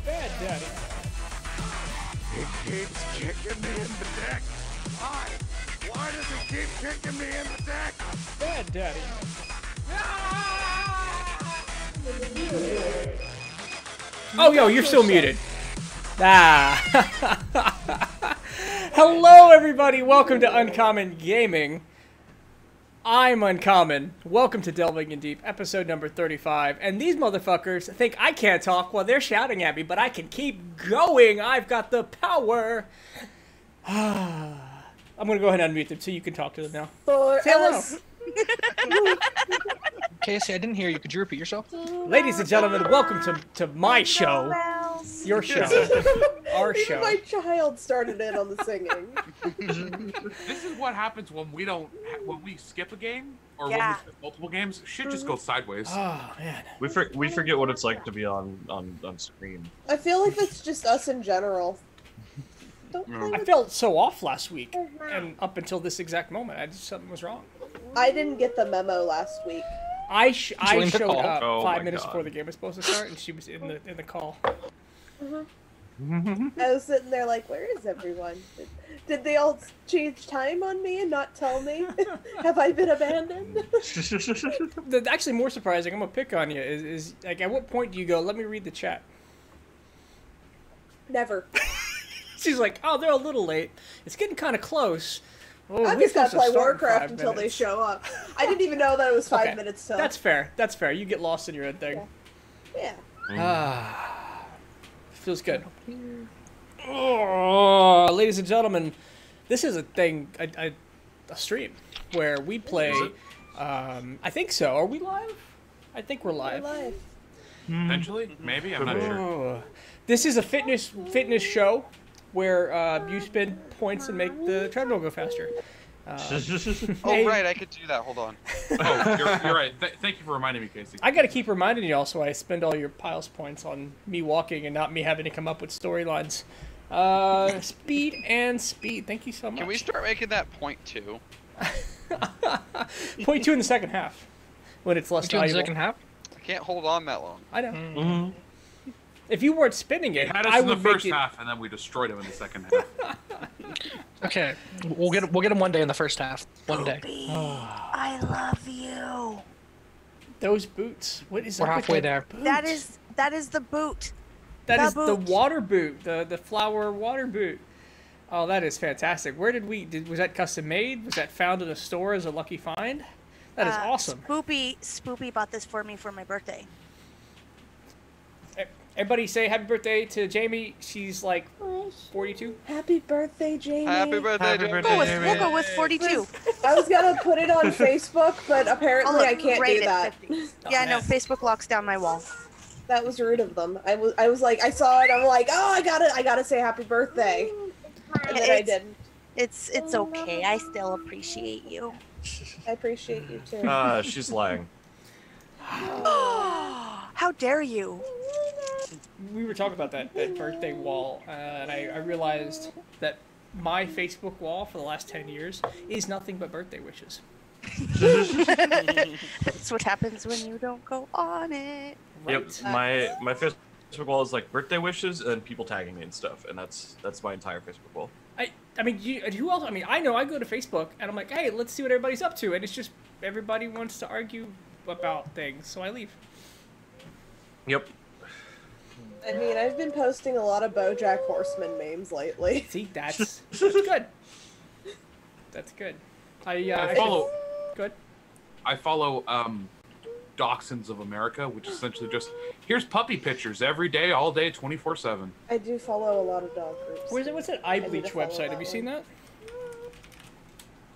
Bad daddy. It keeps kicking me in the dick. Why? Why does it keep kicking me in the dick? Bad daddy. Oh, yo, you're still muted. Ah. Hello, everybody. Welcome to Uncommon Gaming. I'm Uncommon. Welcome to Delving in Deep, episode number 35. And these motherfuckers think I can't talk while they're shouting at me, but I can keep going. I've got the power. I'm going to go ahead and unmute them so you can talk to them now. Say hello. Casey, I didn't hear you. Could you repeat yourself? Ladies and gentlemen, welcome to my show. Your show. Our show. My child started in on the singing. This is what happens when we skip a game or when we skip multiple games. Shit just goes sideways. Oh, man. We forget what it's like to be on screen. I feel like that's just us in general. Don't play I with... felt so off last week, and up until this exact moment, something was wrong. I didn't get the memo last week. I showed up Oh 5 my minutes God. before the game was supposed to start, and she was in the call. I was sitting there like, where is everyone? Did they all change time on me and not tell me? Have I been abandoned? Actually, more surprising, I'm gonna pick on you, is like, at what point do you go, let me read the chat? Never. She's like, oh, they're a little late. It's getting kind of close. Oh, I'm we just gonna supposed to play start in Warcraft 5 until they minutes. show up. I didn't even know that it was 5 Okay, minutes till. That's fair. That's fair. You get lost in your own thing. Yeah. Ah, feels good. Oh, ladies and gentlemen, this is a thing, a stream where we play. I think so. Are we live? I think we're live. We're live. Potentially, maybe. I'm not sure. Oh. This is a fitness show where you spend points and make the treadmill go faster. Oh, right, I could do that. Hold on. Oh, you're right. Thank you for reminding me, Casey. I gotta keep reminding y'all so I spend all your piles points on me walking and not me having to come up with storylines. Speed and speed. Thank you so much. Can we start making that point 2? Point 2 in the second half when it's less In the valuable. second half? I can't hold on that long. I know. If you weren't spinning it, It had us I in the would make first it. half, and then we destroyed him in the second half. Okay, we'll get him one day in the first half. One day. I love you. Those boots. What is We're up with halfway the there. boots? That is the boot. That the is the boot. water boot, the flower water boot. Oh, that is fantastic. Where did was that custom made? Was that found in a store as a lucky find? That is awesome. Spoopy bought this for me for my birthday. Everybody say happy birthday to Jamie. She's like 42. Happy birthday, Jamie. Happy birthday, Happy Jamie. birthday, We'll go with 42. I was gonna put it on Facebook, but apparently I'll I can't rate do it that. 50. Oh, Yeah, man. no, Facebook locks down my wall. That was rude of them. I was like, I saw it. I'm like, oh, I gotta say happy birthday, and then I didn't. It's okay. I still appreciate you. I appreciate you too. She's lying. How dare you? We were talking about that birthday wall, and I realized that my Facebook wall for the last 10 years is nothing but birthday wishes. That's what happens when you don't go on it. Right. Yep, my Facebook wall is like birthday wishes and people tagging me and stuff, and that's my entire Facebook wall. I mean, who else? I mean, I know I go to Facebook and I'm like, hey, let's see what everybody's up to, and it's just everybody wants to argue about things, so I leave. Yep. I mean, I've been posting a lot of BoJack Horseman memes lately. See, that's good. That's good. I follow. Good. I follow Dachshunds of America, which is essentially just here's puppy pictures every day, all day, 24/7. I do follow a lot of dog groups. What's that need to iBleach follow website? that Have you seen that?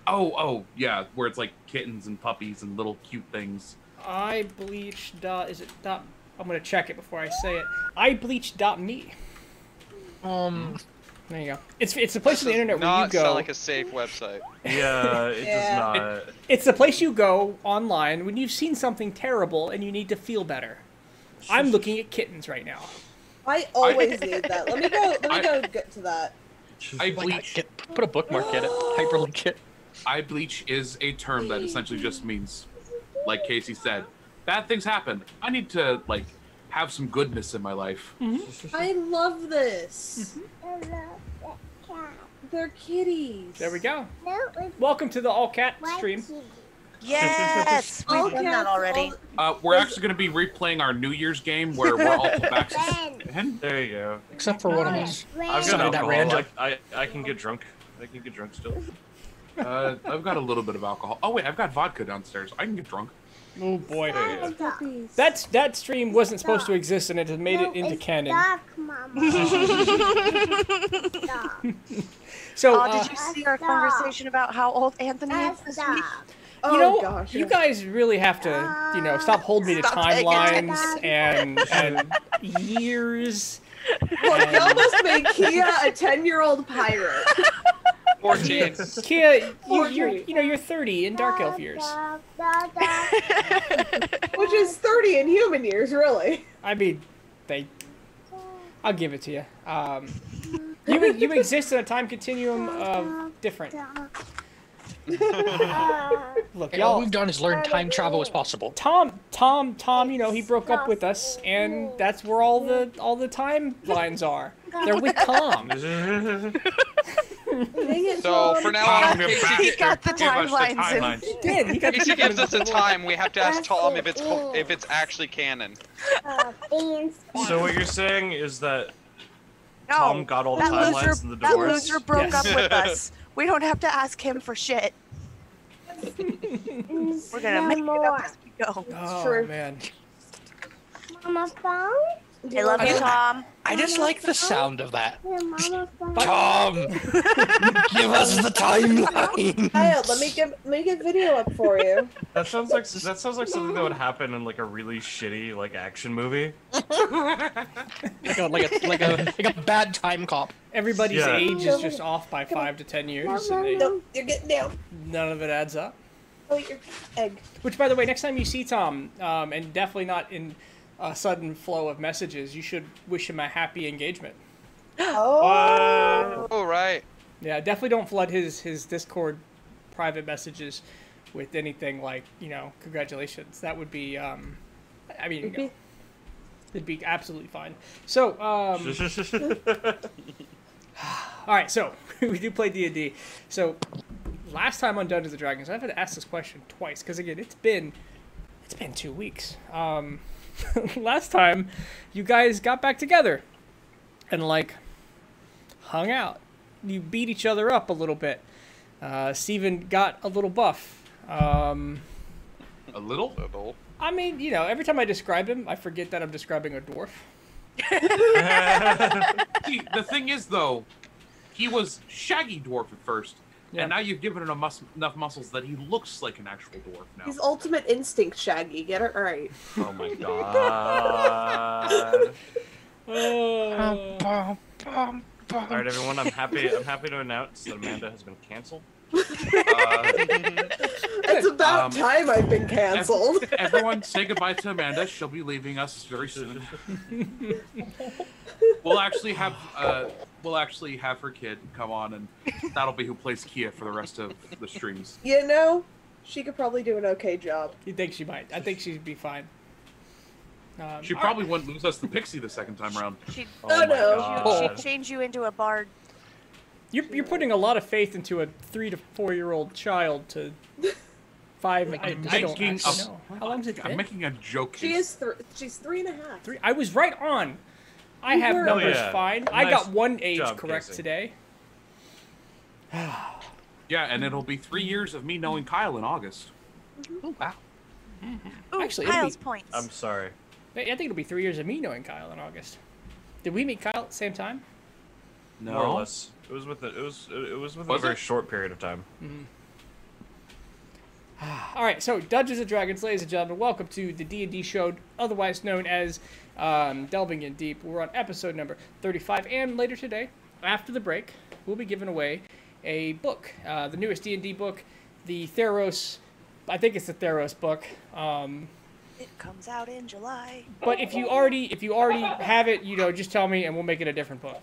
Oh, yeah, where it's like kittens and puppies and little cute things. iBleach dot is it dot? I'm gonna check it before I say it. iBleach.me. There you go. It's the place on the internet where you Not go. sound like a safe website. Yeah, it Yeah. does not. It's the place you go online when you've seen something terrible and you need to feel better. I'm looking at kittens right now. I always need that. Let me go get to that. iBleach. Put a bookmark in it. Hyperlink it. iBleach is a term that essentially just means, like Casey said, bad things happen. I need to like have some goodness in my life. I love this. They're kitties. There we go. Welcome to the all cat stream. Yes, All we've done that cats, already. We're actually going to be replaying our New Year's game where we're all vaccinated. There you go. Except for one of us. I've Sorry, got that alcohol. random. I can get drunk. I can get drunk still. I've got a little bit of alcohol. Oh wait, I've got vodka downstairs. I can get drunk. Oh boy. Puppies. That stream wasn't supposed to exist, and it has made it into canon. So, Did you see our conversation about how old Anthony is this week? Oh, you know, gosh. you guys really have to, stop holding me to Stop taking timelines and years. Look, y'all must make Kia a 10-year-old pirate. 14. Kia, you're 30 in Dark Elf years. Which is 30 in human years, really. I mean, I'll give it to you. You exist in a time continuum of different. Look, And all y'all. we've done is learn time travel is possible. Tom, he broke up with us, and that's where all the timelines are. They're with Tom. So for now on, Tom, He got the give us the timelines in. timelines. He did. He got Casey gives us a time. We have to ask Tom if it's actually canon. So what you're saying is that No, Tom got all the that timelines loser, in the that divorce? loser broke Yes. up with us. We don't have to ask him for shit. We're gonna make it up as we go. Oh true. man. I love you, Tom. I just like the sound of that. Tom, Tom, give us the timeline. Kyle, let me get video up for you. That sounds like something that would happen in like a really shitty like action movie. like a bad time cop. Everybody's Yeah. age is just off by 5 to 10 years, and No, you're getting down. none of it adds up. Oh, your egg. Which, by the way, next time you see Tom, and definitely not in a sudden flow of messages, you should wish him a happy engagement. Oh. Oh, right. Yeah, definitely don't flood his Discord private messages with anything like, congratulations. That would be, it'd be absolutely fine. So, all right, so we do play D&D. So, last time on Dungeons and Dragons, I've had to ask this question twice because again, it's been 2 weeks. Last time, you guys got back together and hung out. You beat each other up a little bit. Steven got a little buff. A little? Little. I mean, every time I describe him, I forget that I'm describing a dwarf. See, the thing is, though, he was shaggy dwarf at first, Yeah. and now you've given him enough muscles that he looks like an actual dwarf now. He's ultimate instinct, Shaggy. Get it right. Oh my god. Oh. All right, everyone. I'm happy to announce that Amanda has been canceled. It's about time I've been canceled. Everyone, say goodbye to Amanda. She'll be leaving us very soon. We'll actually have her kid come on, and that'll be who plays Kia for the rest of the streams. She could probably do an okay job. You think she might? I think she'd be fine. She probably wouldn't lose us the pixie the second time around. She'd, Oh, no. God. she'd change you into a bard. You're putting a lot of faith into a 3 to 4 year old child to 5. I don't actually know. How long's it I'm been? making a joke. She's 3.5. 3. I was right on. I have were. numbers Oh, yeah. fine. I Nice got one age job, correct Casey. today. Yeah, and it'll be 3 years of me knowing Kyle in August. Oh, wow. Ooh, Actually, it'll Kyle's be- points. I'm sorry. I think it'll be 3 years of me knowing Kyle in August. Did we meet Kyle at the same time? No. More or less. It was within Was a very it? short period of time. All right, so Dungeons & Dragons, ladies and gentlemen, welcome to the D&D show, otherwise known as Delving in Deep. We're on episode number 35, and later today, after the break, we'll be giving away a book, the newest D&D book, the Theros. I think it's the Theros book. It comes out in July. But if you already have it, just tell me and we'll make it a different book.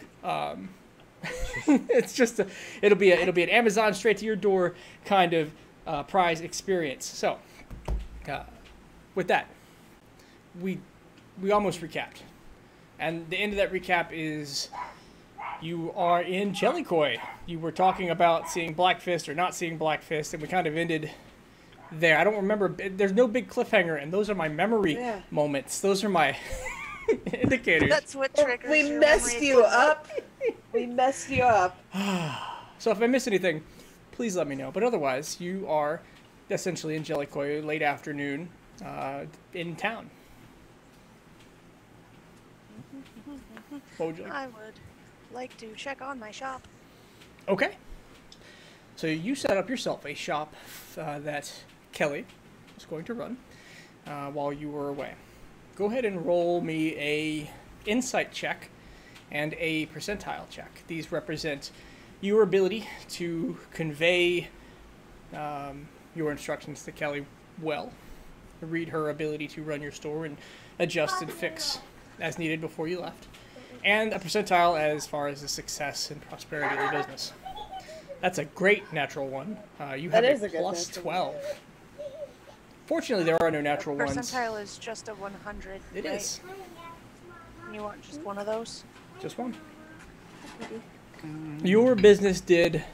It's just it'll be an Amazon straight to your door kind of prize experience. So, with that, we we almost recapped. And the end of that recap is you are in Jellicoy. You were talking about seeing Black Fist or not seeing Black Fist, and we kind of ended there. I don't remember. There's no big cliffhanger, and those are my memory moments. Those are my indicators. That's what triggers We your messed memory. you up. We messed you up. So if I miss anything, please let me know. But otherwise, you are essentially in Jellicoy, late afternoon, in town. What would you like? I would like to check on my shop. Okay. So you set up yourself a shop that Kelly was going to run while you were away. Go ahead and roll me a insight check and a percentile check. These represent your ability to convey your instructions to Kelly well, read her ability to run your store and adjust and fix as needed before you left, and a percentile as far as the success and prosperity of the business. That's a great natural one. You have That is a a good plus natural 12. Fortunately, there are no natural ones. Percentile is just a 100. It right? is. You want just one of those? Just one. Your business did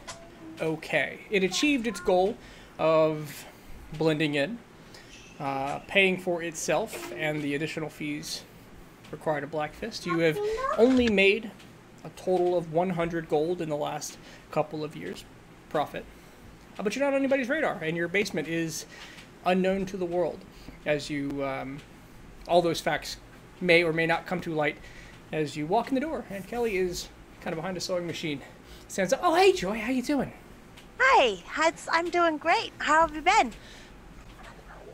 okay. It achieved its goal of blending in, paying for itself and the additional fees required of Black Fist. You have only made a total of 100 gold in the last couple of years profit. But you're not on anybody's radar, and your basement is unknown to the world, as you all those facts may or may not come to light as you walk in the door, and Kelly is kind of behind a sewing machine. Stands up. Oh, hey, Joy, how you doing? Hi, I'm doing great. How have you been?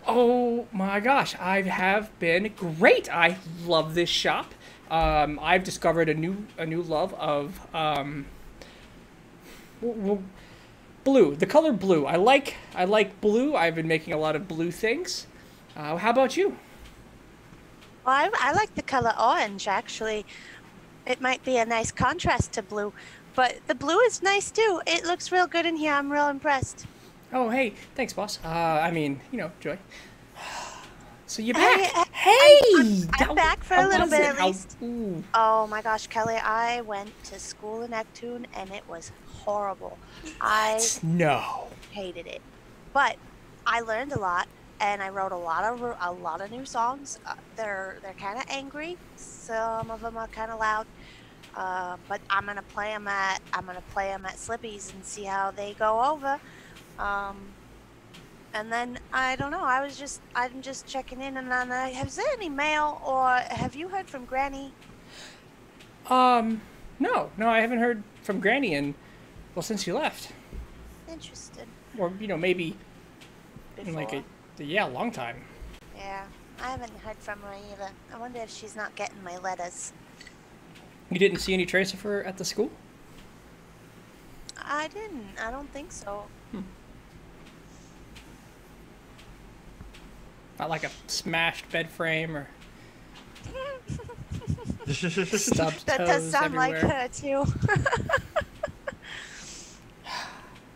Oh my gosh, I have been great. I love this shop. I've discovered a new love of blue. The color blue. I like blue. I've been making a lot of blue things. How about you? Well, I like the color orange, actually. It might be a nice contrast to blue, but the blue is nice too. It looks real good in here. I'm real impressed. Oh, hey, thanks, boss. I mean, Joy. So you're back. I'm back for a little bit at least. Ooh. Oh my gosh, Kelly, I went to school in Neptune and it was horrible. I No. hated it. But I learned a lot and I wrote a lot of new songs. They're kind of angry. Some of them are kind of loud. But I'm gonna play them at Slippy's and see how they go over. And then I don't know. I'm just checking in and on. Has there any mail or have you heard from Granny? No, I haven't heard from Granny since you left. Interesting. Or maybe in Before. a long time. Yeah, I haven't heard from her either. I wonder if she's not getting my letters. You didn't see any trace of her at the school? I didn't. I don't think so. Not like a smashed bed frame or stubbed That toes does sound everywhere. like her too.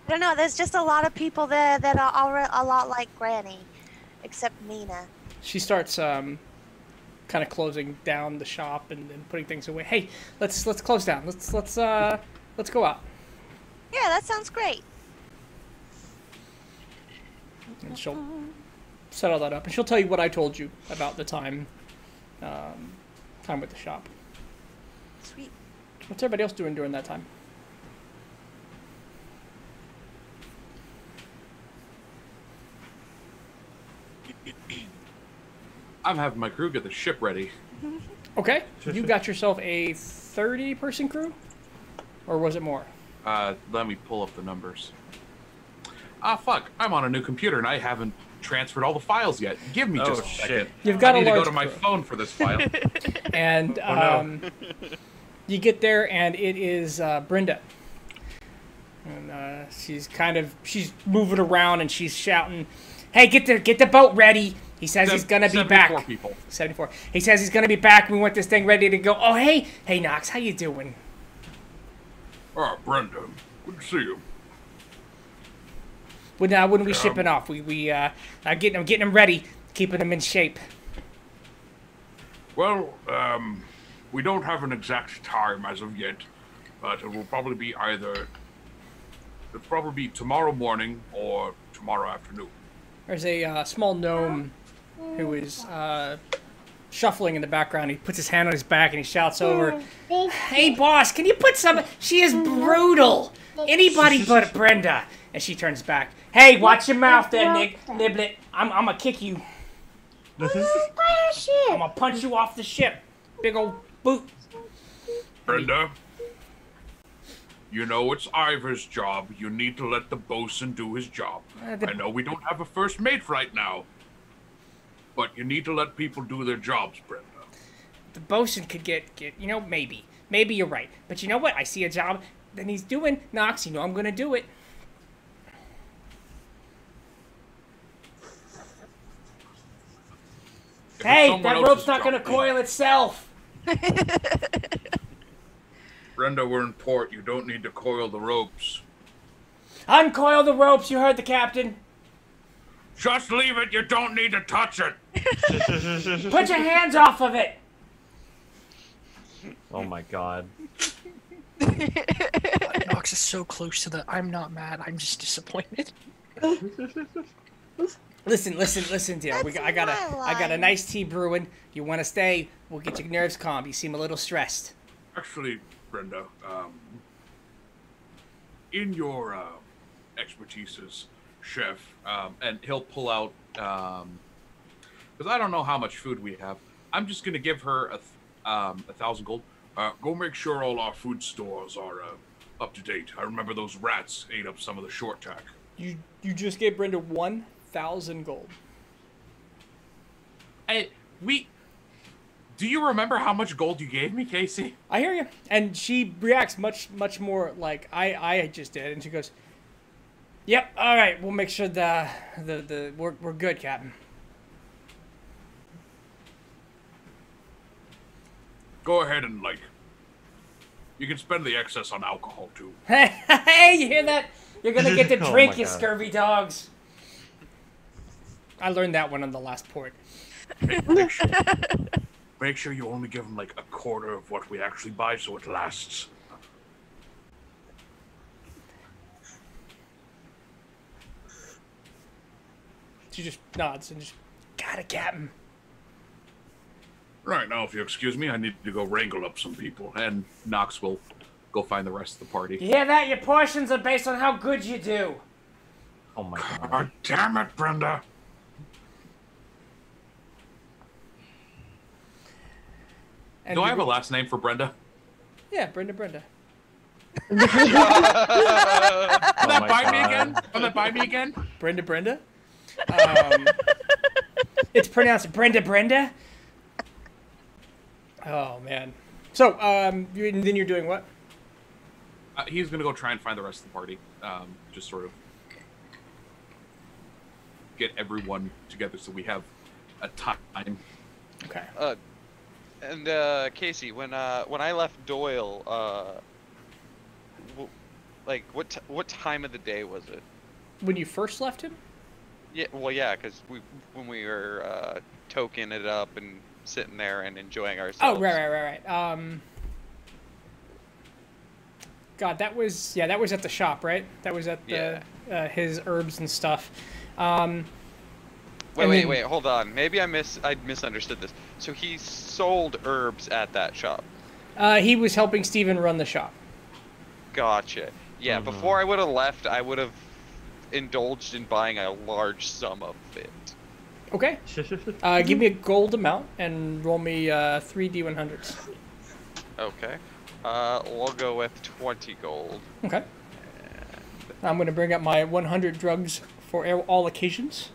I don't know. There's just a lot of people there that are a lot like Granny, except Mina. She starts kind of closing down the shop and putting things away. Hey, let's close down. Let's go out. Yeah, that sounds great. And she'll set all that up, and she'll tell you what I told you about the time with the shop. Sweet. What's everybody else doing during that time? I'm having my crew get the ship ready. Okay, you got yourself a 30-person crew, or was it more? Let me pull up the numbers. Fuck. I'm on a new computer and I haven't transferred all the files yet. Give me just a second. You've got I need a to go large to my crew. phone for this file. And you get there, and it is Brenda. And she's moving around, and she's shouting, "Hey, get the boat ready! He says he's gonna be back." 74 people. 74. He says he's gonna be back. We want this thing ready to go. Oh, hey, Knox, how you doing? Oh, Brenda. Good to see you. When we shipping off? I'm getting them ready, keeping them in shape. Well, we don't have an exact time as of yet, but it will probably be it'll probably be tomorrow morning or tomorrow afternoon. There's a small gnome who is shuffling in the background. He puts his hand on his back and he shouts over, "Hey, boss, can you put some... She is brutal. Anybody but Brenda." And she turns back. "Hey, watch your mouth there, Niblet. I'm gonna kick you. I'm gonna punch you off the ship. Big old boot." Brenda, you know it's Ivor's job. You need to let the bosun do his job. I know we don't have a first mate right now, but you need to let people do their jobs, Brenda. The bosun could get, you know, maybe. Maybe you're right. But you know what? I see a job that he's doing. Knox, you know I'm gonna do it. Hey, that rope's not gonna coil itself. Brenda, we're in port. You don't need to coil the ropes. Uncoil the ropes, you heard the captain. Just leave it. You don't need to touch it. Put your hands off of it. Oh my god. Nox is so close to the I'm not mad, I'm just disappointed. Listen, dear. I got a nice tea brewing. You want to stay? We'll get your nerves calm. You seem a little stressed. Actually, Brenda, in your expertise as chef, and he'll pull out, because I don't know how much food we have. I'm just gonna give her 1,000 gold. Go make sure all our food stores are up to date. I remember those rats ate up some of the short tack. You just gave Brenda 1,000 gold. Do you remember how much gold you gave me, Casey? I hear you. And she reacts much more like I just did, and she goes, "Yep, all right, we'll make sure we're good, Captain." Go ahead and you can spend the excess on alcohol too. Hey, you hear that? You're gonna get to Oh drink, my you God. scurvy dogs. I learned that one on the last port. Hey, make sure you only give them a quarter of what we actually buy so it lasts. She just nods and just, "Got it, Captain." Right, now if you excuse me, I need to go wrangle up some people, and Knox will go find the rest of the party. You hear that? Your portions are based on how good you do. Oh my god. God damn it, Brenda! And Do I have a last name for Brenda? Yeah, Brenda. Will Oh that my buy me God. again? Will that buy me again? Brenda. It's pronounced Brenda. Oh man. So, then you're doing what? He's gonna go try and find the rest of the party. Just sort of get everyone together so we have a time. Okay. And Casey, when I left Doyle, what time of the day was it? When you first left him? Yeah, well, yeah, because when we were toking it up and sitting there and enjoying ourselves. Oh, right. God, that was at the shop, right? That was at his herbs and stuff. Wait, hold on. Maybe I misunderstood this. So he sold herbs at that shop. He was helping Steven run the shop. Gotcha. Yeah, before I would have left, I would have indulged in buying a large sum of it. Okay. Give me a gold amount and roll me 3 D100s. Okay. We'll go with 20 gold. Okay. I'm going to bring up my 100 drugs for all occasions.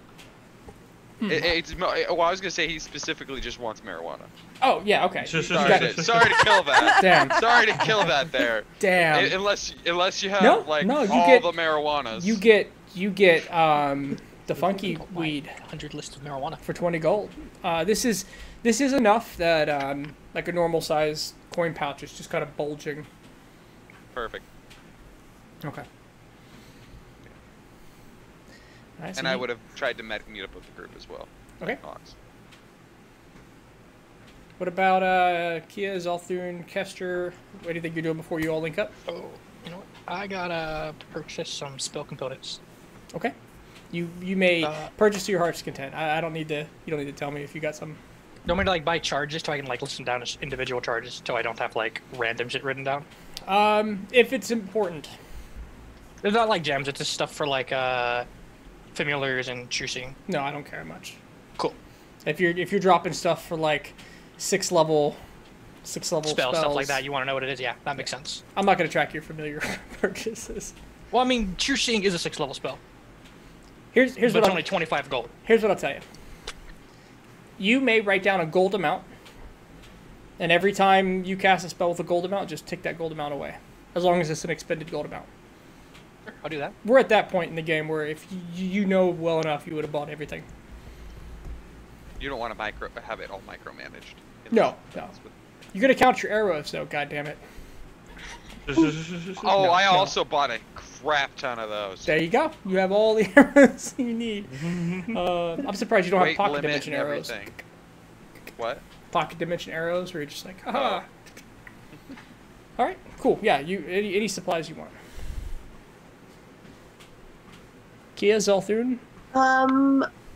Well, I was gonna say he specifically just wants marijuana. Oh, yeah, okay. Sorry to kill that. Damn. Sorry to kill that there. Damn. Unless you have No, all get- the marijuanas. You get the funky weed 100 list of marijuana. for 20 gold. This is enough that like a normal size coin pouch is just kind of bulging. Perfect. Okay. Nice. And I would have tried to meet up with the group as well. Okay. Knox. What about Kia, Zalthun, Kester? What do you think you're doing before you all link up? Oh, you know what? I gotta purchase some spell components. Okay. You may Uh, purchase to your heart's content. I don't need to. You don't need to tell me if you got some. You want me to like buy charges so I can like listen down to individual charges so I don't have like random shit written down? If it's important. It's not like gems. It's just stuff for like familiars and choosing. No, I don't care much. Cool. If you're dropping stuff for like six level spells, Stuff like that. You want to know what it is? Yeah, that makes sense. I'm not gonna track your familiar purchases. Well, I mean, choosing is a 6th level spell. Here's But what it's I'm, only 25 gold. here's what I'll tell you. You may write down a gold amount, and every time you cast a spell with a gold amount, just take that gold amount away, as long as it's an expended gold amount. Sure, I'll do that. We're at that point in the game where if you know well enough, you would have bought everything. You don't want to have it all micromanaged. No. You gotta count your arrows, though. God damn it. Oh, I also bought a crap ton of those. There you go. You have all the arrows you need. I'm surprised you don't have Weight pocket limit dimension and arrows. everything. What? Pocket dimension arrows, where you're just like, haha. All right, cool. Yeah, any supplies you want. Kia, Zalthun?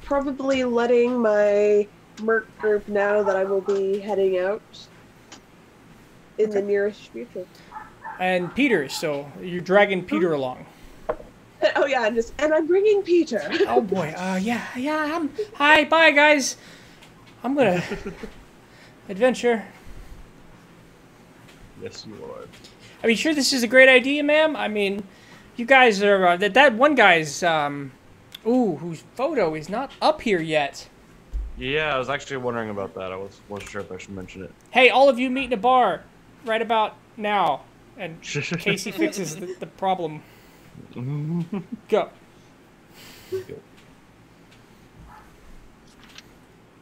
Probably letting my merc group know that I will be heading out in the nearest future. And Peter, so you're dragging Peter along. Oh yeah, and I'm bringing Peter. Oh boy, hi, bye guys. I'm gonna adventure. Yes, you are. Are you sure this is a great idea, ma'am? I mean, you guys are that one guy's whose photo is not up here yet. Yeah, I was actually wondering about that. I wasn't sure if I should mention it. Hey, all of you meet in a bar right about now, and Casey fixes the problem. Go.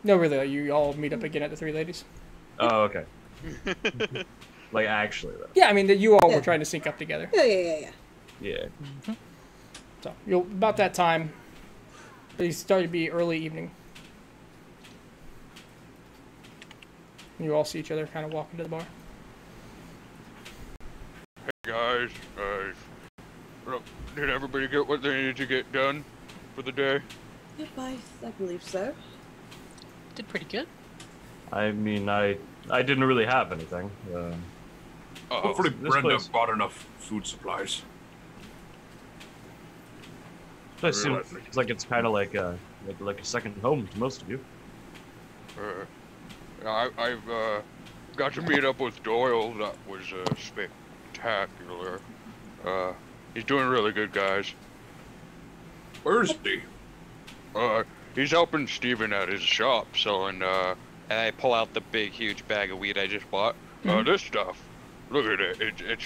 No, really, you all meet up again at the Three Ladies. Oh, okay. Like, actually, though. Yeah, I mean, that you all were trying to sync up together. Yeah. Yeah. So, about that time, it started to be early evening. You all see each other kind of walk into the bar. Hey guys, did everybody get what they needed to get done for the day? Yep, I believe so. Did pretty good. I mean, I didn't really have anything. Hopefully this Brenda place- bought enough food supplies. It seems like it's kind of like a second home to most of you. I've got to meet up with Doyle. That was spectacular. He's doing really good, guys. Where is he? He's helping Steven at his shop selling, And I pull out the big, huge bag of weed I just bought. this stuff. Look at it. It's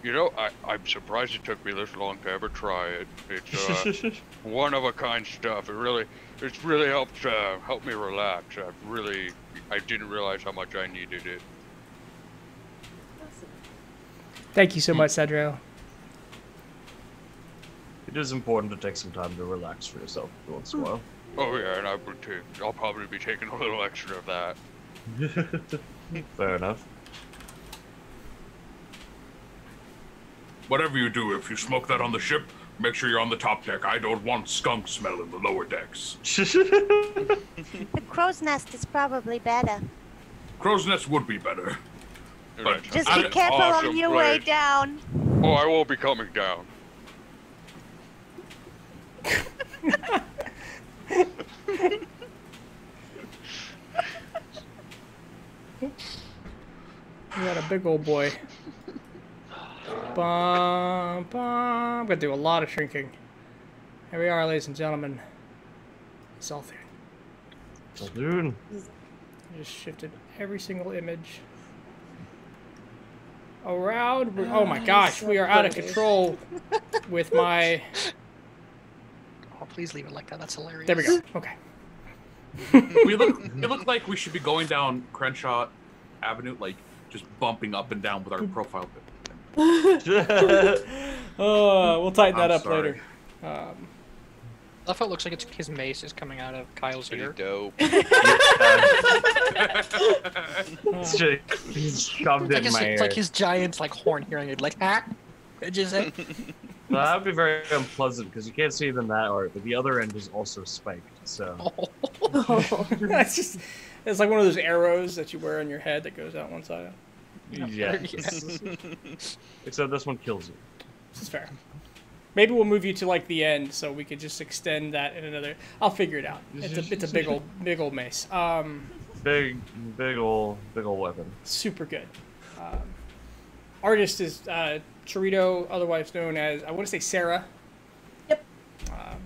you know, I'm surprised it took me this long to ever try it. It's one of a kind stuff. It's really helped me relax. I didn't realize how much I needed it. Thank you so much, Cedro. It is important to take some time to relax for yourself once in a while. Oh yeah, and I'll probably be taking a little extra of that. Fair enough. Whatever you do, if you smoke that on the ship, make sure you're on the top deck. I don't want skunk smell in the lower decks. The crow's nest is probably better. Crow's nest would be better. But Just be careful on your way down. Oh, I will be coming down. You got a big old boy. Bum, bum. I'm gonna do a lot of shrinking. Here we are, ladies and gentlemen. It's all there. Dude. I just shifted every single image around. Oh my gosh, we are out of control with my. Oh, please leave it like that. That's hilarious. There we go. Okay. it look like we should be going down Crenshaw Avenue, like just bumping up and down with our profile pic. We'll tighten that I'm up sorry. later. That's what it looks like. It's his mace is coming out of Kyle's Pretty ear. dope. He's shoved it in my It's ear. like his giant like horn hearing aid. Like, ha? Did you say? Well, that would be very unpleasant because you can't see them that art, but the other end is also spiked. So It's like one of those arrows that you wear on your head that goes out one side. yeah. Except this one kills you. This is fair. Maybe we'll move you to like the end so we could just extend that in another. I'll figure it out. It's a big old mace. Big old weapon. Super good. Artist is Chorito, otherwise known as, I want to say Sarah. Yep.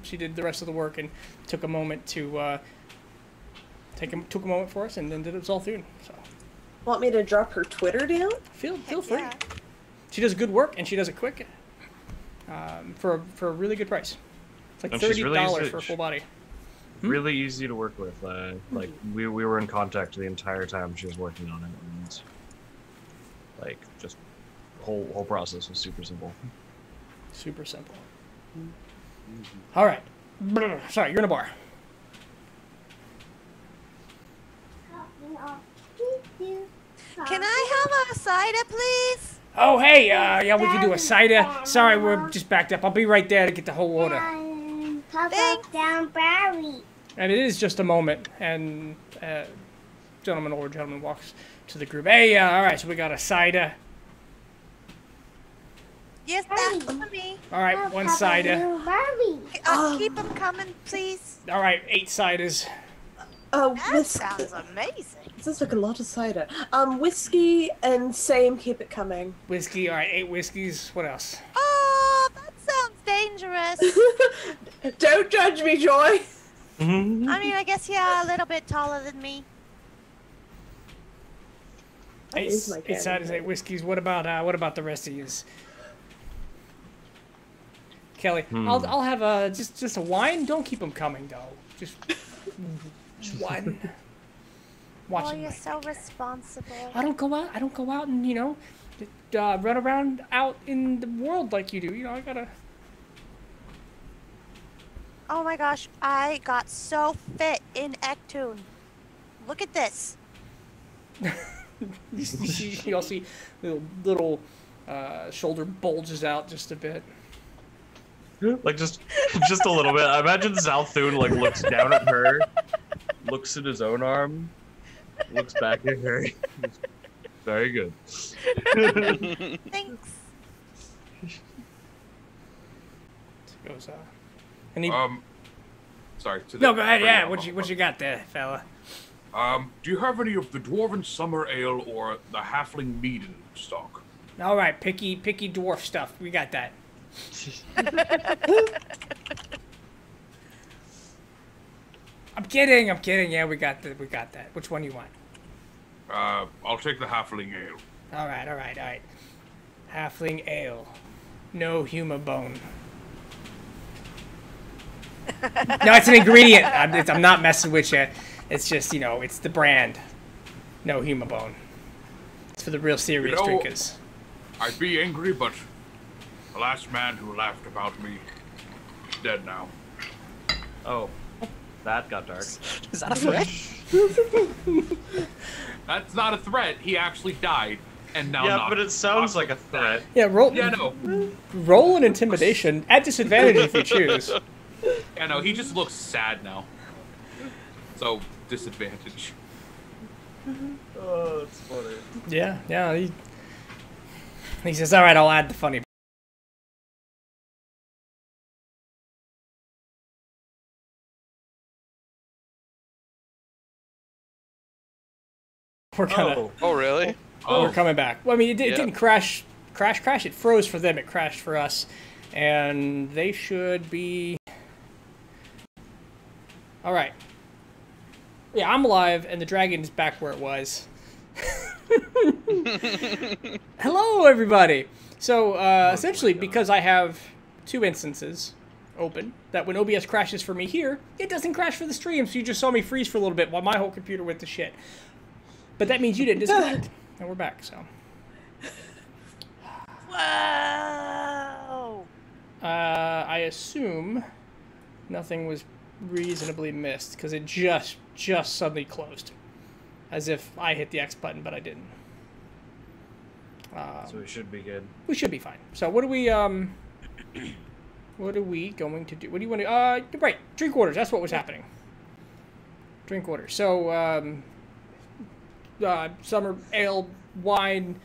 She did the rest of the work and took a moment to took a moment for us and then did it all through. So Want me to drop her Twitter down? feel free. Yeah. She does good work and she does it quick. For a really good price. It's like And she's really $30 easy- for a full body. Really easy to work with. Like we were in contact the entire time she was working on it, and like just whole process was super simple. Super simple. All right. Sorry, you're in a bar. Can I have a cider, please? Oh, hey, yeah, we can do a cider. Sorry, we're just backed up. I'll be right there to get the whole order. Thanks. Down Barry. And it is just a moment, and older gentleman walks to the group. Hey, all right, so we got a cider. Yes, that's for me. All right, one cider. Barry. Keep them coming, please. All right, 8 ciders. That sounds amazing. This is like a lot of cider. Whiskey and same, keep it coming. Whiskey, all right, 8 whiskeys. What else? Oh, that sounds dangerous. Don't judge me, Joy. I mean, I guess you're a little bit taller than me. That is my 8 ciders, candy. 8 whiskeys. What about the rest of you? Kelly, I'll have just a wine. Don't keep them coming though. Just one. Watch Oh, them. you're so responsible. I don't go out and run around out in the world like you do. I gotta. Oh my gosh, I got so fit in Ectoon. Look at this. You'll see little shoulder bulges out just a bit. Like just a little bit. I imagine Zalthun like looks down at her, looks at his own arm, looks back at her. Very good. Thanks. Goes and he, Sorry. To no, go ahead. Yeah, what you got there, fella? Do you have any of the Dwarven Summer Ale or the Halfling Mead in stock? All right, picky dwarf stuff. We got that. I'm kidding. Yeah, we got that. Which one do you want? I'll take the Halfling Ale. All right. Halfling ale, no human bone. No, it's an ingredient. I'm not messing with you. It's just it's the brand. No human bone. It's for the real serious drinkers. I'd be angry, but the last man who laughed about me is dead now. Oh, that got dark. Is that a threat? That's not a threat. He actually died, and now. Yeah, but it sounds like a threat. Yeah, roll. Yeah, no. Roll an intimidation at disadvantage if you choose. Yeah, no. He just looks sad now. So disadvantage. Oh, that's funny. Yeah. He says, "All right, I'll add the funny." We're gonna. Oh, really? We're coming back. Well, I mean, it didn't crash. It froze for them. It crashed for us, and they should be. All right. Yeah, I'm alive, and the dragon is back where it was. Hello, everybody. So essentially, because I have 2 instances open, that when OBS crashes for me here, it doesn't crash for the stream. So you just saw me freeze for a little bit while my whole computer went to shit. But that means you didn't disconnect, and we're back. So. Whoa! I assume Nothing was reasonably missed because it just suddenly closed, as if I hit the X button, but I didn't. So we should be good. We should be fine. So what are we what are we going to do? What do you want to right, drink orders. That's what was happening. Drink orders. So summer ale, wine.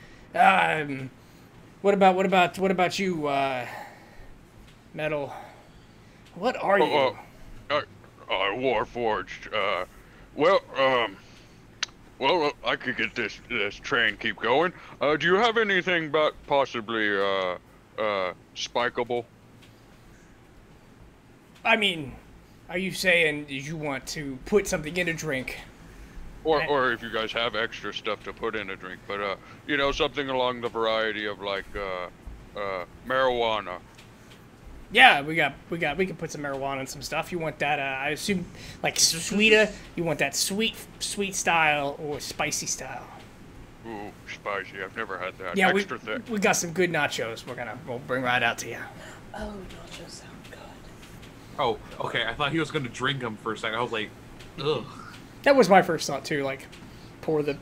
What about you, Metal? What are you? Warforged. Well, I could get this train keep going. Do you have anything but possibly spikeable? I mean, are you saying you want to put something in a drink? Or if you guys have extra stuff to put in a drink, but you know, something along the variety of like marijuana. Yeah, we can put some marijuana in some stuff. You want that? I assume like sweeter. You want that sweet style or spicy style? Ooh, spicy. I've never had that. Yeah, Extra thick. we got some good nachos. We'll bring right out to you. Oh, nachos sound good. Oh, okay. I thought he was gonna drink them for a second. I was like, ugh. That was my first thought too. Like, pour the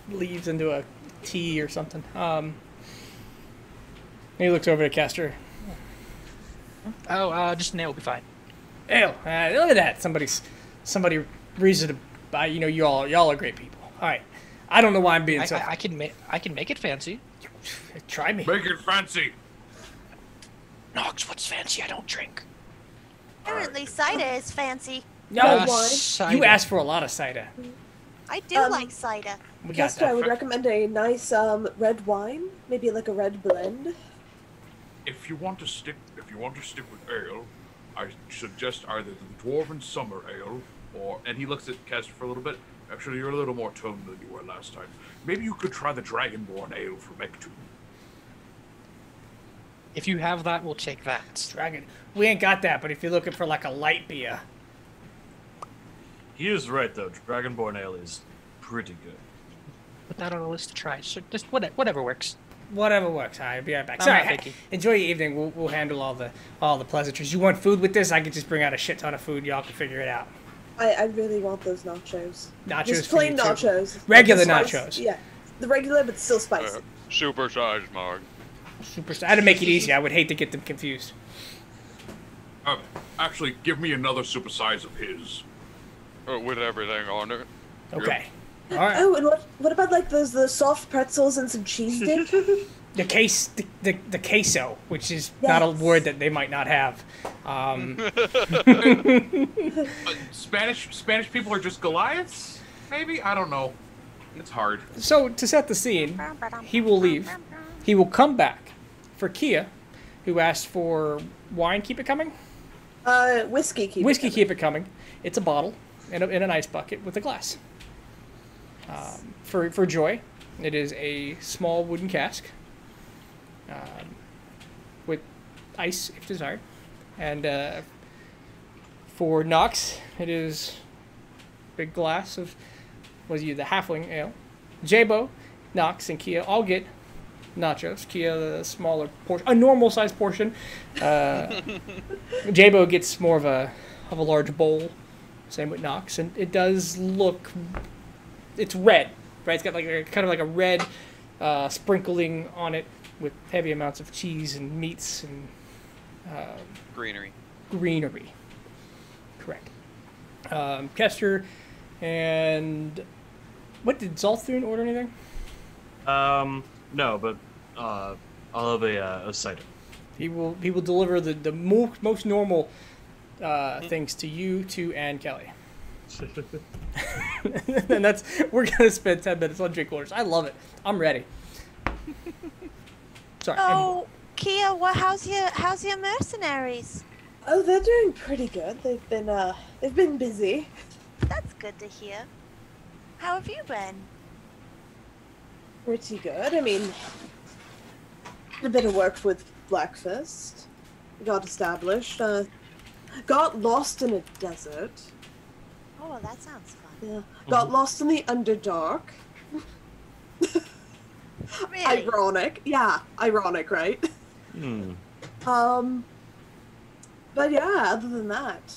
leaves into a tea or something. He looks over to Kester. Oh, just an ale will be fine. Ale, look at that. Somebody reason to buy. You know, y'all are great people. All right. I don't know why I'm being so. I can make it fancy. Try me. Make it fancy. Nox, what's fancy? I don't drink. Apparently, cider is fancy. No, cider. you asked for a lot of cider. I do like cider. We got Kester, I that. would recommend a nice red wine, maybe like a red blend. If you want to stick with ale, I suggest either the Dwarven Summer Ale or. And he looks at Kester for a little bit. Actually, you're a little more toned than you were last time. Maybe you could try the Dragonborn Ale from Ektu. If you have that, we'll take that. Dragon. We ain't got that, but if you're looking for like a light beer. He is right though. Dragonborn Ale is pretty good. Put that on the list to try. So just whatever works. Whatever works. I'll be right back. I'm Sorry. not picky. Enjoy your evening. We'll handle all the pleasantries. You want food with this? I could just bring out a shit ton of food. Y'all can figure it out. I really want those nachos. Nachos. Just for plain you too. nachos. Regular Like the spice- nachos. Yeah, the regular but still spicy. Super size, Mark. Super. I had to make it easy. I would hate to get them confused. Actually, give me another supersize of his. With everything on it. Okay. All right. Oh, and what about like the soft pretzels and some cheese dip? The queso, which is not a word that they might not have. Spanish people are just Goliaths? Maybe? I don't know. It's hard. So to set the scene, he will leave. He will come back for Kia, who asked for wine. Keep it coming. Whiskey keep Whiskey it coming. keep it coming. It's a bottle in an ice bucket with a glass. For Joy, it is a small wooden cask with ice if desired, and for Nox, it is a big glass of the halfling ale. Jabo, Nox, and Kia all get nachos. Kia the smaller portion, a normal sized portion. Jabo gets more of a large bowl. Same with Nox, and it does look. It's red, right? It's got like kind of like a red sprinkling on it with heavy amounts of cheese and meats and greenery. Correct. Kester and what did Zolthun order anything? No, but I'll have a cider. He will deliver the most normal things to you, and Kelly. And we're gonna spend 10 minutes on drink orders. I love it. I'm ready. Sorry. Oh, Kia, how's your mercenaries? Oh, they're doing pretty good. They've been busy. That's good to hear. How have you been? Pretty good. I mean, did a bit of work with Blackfist. Got established. Got lost in a desert. Oh, that sounds fun. Yeah. Got lost in the Underdark. Really? Ironic. Yeah, ironic, right? But yeah, other than that,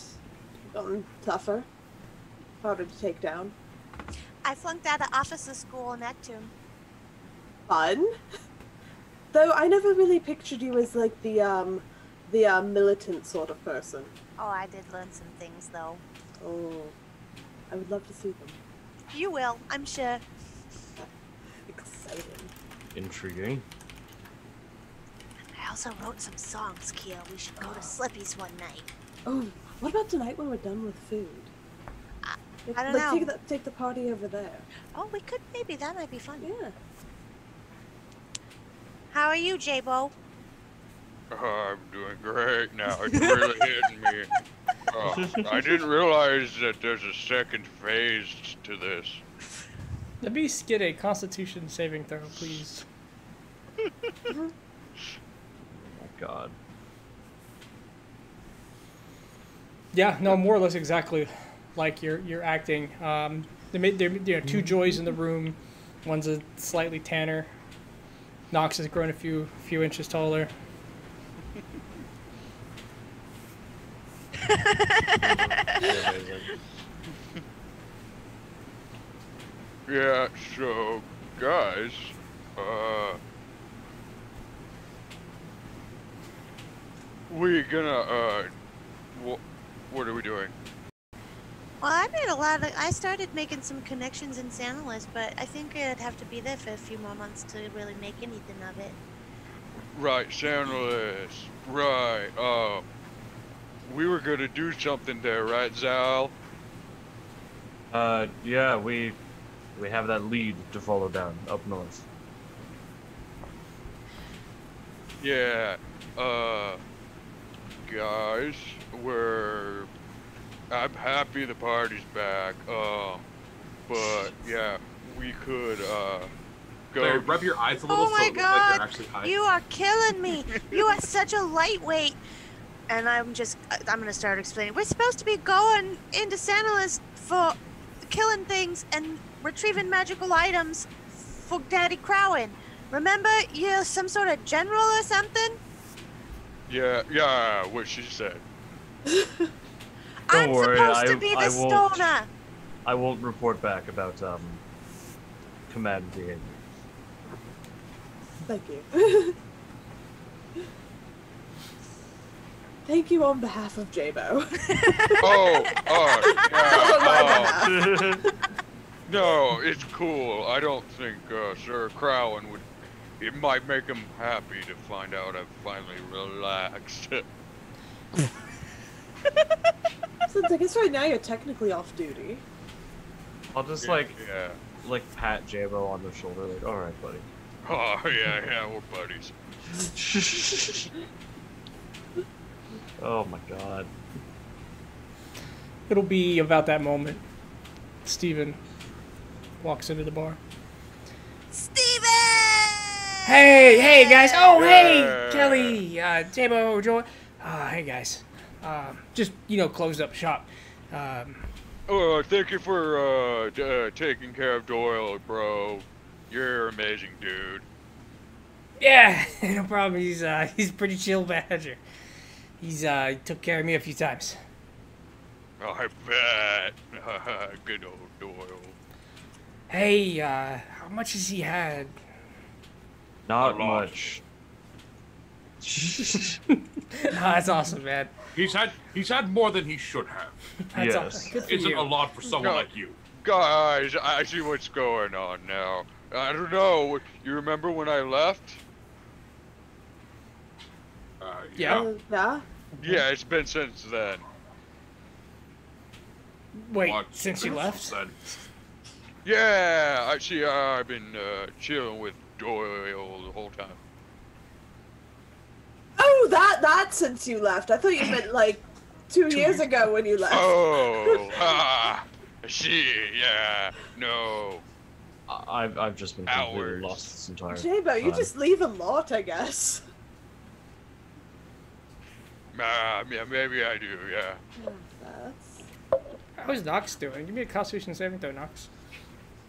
Gotten tougher. Harder to take down. I flunked out of officer school in Neptune. Fun. Though I never really pictured you as like the militant sort of person. Oh, I did learn some things though. Oh, I would love to see them. You will, I'm sure. Exciting. Intriguing. I also wrote some songs, Kia. We should go to Slippy's one night. Oh, what about tonight when we're done with food? I don't know. Take the party over there. Oh, we could maybe. That might be fun. Yeah. How are you, J-Bo? I'm doing great now. It's really hitting me. I didn't realize that there's a second phase to this. The beast get a Constitution saving throw, please. Oh my god. Yeah, no, more or less exactly like you're acting. There are two Joys in the room. One's a slightly tanner. Nox has grown a few inches taller. Yeah, so, guys, we gonna, what are we doing? Well, I started making some connections in San Luis, but I think I'd have to be there for a few more months to really make anything of it. Right, San Luis, right, we were gonna do something there, right, Zal? Yeah, we have that lead to follow down up north. Yeah, guys, I'm happy the party's back, but yeah, we could, go. Claire, rub your eyes a little Oh so my it looks like god! you're actually high. You are killing me! You are such a lightweight! And I'm gonna start explaining. We're supposed to be going into San Luis for killing things and retrieving magical items for Daddy Crowan. Remember, you're some sort of general or something? Yeah, what she said. I'm worry, supposed to be the stoner. I won't report back about command behavior. Thank you. Thank you on behalf of J-Bo. Yeah. No, it's cool. I don't think Sir Crowan would. It might make him happy to find out I've finally relaxed. Since I guess right now you're technically off duty. I'll just Yeah. like pat J-Bo on the shoulder, like, all right, buddy. Oh yeah, we're buddies. Oh my god. It'll be about that moment. Steven walks into the bar. Steven! Hey guys! Oh, hey, Yeah. Kelly, J-Bo, Joy. Hey guys. Just closed up shop. Thank you for taking care of Doyle, bro. You're an amazing dude. Yeah, no problem. He's a pretty chill badger. He took care of me a few times. Oh, I bet. Good old Doyle. Hey, how much has he had? Not A lot. much. That's awesome, man. He's had more than he should have. That's Yes. awesome. Good for Isn't you. a lot for someone No. like you. Guys, I see what's going on now. I don't know. You remember when I left? Yeah. Yeah? Yeah, it's been since then. Wait, What? since you left? Said, Yeah, I've been chilling with Doyle the whole time. Oh, that since you left. I thought you meant like 2 years ago when you left. Oh, see, yeah, no. I've just been completely Hours. lost this entire J-Bo, you time. just leave a lot, I guess. Yeah, maybe I do, yeah. That's... How's Nox doing? Give me a Constitution saving throw, Nox.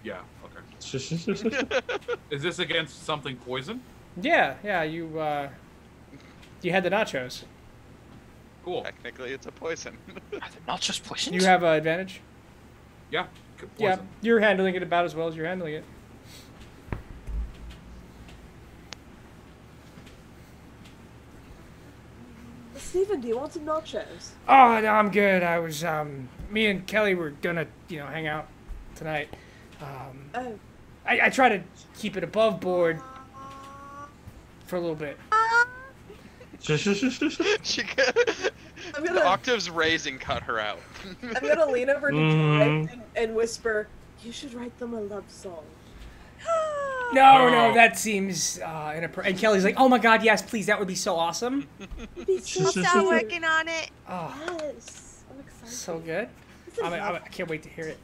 yeah. Okay. Is this against something poison? Yeah, you had the nachos. Cool. Technically, it's a poison. Not just poison. You have advantage. Yeah. Yeah, Poison. you're handling it about as well as you're handling it. Stephen, do you want some nachos? Oh, no, I'm good. I was, me and Kelly were gonna, hang out tonight. Oh, I try to keep it above board for a little bit. She I'm the gonna octaves raising cut her out. I'm gonna lean over to Dwight and whisper, "You should write them a love song." No, that seems inappropriate. And Kelly's like, oh my god, yes, please, that would be so awesome. It'd be so I'll start cute. working on it. Oh, Yes, I'm excited. so good. It's a I love- can't wait to hear it.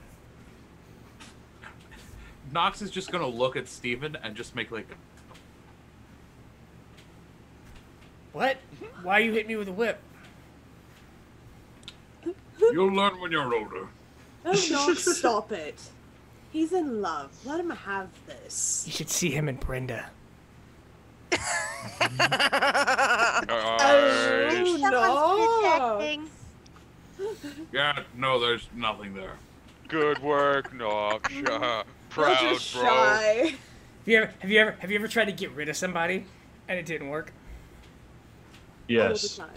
Nox is just gonna look at Steven and just make like. What? Why you hit me with a whip? You'll learn when you're older. Oh no, stop it. He's in love. Let him have this. You should see him and Brenda. Oh no. Protecting. Yeah, no, there's nothing there. Good work, Nox. You're Proud, just bro. shy. Have you ever tried to get rid of somebody and it didn't work? Yes. All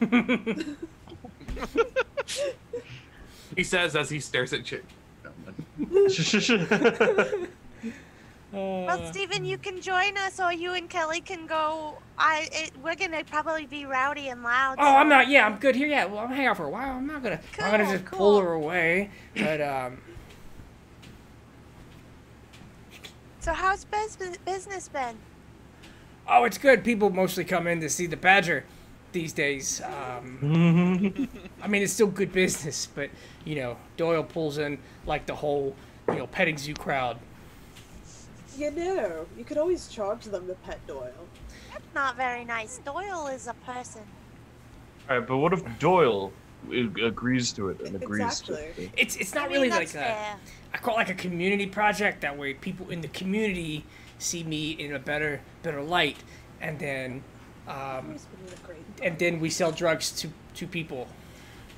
the time. He says as he stares at Chick. Well, Steven, you can join us, or you and Kelly can go. We're gonna probably be rowdy and loud. Oh, I'm not. Yeah, I'm good here. Yeah, well, I'm hanging out for a while. I'm not gonna just Cool. pull her away. But So how's business been? oh, it's good. People mostly come in to see the Badger these days. I mean, it's still good business, but Doyle pulls in like the whole petting zoo crowd. You could always charge them to pet Doyle. That's not very nice. Doyle is a person. Alright, but what if Doyle agrees to it and agrees Exactly. to it? It's not I mean, really that's like fair. I call it like a community project. That way, people in the community see me in a better light, and then Always been a great and then we sell drugs to people.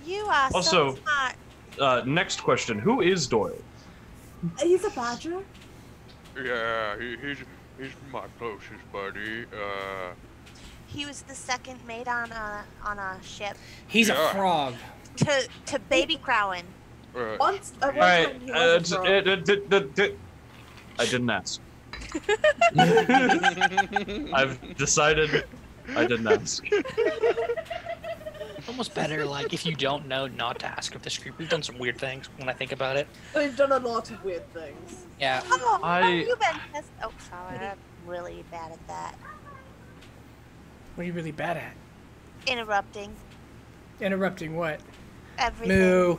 You are Also- so smart. Next question. Who is Doyle? He's a badger. Yeah, he's my closest buddy. He was the second mate on a ship He's a Yeah. frog. to baby Crowan. Once at one Alright, time he was a frog. I didn't ask. I've decided I didn't ask. Almost better, like, if you don't know, not to ask if this group. We've done some weird things when I think about it. We've done a lot of weird things. Yeah. Oh, I- have you been? Oh, sorry, I'm really bad at that. What are you really bad at? Interrupting Interrupting what? everything. Moo.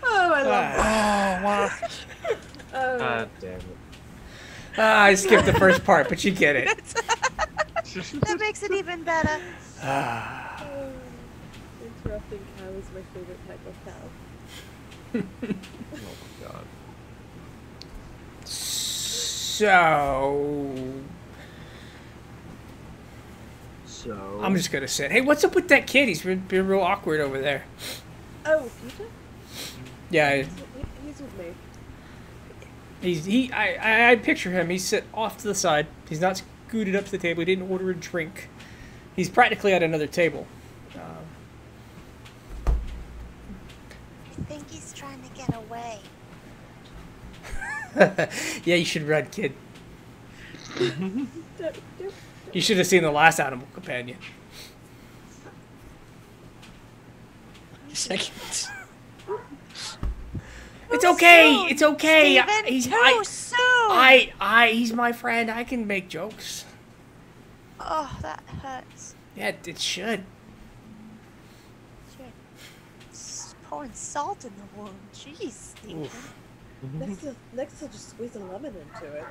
Oh, I love that. Oh, God damn it. I skipped the first part, but you get it. That makes it even better. oh. Interrupting cow is my favorite type of cow. Oh my god. So I'm just gonna sit. Hey, what's up with that kid? He's been real awkward over there. Oh, Peter? Yeah, He's with me. I picture him. He's sit off to the side. He's not scooted up to the table. He didn't order a drink. He's practically at another table. I think he's trying to get away. Yeah, you should run, kid. Don't- You should have seen the last Animal Companion. Seconds. It's okay. soon, It's okay. Steven, too soon. He's my friend. I can make jokes. Oh, that hurts. Yeah, it should. You're pouring salt in the wound. Jeez, Steven. Oof. Next to just squeeze a lemon into it.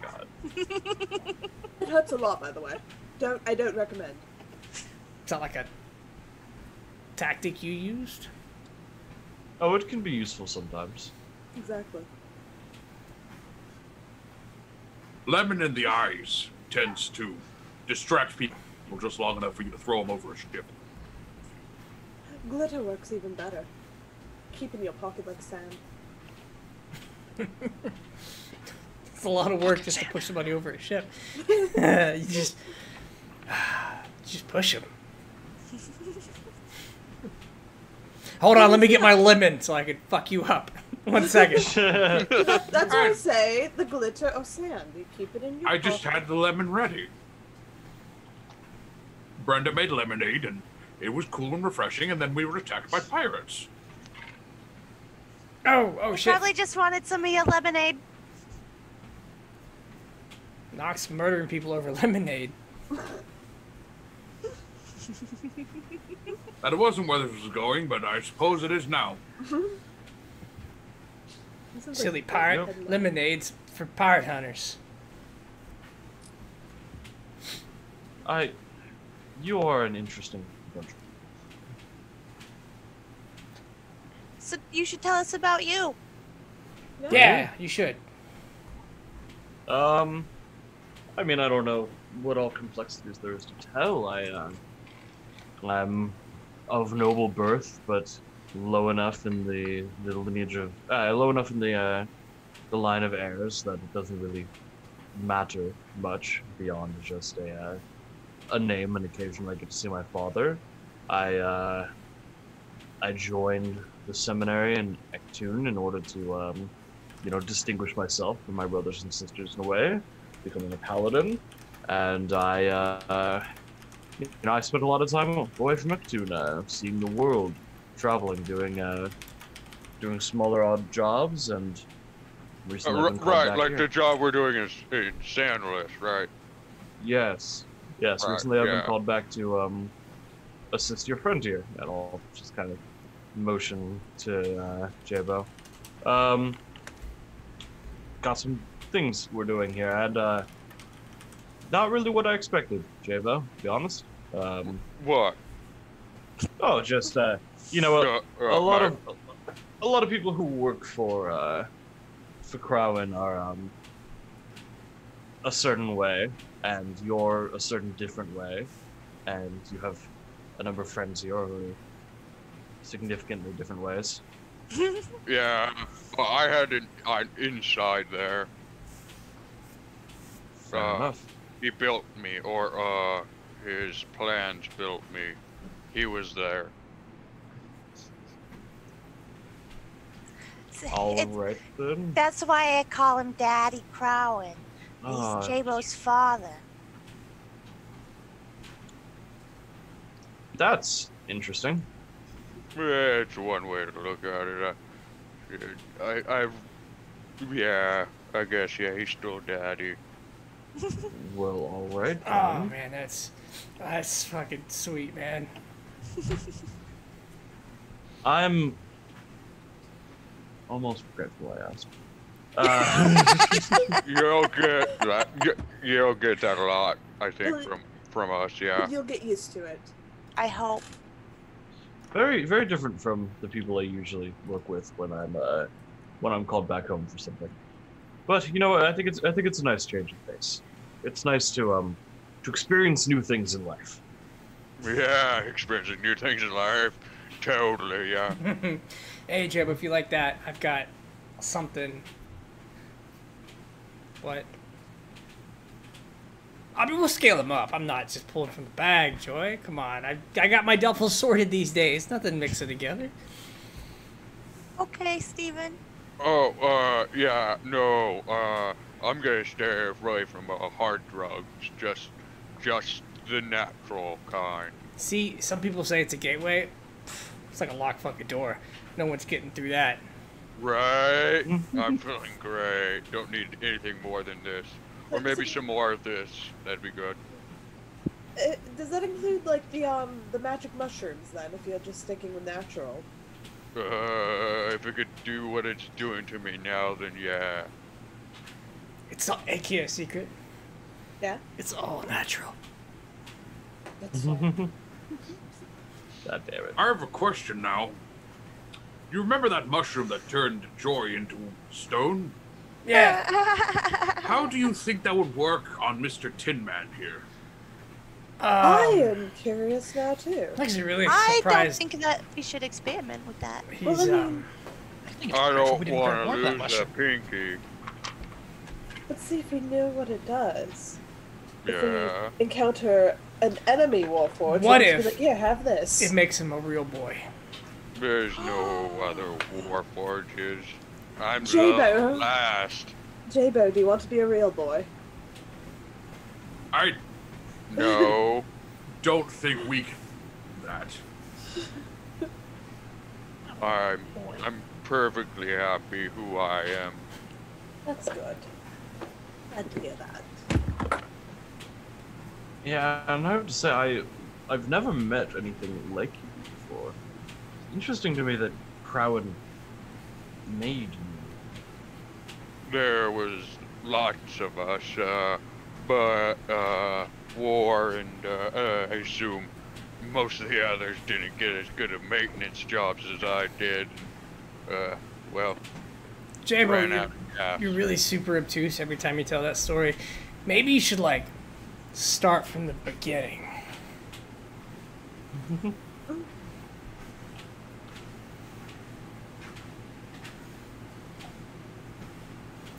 God. It hurts a lot, by the way. I don't recommend. It's not like a tactic you used. Oh, it can be useful sometimes. Exactly. Lemon in the eyes tends to distract people just long enough for you to throw them over a ship. Glitter works even better. Keep in your pocket like sand. It's a lot of work just to push somebody over a ship. You just push them. Hold on, let me get my lemon so I can fuck you up. 1 second. That's what I say. The glitter or sand. You keep it in your I pocket. just had the lemon ready. Brenda made lemonade, and it was cool and refreshing, and then we were attacked by pirates. Oh shit. Probably just wanted some of your lemonade. Nox murdering people over lemonade. That wasn't where this was going, but I suppose it is now. Silly pirate lemonades for pirate hunters. You are an interesting adventurer. So you should tell us about you. Yeah, you should. I mean, I don't know what all complexities there is to tell. I'm of noble birth, but low enough in the lineage of low enough in the line of heirs that it doesn't really matter much beyond just a name. And occasionally I get to see my father. I joined the seminary in Ectune in order to distinguish myself from my brothers and sisters in a way, becoming a paladin. And I spent a lot of time away from Ectune, seeing the world, traveling, doing smaller odd jobs, and recently I've been called right, back like here. the job we're doing is in Sandless, right? Yes. Right, recently I've been called back to assist your friend here, and I'll just kind of motion to Jabo. Got some things we're doing here, and not really what I expected, Jabo, to be honest. What? Oh, just a lot of people who work for Crowan are a certain way, and you're a certain different way, and you have a number of friends here who are significantly different ways. Yeah, well, I had an inside there. Fair enough. He built me, or his plans built me. He was there. All right then. That's why I call him Daddy Crowan. He's Jabo's father. That's interesting. Yeah, it's one way to look at it. I guess, yeah, he's still Daddy. Well, all right. Oh man, that's fucking sweet, man. I'm almost regretful I asked. You'll get that. You'll get that a lot, I think, from us. Yeah. You'll get used to it. I hope. Very, very different from the people I usually work with when I'm called back home for something. But you know what? I think it's a nice change of pace. It's nice to experience new things in life. Yeah, experiencing new things in life. Totally, yeah. Hey, Jeb, if you like that, I've got something. What? I mean, we'll scale them up. I'm not just pulling from the bag, Joy. Come on. I got my duffel sorted these days. Nothing mixing together. Okay, Steven. Oh, yeah, no, I'm gonna stay away from hard drugs, just the natural kind. See, some people say it's a gateway. It's like a locked fucking door. No one's getting through that. Right? I'm feeling great. Don't need anything more than this. Or maybe some more of this. That'd be good. Does that include, like, the magic mushrooms, then, if you're just sticking with natural? If it could do what it's doing to me now, then yeah. It's not a secret. Yeah? It's all natural. That's fine. God damn it. I have a question now. You remember that mushroom that turned Joy into stone? Yeah. How do you think that would work on Mr. Tin Man here? I am curious now too. I'm actually really I don't surprised. think that we should experiment with that. He's Well, I mean- I think it's I perfect. don't We didn't want burn to more of that lose mushroom. that pinky. Let's see if we know what it does. If Yeah. we encounter an enemy Warforged, What we'll just if- be like, yeah, have this. it makes him a real boy. There's no other Warforges. I'm J-Bo. the last. J-Bo, do you want to be a real boy? I No. don't think we can do that. I'm perfectly happy who I am. That's good. Glad to hear that. Yeah, and I have to say, I've never met anything like you before. Interesting to me that Crowan made you. There was lots of us, but War and I assume most of the others didn't get as good of maintenance jobs as I did. Well, J-Bo, ran out of gas. you're really super obtuse every time you tell that story. Maybe you should, like, start from the beginning.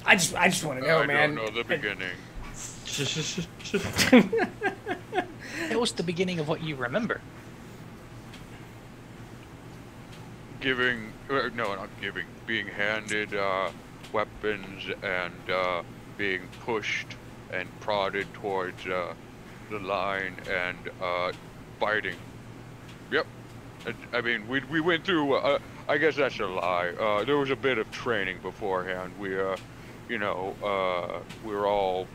I just want to know, I man. don't know the beginning. It was the beginning of what you remember. Being handed weapons and being pushed and prodded towards the line and fighting. Yep. I mean, we went through. I guess that's a lie. There was a bit of training beforehand. We were all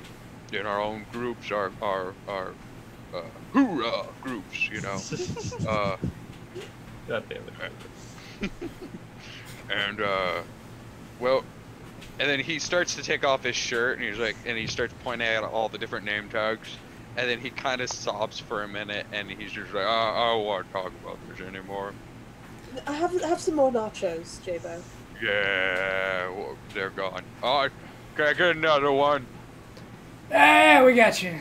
in our own groups, our hoorah groups, you know. God damn it. And well, and then he starts to take off his shirt, and he starts pointing at all the different name tags, and then he kind of sobs for a minute, and he's just like, I don't want to talk about this anymore. Have some more nachos, J-Bo. Yeah, well, they're gone. Oh, can I get another one? Ah, we got you.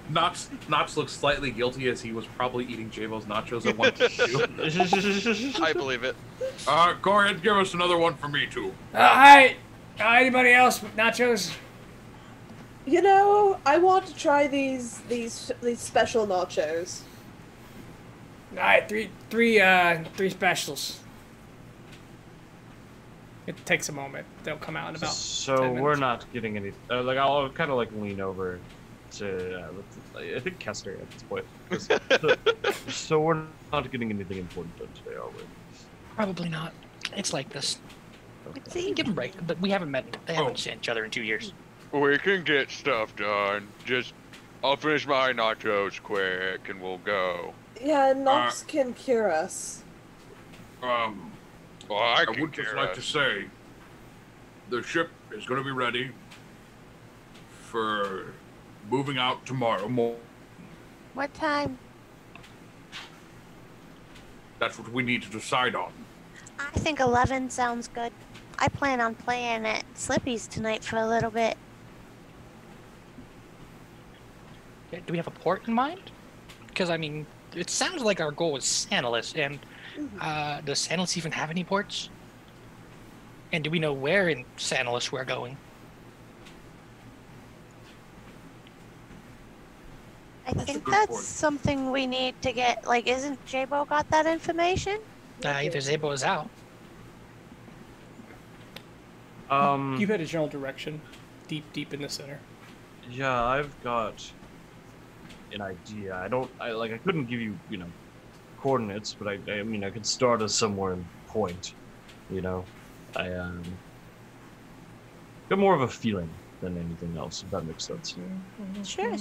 Knox looks slightly guilty as he was probably eating J-Bo's nachos at one point too. I believe it. Go ahead and give us another one for me too. Hi. Anybody else with nachos? You know, I want to try these special nachos. All right, three specials. It takes a moment. They'll come out in about. So 10 we're minutes. not getting any. Like I'll kind of like lean over to. I think Kester at this point. 'Cause- so we're not getting anything important done today, are we? Probably not. It's like this. Okay. Give them a break, but we haven't met. They haven't seen each other in 2 years. We can get stuff done. I'll finish my nachos quick and we'll go. Yeah, Nox can cure us. Well, I I can would just care like less. to say, the ship is going to be ready for moving out tomorrow morning. What time? That's what we need to decide on. I think 11 sounds good. I plan on playing at Slippy's tonight for a little bit. Yeah, do we have a port in mind? Because, I mean, it sounds like our goal is Santalus, and does Santalus even have any ports? And do we know where in Santalus we're going? I That's a think good that's point. something we need to get. Like, isn't J-Bo got that information? Either Zabo is out. You had a general direction, deep in the center. Yeah, I've got an idea. I couldn't give you, coordinates, but I mean, I could start us somewhere in point, I got more of a feeling than anything else, if that makes sense. Sure.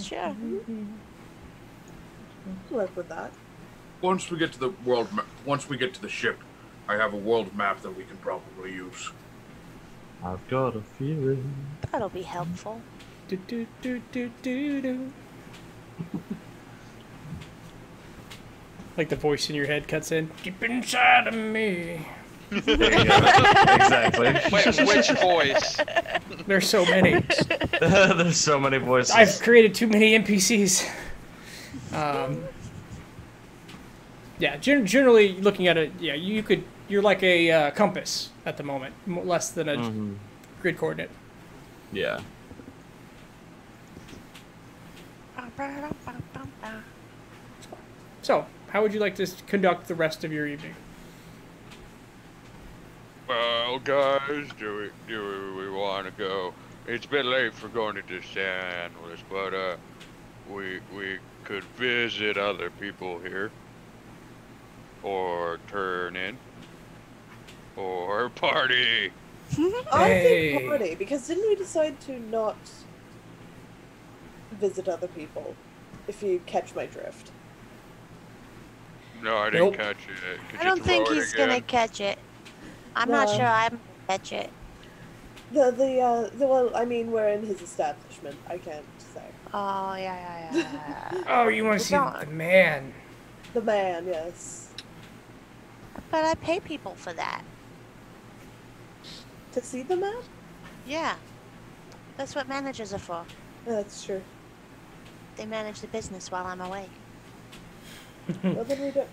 Work with that. Once we get to the ship, I have a world map that we can probably use. I've got a feeling. That'll be helpful. Do. Like the voice in your head cuts in. Deep inside of me. There you go. Exactly. Wait, which voice? There's so many. There's so many voices. I've created too many NPCs. Yeah, generally looking at it, yeah, you're like a compass at the moment, less than a grid coordinate. Yeah. So, how would you like to conduct the rest of your evening? Well, guys, do we want to go? It's a bit late for going to San Luis, but we could visit other people here, or turn in, or party. I Hey. think party, because didn't we decide to not visit other people? If you catch my drift. No, I didn't Nope. catch it. Could I you don't throw think it he's again? gonna catch it. I'm not No. sure I'm gonna catch it. Well, I mean, we're in his establishment. I can't say. Oh, yeah. Oh, you want to see Don't. the man? The man, yes. But I pay people for that. To see the man? Yeah. That's what managers are for. That's true. They manage the business while I'm away. Well, then we don't.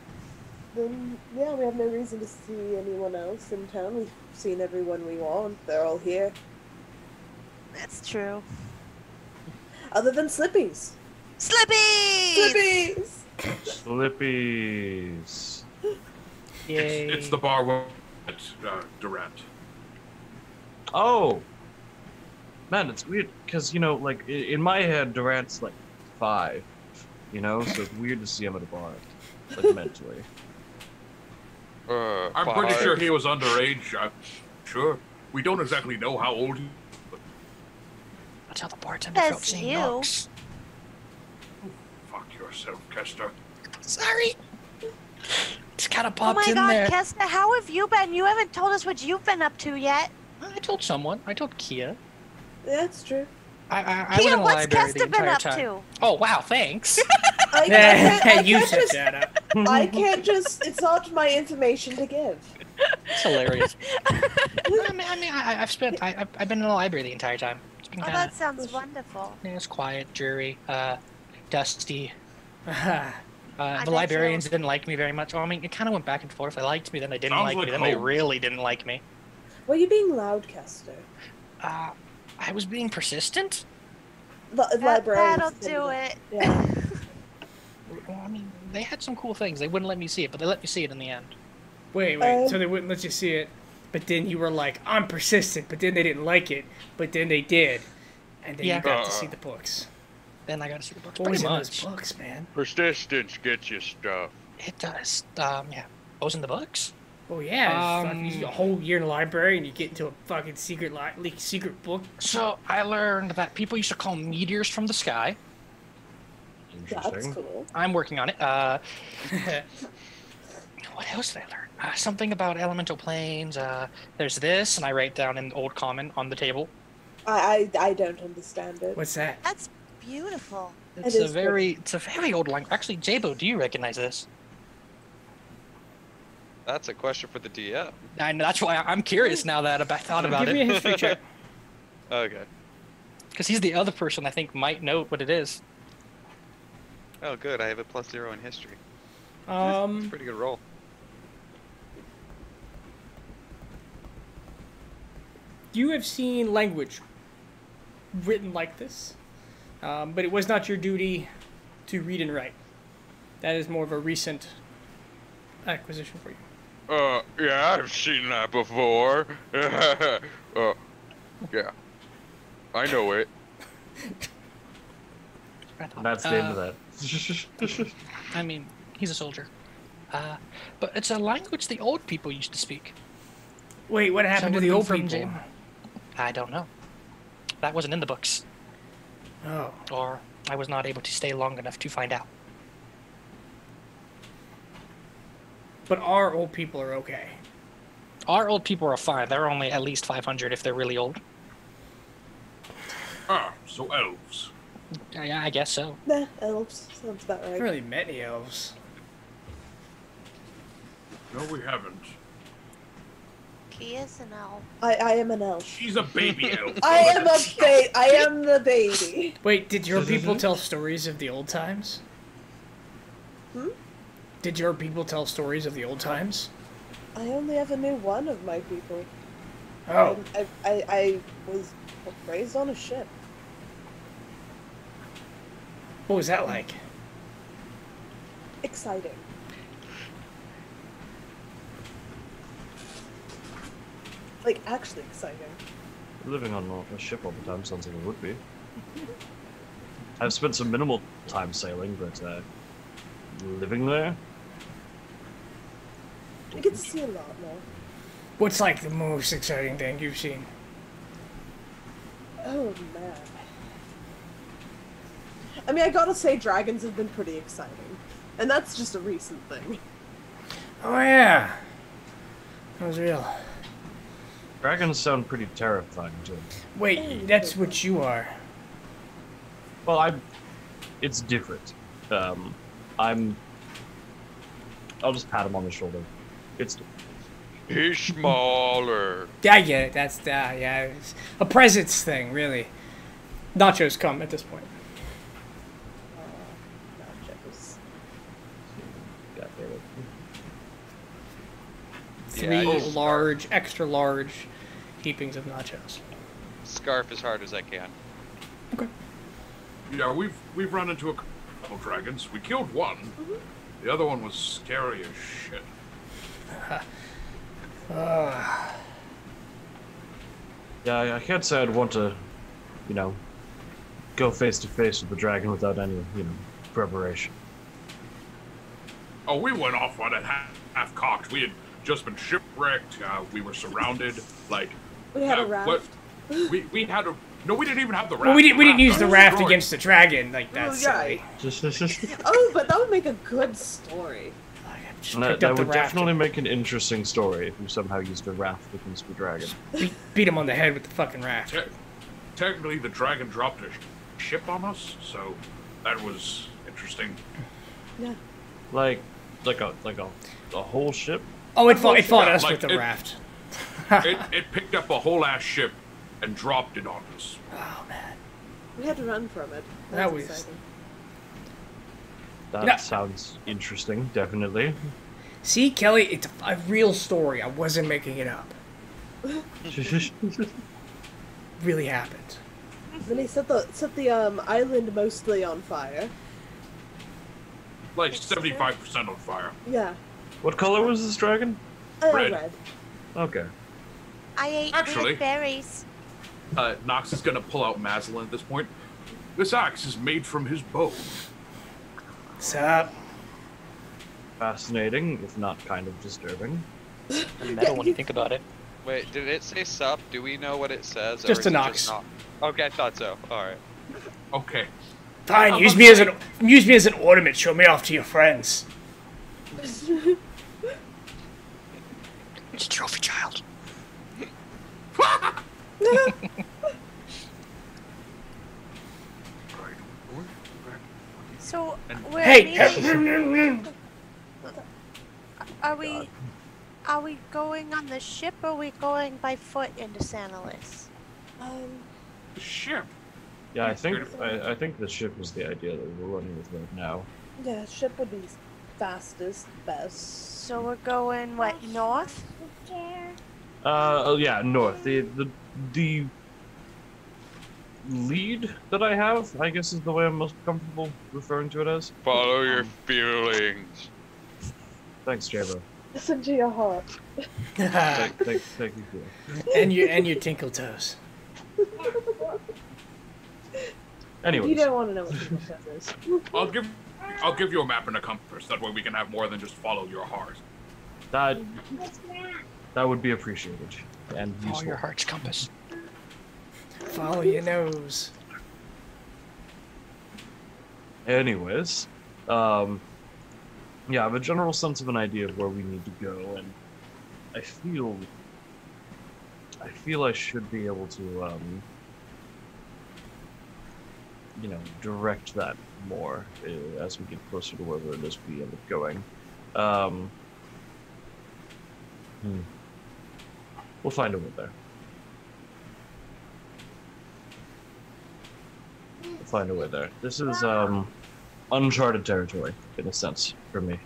Then, yeah, we have no reason to see anyone else in town. We've seen everyone we want. They're all here. That's true. Other than Slippies. Slippy! Slippies! Slippies. Yay. It's the bar with Durant. Oh! Man, it's weird, because, you know, like, in my head, Durant's, like, 5, you know? So it's weird to see him at a bar, like, mentally. I'm pretty sure he was underage. I'm sure. We don't exactly know how old he. That's how the bartender Says felt seeing you. Knox. Fuck yourself, Kester. Sorry. Just kind of Oh popped my in god, there. Kesta, how have you been? You haven't told us what you've been up to yet. I told someone. I told Kia. That's true. I was Kia, in the what's library the Kesta been entire up time. to? Oh wow, thanks. I You can't set just, that up. I can't just. It's not my information to give. It's hilarious. I've been in the library the entire time. It's been Oh, kind that of sounds wonderful. it's quiet, dreary, dusty. I The bet librarians didn't like me very much. Well, I mean, it kind of went back and forth. They liked me, then they didn't Sounds like like me, then they home. really didn't like me. Were you being loud, Kester? I was being persistent. Librarians. That'll tend do to- it. Yeah. Well, I mean, they had some cool things. They wouldn't let me see it, but they let me see it in the end. Wait. So they wouldn't let you see it, but then you were like, I'm persistent, but then they didn't like it, but then they did, and then Yeah. you got to see the books. Then I got to see the books. What was Pretty in those much. books, man? Persistence gets you stuff. It does. Yeah. What was in the books? Oh yeah, Um, you do a whole year in the library and you get into a fucking secret book. So I learned that people used to call meteors from the sky. That's Interesting. cool. I'm working on it. What else did I learn? Something about elemental planes. There's this, and I write down in Old Common on the table. I don't understand it. What's that? That's beautiful. It's is a very old language. Actually, Jabo, do you recognize this? That's a question for the DM. I know, that's why I'm curious now that I thought about Give me a it. history check. Okay. Because he's the other person I think might know what it is. Oh, good. I have a +0 in history. Pretty good roll. You have seen language written like this, but it was not your duty to read and write. That is more of a recent acquisition for you. Yeah, I've seen that before. Yeah. I know it. That's the end of that. I mean, he's a soldier. But it's a language the old people used to speak. Wait, what So happened to it the would've old been people? from I don't know. That wasn't in the books, Oh, or I was not able to stay long enough to find out. but our old people are okay. Our old people are fine. They're only at least 500 if they're really old. Ah, so elves. Yeah, I guess so. Nah, elves. Sounds about I haven't right. really met any elves. No, we haven't. He is an elf. I am an elf. She's a baby elf. I am the baby. Wait, did your people tell stories of the old times? Hmm? Did your people tell stories of the old times? I only ever knew one of my people. Oh. I was raised on a ship. What was that like? Exciting. Like, actually exciting. Living on a ship all the time sounds like it would be. I've spent some minimal time sailing, but living there? You get to see a lot more. What's like the most exciting thing you've seen? Oh, man. I mean, I gotta say, dragons have been pretty exciting. And that's just a recent thing. Oh yeah. That was real. Dragons sound pretty terrifying too. Wait, that's what you are. Well, it's different. I'll just pat him on the shoulder. It's He's smaller. Yeah, I get it. That's yeah, it's a presence thing, really. Nachos come at this point. Nachos. God damn it. Three Yeah, large, extra large heapings of nachos. Scarf as hard as I can. Okay. Yeah, we've run into a couple dragons. We killed one. The other one was scary as shit. Yeah, I can't say I'd want to, go face to face with the dragon without any, preparation. Oh, we went off on it half-cocked. We had just been shipwrecked. We were surrounded. Like We had a what- raft. we had a no. We didn't even have the raft. Well, we didn't use the was raft destroyed. against the dragon like that. yeah. Silly. Oh, but that would make a good story. Just That, picked that up the would raft definitely make an interesting story if you somehow used a raft against the dragon. and beat him on the head with the fucking raft. Technically, the dragon dropped a ship on us, so that was interesting. Yeah. Like a whole ship. Oh, it fought Yeah, us like with the it- raft. It picked up a whole ass ship and dropped it on us. Oh man. We had to run from it. That was- exciting. That No. sounds interesting, definitely. See, Kelly, it's a real story. I wasn't making it up. Really happened. Then he set the island mostly on fire. Like 75% on fire. Yeah. What color was this dragon? Red. Red. Okay. I ate Actually- weird berries. Nox is gonna pull out Maslin at this point. This axe is made from his bow. What's up? Fascinating, if not kind of disturbing. Metal when you think about it. Wait, did it say sup? Do we know what it says? or Just is a it Nox. not? Okay, I thought so. Alright. Okay. Fine, I'm use not me as an ornament. Show me off to your friends. It's a trophy child. So And- we're Hey, meeting. Are we going on the ship or are we going by foot into Santalis? The ship. Yeah, I think the ship is the idea that we're running with right now. Yeah, ship would be fastest, best. So we're going what, north? Oh yeah, north. The lead that I have, I guess, is the way I'm most comfortable referring to it as. Follow your feelings. Thanks, Jabo. Listen to your heart. Thank you for that. and your tinkle toes. Anyways, You don't want to know what the is. I'll give you a map and a compass. That way we can have more than just follow your heart. that would be appreciated and Follow useful. your heart's compass. Follow your nose. Anyways, yeah, I have a general sense of an idea of where we need to go, and I feel I should be able to, direct that more as we get closer to wherever it is we end up going. We'll find a way there. We'll find a way there. This is uncharted territory in a sense for me.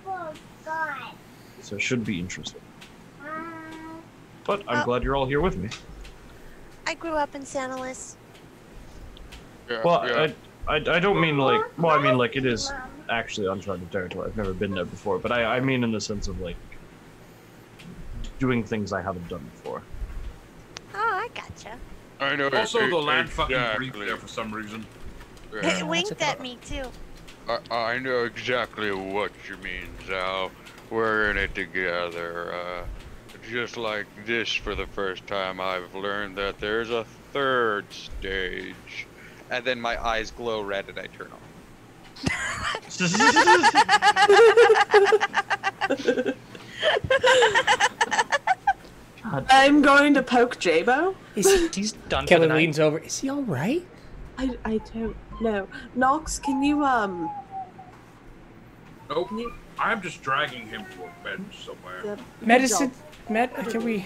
Oh, God. So it should be interesting. But I'm glad you're all here with me. I grew up in Santa Lis. Yeah, Well, yeah. I don't mean like, well, I mean like it is actually uncharted territory. I've never been there before, but I mean in the sense of like doing things I haven't done before. Oh, I gotcha. I know. Also, the lad fucking exactly. breathed there for some reason. Yeah. It winked at me too. I know exactly what you mean, Zal. We're in it together. Just like this, for the first time, I've learned that there's a third stage. And then my eyes glow red and I turn on. I'm going to poke Jabo. He's done for the Kelly night. leans over. Is he all right? I don't know. Nox, can you Nope. I'm just dragging him to a bench somewhere. Medicine. Can we?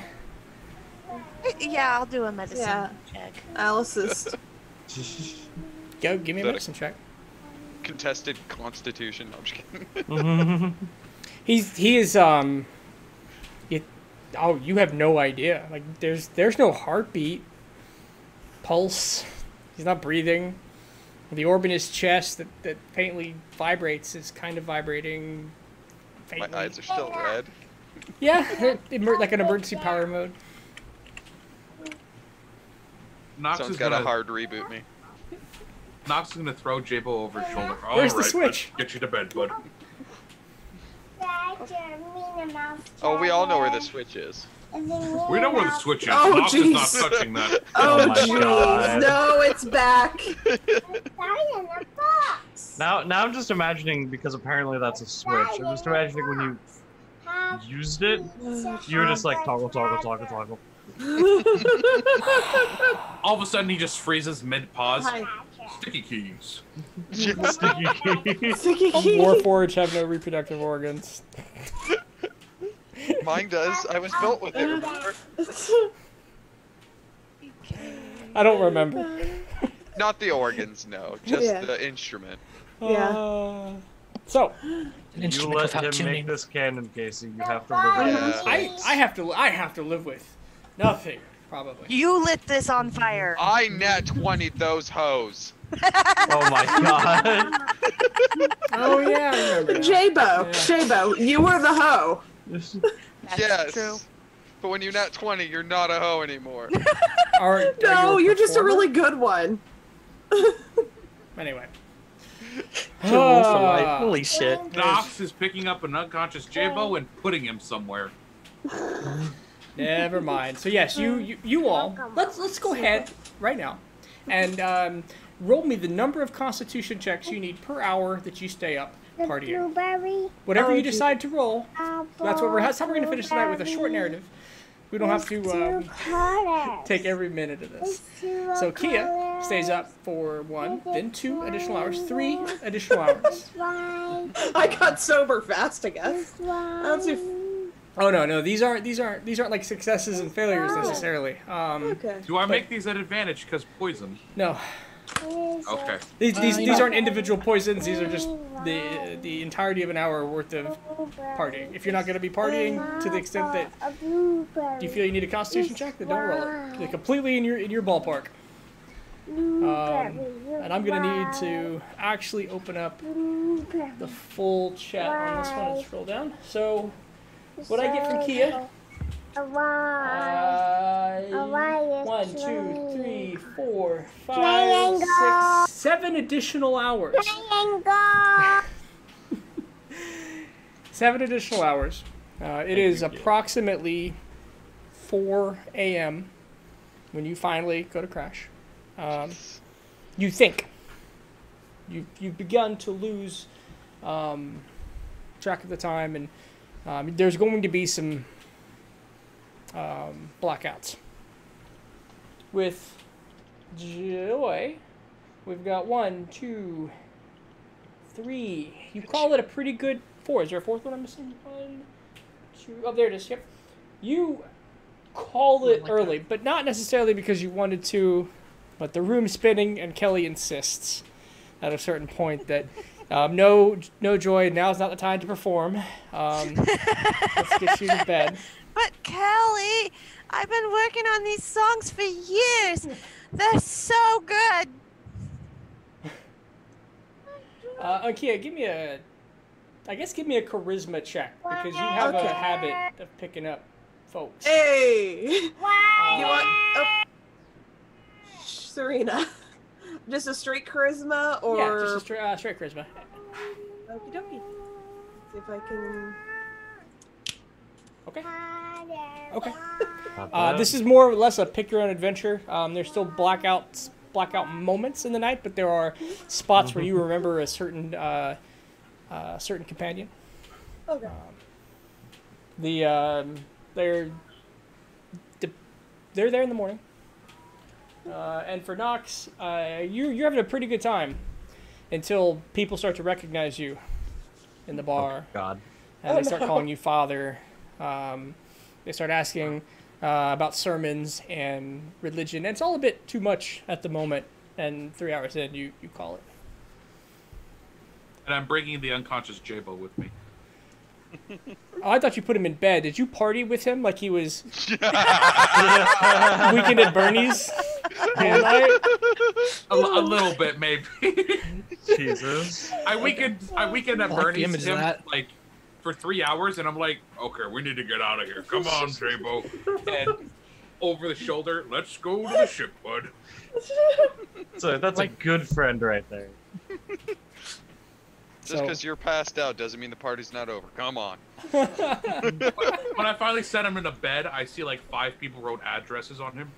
Yeah, I'll do a medicine Yeah. check. I'll assist. Go, give me a That- medicine check. Contested Constitution. No, I'm just kidding. He is you have no idea. Like there's no heartbeat, pulse. He's not breathing. The orb in his chest that faintly vibrates is kind of vibrating. My Faintly. eyes are still red. Yeah, like an emergency power mode. Nox Someone's is got gonna to hard reboot me. Nox is gonna throw Jabo over his shoulder. Where's the Alright, switch? let's get you to bed, bud. Oh, we all know where the switch is. We know where the switch is. Oh, Nox is not jeez. touching that. Oh, my jeez. God. No, it's back. Now I'm just imagining, because apparently that's a switch. I'm just imagining when you used it, you were just like toggle. All of a sudden, he just freezes mid-pause. Hi. Sticky keys. Sticky key. Sticky key. Warforged have no reproductive organs. Mine does. I was built with it, remember? I don't remember. Not the organs, no. Just Yeah. the instrument. Yeah. So An You instrument let without him tuning. make this canon, Casey. You have to live with Yeah. it. I have to live with nothing probably. You lit this on fire. I nat 20 those hoes. Oh my god. Oh yeah, I remember. now. Jabo, you were the hoe. That's Yes. true. But when you nat 20, you're not a hoe anymore. Are you No, a you're just a performer? really good one. Anyway. The rule for life. Ah. Holy shit. Nox is picking up an unconscious Jabo and putting him somewhere. Never mind. So yes, you all. Let's go ahead right now, and roll me the number of Constitution checks you need per hour that you stay up partying. Blueberry. Whatever Oh, you gee. decide to roll. That's what that's how we're gonna finish tonight with a short narrative. We don't have to take every minute of this. So Kia stays up for 1, then 2 additional hours, 3 additional hours. I got sober fast, I guess. That's Oh no, these aren't like successes and failures necessarily. okay. Do I make these at advantage because poison? No. Okay. These aren't individual poisons. These are just the entirety of an hour worth of partying. If you're not going to be partying to the extent that you feel you need a Constitution check, then don't roll it. They're completely in your ballpark. And I'm going to need to actually open up the full chat on this one and scroll down. So, what I get from Kia? 1, 2, 3, 4, 5, 6, 7 additional hours. 7 additional hours. It is approximately 4 a.m. when you finally go to crash. You think you've begun to lose track of the time, and there's going to be some blackouts. With Joy, we've got 1, 2, 3. You call it a pretty good 4. Is there a fourth one I'm missing? 1, Oh, there it is. Yep. You call it Like early, but not necessarily because you wanted to. But the room's spinning, and Kelly insists at a certain point that no, Joy. Now's not the time to perform. Let's get you to bed. But Kelly, I've been working on these songs for years. They're so good. Kia, give me a charisma check because you have a habit of picking up folks. Hey! You want... Oh. Serena. Just a straight charisma, or... Yeah, just a straight charisma. Okie dokie. See if I can... Okay. Okay. Not bad. This is more or less a pick your own adventure. There's still blackout moments in the night, but there are spots where you remember a certain companion. Okay. They're there in the morning. And for Nox, you're having a pretty good time until people start to recognize you in the bar. Oh, God. And they start calling you father. They start asking about sermons and religion. And it's all a bit too much at the moment. And 3 hours in, you call it. And I'm bringing the unconscious Jabo with me. Oh, I thought you put him in bed. Did you party with him like he was Weekend at Bernie's all night? A little bit, maybe. Jesus. I weekend at like the Bernie's image of him that. like for 3 hours, and I'm like, okay, we need to get out of here. Come on, Jabo. And over the shoulder, let's go to the ship, bud. So that's a good friend right there. Just because you're passed out doesn't mean the party's not over. Come on. When I finally set him in a bed, I see like 5 people wrote addresses on him.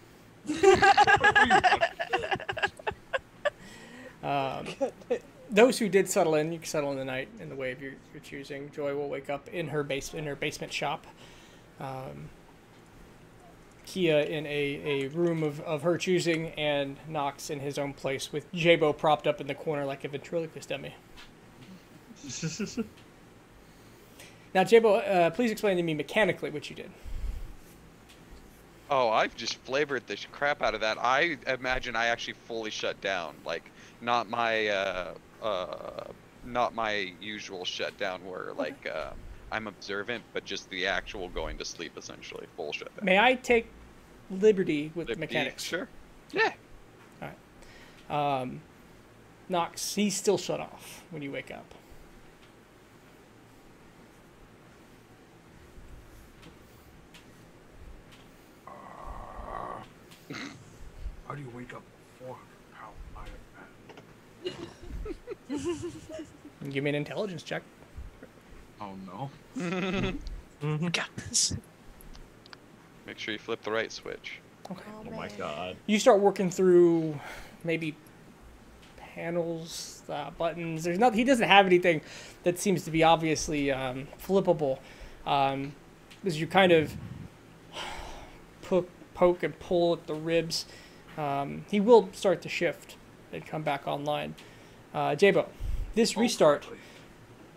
Those who did settle in, you can settle in the night in the way of your choosing. Joy will wake up in her basement shop. Kia in a room of her choosing, and Nox in his own place with Jabo propped up in the corner like a ventriloquist dummy. Now, Jabo, please explain to me mechanically what you did. Oh, I've just flavored the crap out of that. I imagine I actually fully shut down. Like, not my usual shutdown where, like, I'm observant, but just the actual going to sleep, essentially. Full shutdown. May I take liberty with the mechanics? Sure. Yeah. All right. Nox, he's still shut off when you wake up. How do you wake up 400-pound iron man? Give me an intelligence check. Oh no. We got this. Make sure you flip the right switch. Okay. Oh my God. You start working through maybe panels, buttons. There's nothing. He doesn't have anything that seems to be obviously flippable. As you kind of poke and pull at the ribs, he will start to shift and come back online. Jabo, this restart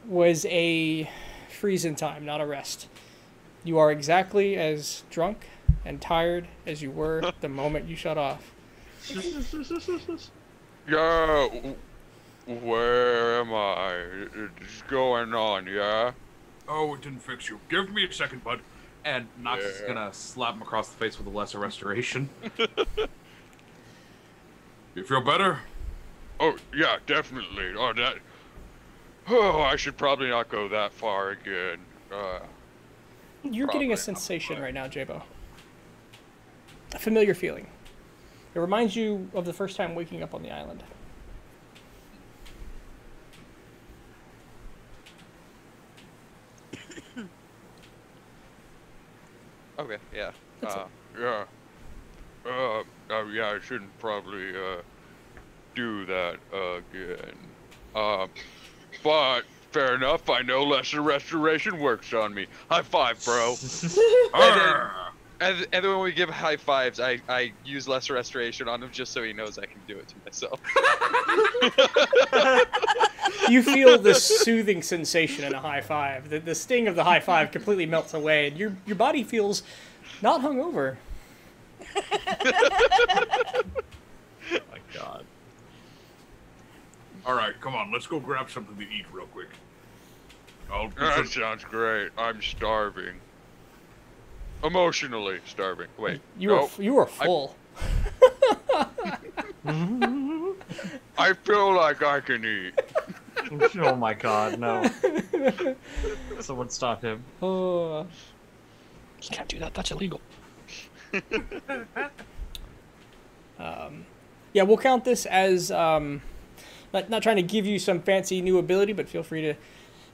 was a freeze in time, not a rest. You are exactly as drunk and tired as you were the moment you shut off. Yeah, where am I? What's going on, yeah? Oh, it didn't fix you. Give me a second, bud. And Nox is gonna slap him across the face with a lesser restoration. You feel better? Oh, yeah, definitely. Oh, I should probably not go that far again. You're getting a sensation right now, Jabo. A familiar feeling. It reminds you of the first time waking up on the island. Okay, yeah. That's it. Yeah. Yeah, I shouldn't probably, do that again. But fair enough. I know lesser restoration works on me. High five, bro. And then when we give high fives, I use less restoration on him just so he knows I can do it to myself. You feel this soothing sensation in a high five. The sting of the high five completely melts away, and your body feels not hungover. My God. All right, come on, let's go grab something to eat real quick. That sounds great. I'm starving. Emotionally starving. Wait. You no. were full. I feel like I can eat. Oh my God, no. Someone stop him. Oh. You can't do that. That's illegal. Yeah, we'll count this as not trying to give you some fancy new ability, but feel free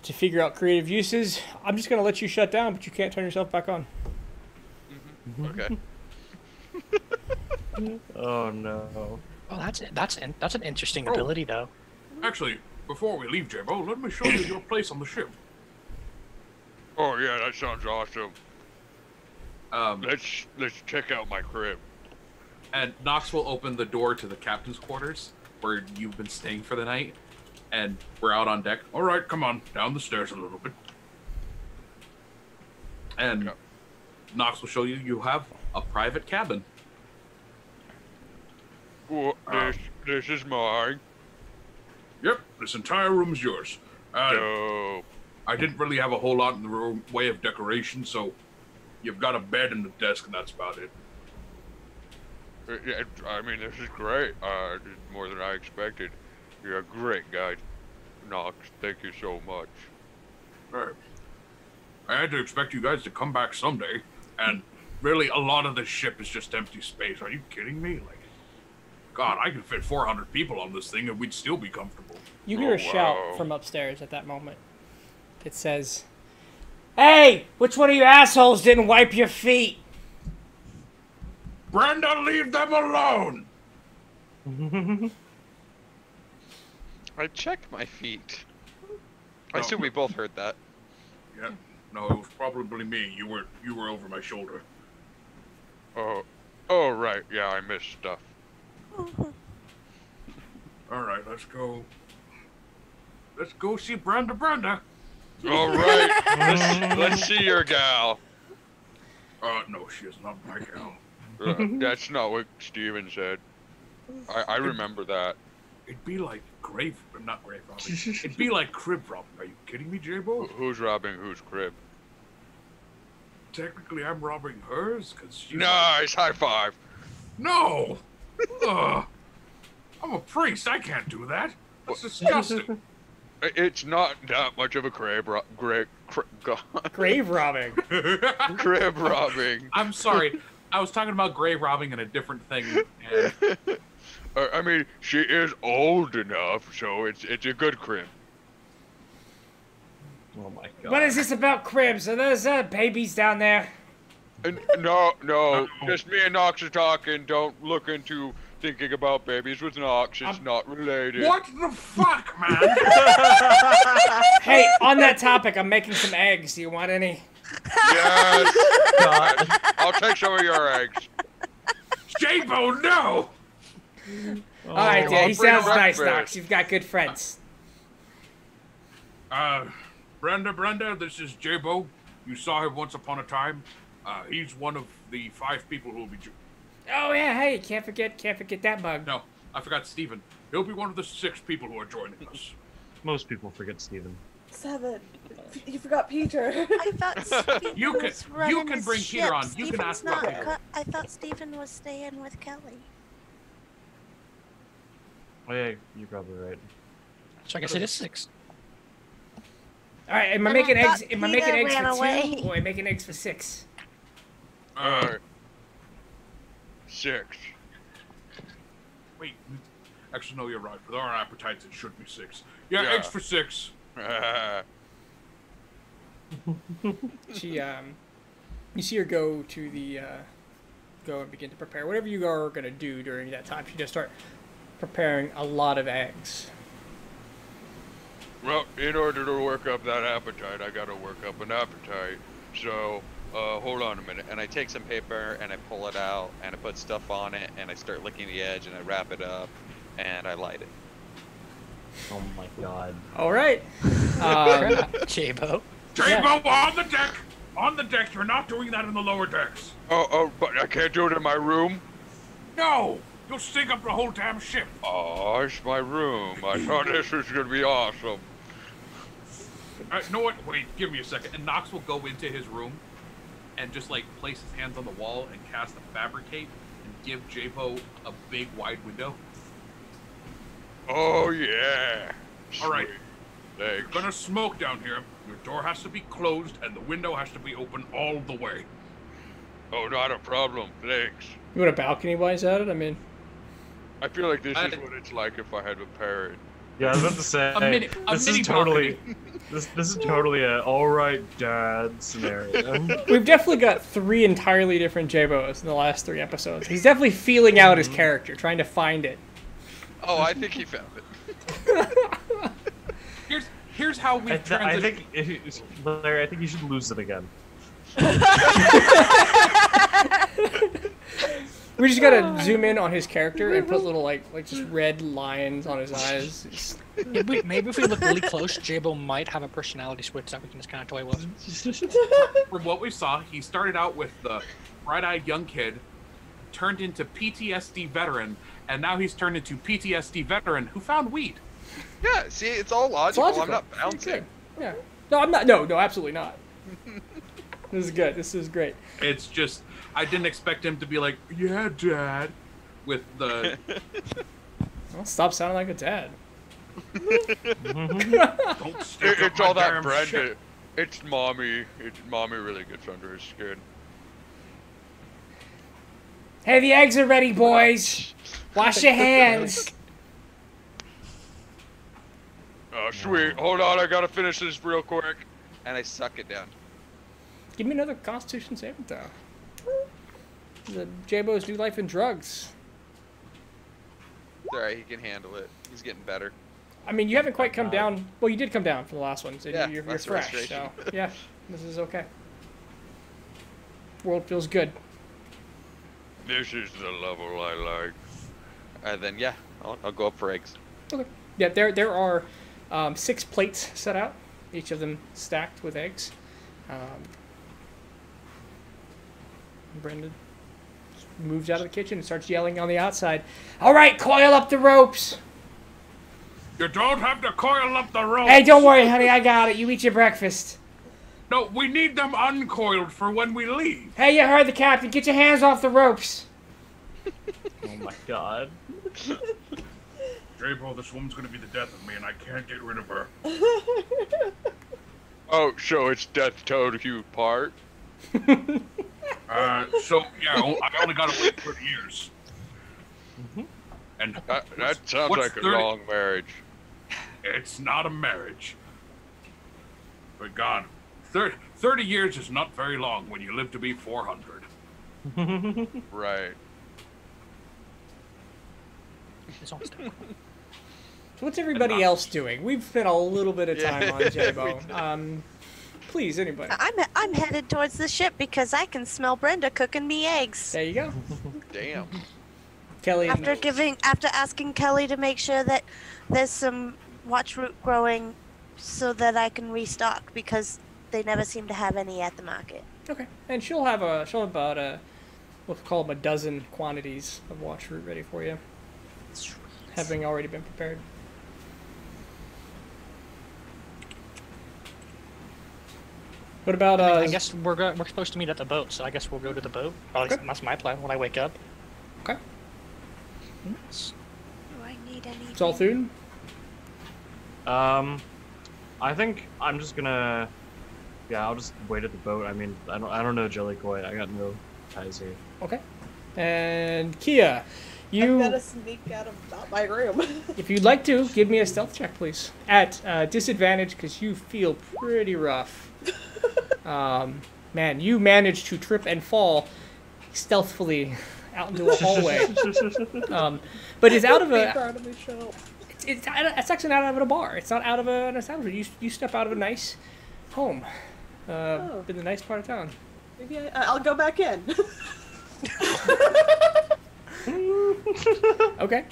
to figure out creative uses. I'm just gonna let you shut down, but you can't turn yourself back on. Okay. Oh no. Well, that's an interesting ability, though. Actually, before we leave, Jabo, let me show you your place on the ship. Oh yeah, that sounds awesome. Um, Let's check out my crib. and Knox will open the door to the captain's quarters, where you've been staying for the night, and we're out on deck. All right, come on, down the stairs a little bit. And Yep. Knox will show you you have a private cabin. Well, this is mine. Yep, this entire room is yours. No. I didn't really have a whole lot in the room, way of decoration, so you've got a bed and a desk, and that's about it. I mean, this is great. More than I expected. You're a great guy, Knox. Thank you so much. All right. I had to expect you guys to come back someday, and really, a lot of this ship is just empty space. Are you kidding me? Like, God, I could fit 400 people on this thing, and we'd still be comfortable. You hear a Oh, shout wow. from upstairs at that moment. It says, "Hey, which one of you assholes didn't wipe your feet?" Brenda, leave them alone! I checked my feet. I No. assume we both heard that. Yeah, no, it was probably me. You were over my shoulder. Oh, right. Yeah, I missed stuff. All right, let's go. Let's go see Brenda. All right. let's see your gal. No, she is not my gal. That's not what Steven said. I remember that. It'd be like not grave robbing. It'd be like crib robbing. Are you kidding me, J-Bo? Who's robbing whose crib? Technically, I'm robbing hers, because she's... Nice. High five. No! Ugh. I'm a priest. I can't do that. That's disgusting. It's not that much of a Grave robbing. crib robbing. I'm sorry. I was talking about grave robbing and a different thing. And I mean, she is old enough, so it's a good crib. Oh my God. What is this about cribs? Are those babies down there? No, just me and Knox are talking. Don't look into thinking about babies with Knox. It's not related. what the fuck, man? Hey, on that topic, I'm making some eggs. Do you want any? Yes. I'll take some of your eggs. J-Bo, no! All right, I'll yeah, he bring sounds a nice, breakfast. Knox. You've got good friends. Brenda, this is J-Bo. You saw him once upon a time. He's one of the 5 people who will be... Oh yeah, hey, can't forget that bug. No, I forgot Steven. He'll be one of the 6 people who are joining us. Most people forget Steven. 7. You forgot Peter. I thought Stephen You can- was running you can his bring Peter ship. on. You can Stephen's ask about not Peter. I thought Stephen was staying with Kelly. Oh yeah, you're probably right. So I guess it is 6. All right, am I And making I eggs? thought Am I Peter making eggs ran for away. 2, or am I making eggs for 6? 6. Wait. Actually, no, you're right. For our appetites, it should be 6. Yeah, Yeah. eggs for 6. She you see her go to the go and begin to prepare whatever you are gonna do during that time. She just start preparing a lot of eggs. Well, in order to work up that appetite, I gotta work up an appetite. So, hold on a minute. And I take some paper and I pull it out and I put stuff on it and I start licking the edge and I wrap it up and I light it. Oh my god. All right. Jabo. Jabo, on the deck! On the deck, you're not doing that in the lower decks. Oh, but I can't do it in my room? No! You'll stink up the whole damn ship. Oh, it's my room. I thought this was gonna be awesome. You know what? Wait, give me a second. And Nox will go into his room and just like place his hands on the wall and cast a fabricate and give Jabo a big wide window. Oh yeah. All right. Thanks. You're gonna smoke down here. Your door has to be closed and the window has to be open all the way. Oh, not a problem. Thanks. You want a balcony-wise at it? I mean... I feel like this is what it's like if I had a parrot. Yeah, I was about to say, this mini is totally, this is totally a alright dad scenario. We've definitely got 3 entirely different Jabos in the last 3 episodes. He's definitely feeling out his character, trying to find it. Oh, I think he found it. Here's how we transition. Larry, I think you should lose it again. We just gotta zoom in on his character and put little like just red lines on his eyes. Maybe if we look really close, Jabo might have a personality switch that we can just kind of toy with. From what we saw, he started out with the bright-eyed young kid, turned into PTSD veteran, and now he's turned into PTSD veteran who found weed. Yeah, see, it's all logical. I'm not bouncing. Yeah. No, I'm not. No, absolutely not. This is good. This is great. It's just, I didn't expect him to be like, yeah, Dad, with the... Well, stop sounding like a dad. Don't stick up It's my all that damn Brenda. shit. It's mommy. Mommy really gets under his skin. Hey, the eggs are ready, boys. Wash your hands. Oh, sweet. Hold on, I gotta finish this real quick. And I suck it down. Give me another Constitution saving throw. The Jabos do life and drugs. It's alright, he can handle it. He's getting better. I mean, you haven't quite come down. Well, you did come down for the last one, so Yeah, you're that's fresh. restoration. So yeah, this is okay. World feels good. This is the level I like. And then, yeah, I'll go up for eggs. Okay. Yeah, there are 6 plates set out, each of them stacked with eggs. Brendan moves out of the kitchen and starts yelling on the outside. All right, coil up the ropes. You don't have to coil up the rope. Hey, don't worry, honey, I got it. You eat your breakfast. No, we need them uncoiled for when we leave. Hey, you heard the captain. Get your hands off the ropes. Oh my god. Jabo, this woman's gonna be the death of me, and I can't get rid of her. Oh, so it's death told you part? So yeah, I only gotta wait 30 years. And That sounds what's like a 30 long marriage. It's not a marriage. But God, 30 years is not very long when you live to be 400. Right. It's almost done. So what's everybody else doing? We've spent a little bit of time on we Jabo. Please, anybody. I'm headed towards the ship because I can smell Brenda cooking me eggs. There you go. Damn. Kelly. After asking Kelly to make sure that there's some watchroot growing so that I can restock because they never seem to have any at the market. Okay, and she'll have about we'll call them a dozen quantities of watchroot ready for you, having already been prepared. What about I guess we're supposed to meet at the boat, so I guess we'll go to the boat. Or at least that's my plan when I wake up. Okay. Do I need any? Zalthun? I think I'm just gonna. Yeah, I'll just wait at the boat. I mean, I don't know Jellycoy. I got no ties here. Okay. And Kia, I'm gonna sneak out of my room. if you'd like to, give me a stealth check, please. At disadvantage, because you feel pretty rough. Man, you managed to trip and fall stealthily out into a hallway. But it's out of a. It's actually not out of a bar. It's not out of an establishment. You step out of a nice home in the nice part of town. Maybe I'll go back in. Okay.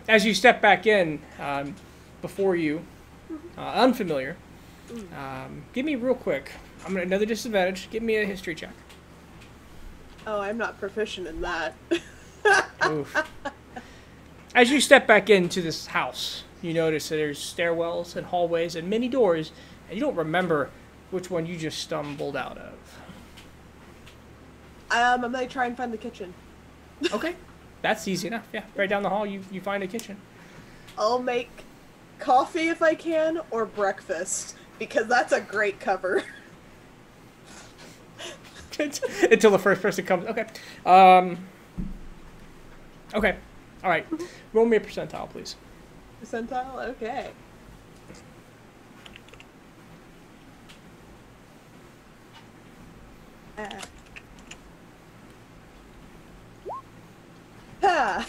As you step back in, before you, unfamiliar, give me real quick. I'm gonna another disadvantage. Give me a history check. Oh, I'm not proficient in that. Oof. As you step back into this house, you notice that there's stairwells and hallways and many doors, and you don't remember which one you just stumbled out of. I'm gonna try and find the kitchen. Okay. That's easy enough. Yeah, right down the hall, you find a kitchen. I'll make coffee if I can, or breakfast, because that's a great cover. Until the first person comes. Okay. Okay. All right. Roll me a percentile, please. Percentile? Okay. Ah.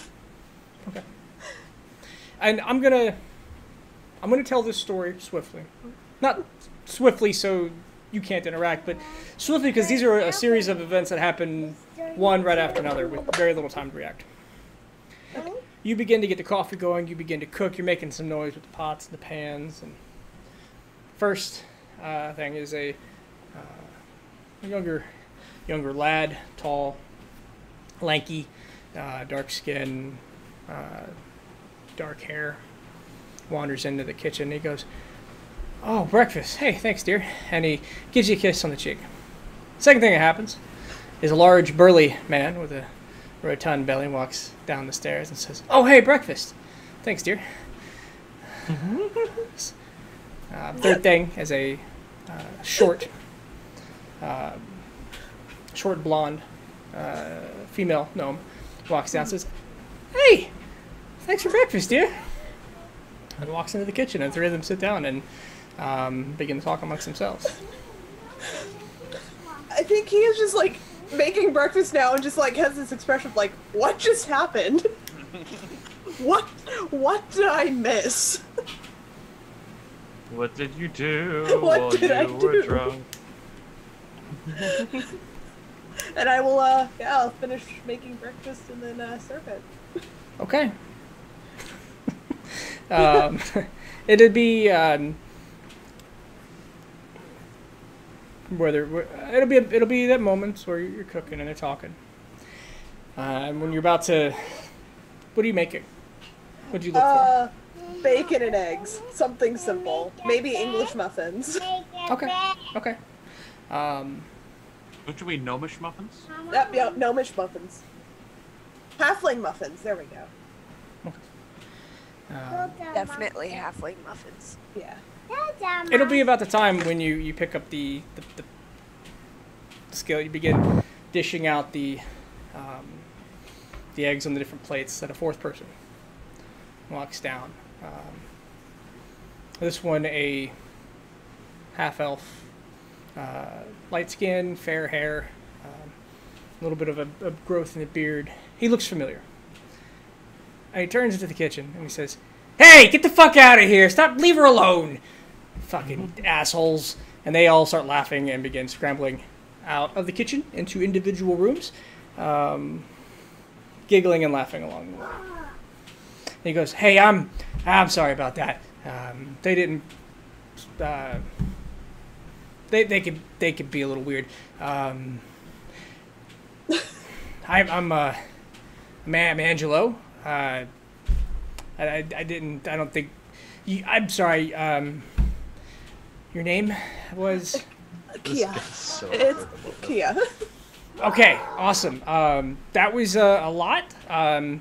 Okay. And I'm gonna tell this story swiftly. Not swiftly so you can't interact, but swiftly because these are a series of events that happen one right after another with very little time to react. You begin to get the coffee going, you begin to cook, you're making some noise with the pots and the pans, and first thing is a younger lad, tall, lanky, dark skin, dark hair, wanders into the kitchen. He goes, "Oh, breakfast. Hey, thanks, dear." And he gives you a kiss on the cheek. Second thing that happens is a large, burly man with a rotund belly walks down the stairs and says, "Oh, hey, breakfast. Thanks, dear." Third thing is a short blonde female gnome walks down and says, "Hey, thanks for breakfast, dear." And walks into the kitchen, and three of them sit down and begin to talk amongst themselves. I think he is just like making breakfast now and just like has this expression of like, what just happened? What did I miss? What did you do What while did I you were do? drunk? And I will I'll finish making breakfast and then serve it. Okay. It'd be it'll be that moments where you're cooking and they're talking. And when you're about to, what are you making? What do you look for? Bacon and eggs, something simple. Maybe English muffins. Okay. Okay. Don't you mean gnomish muffins? Yep, yeah, gnomish muffins. Halfling muffins. There we go. Definitely halfling muffins. Yeah. It'll be about the time when you pick up the skill. You begin dishing out the eggs on the different plates that a fourth person walks down. This one, a half-elf, light skin, fair hair, a little bit of a growth in the beard. He looks familiar. And he turns into the kitchen and he says, "Hey, get the fuck out of here! Stop, leave her alone! Fucking assholes!" And they all start laughing and begin scrambling out of the kitchen into individual rooms, giggling and laughing along the way. And he goes, "Hey, I'm sorry about that. They didn't. They could be a little weird. I'm Angelo. I don't think. I'm sorry. Your name was. Kia. So It's Kia. Okay, awesome. That was a lot. Yeah.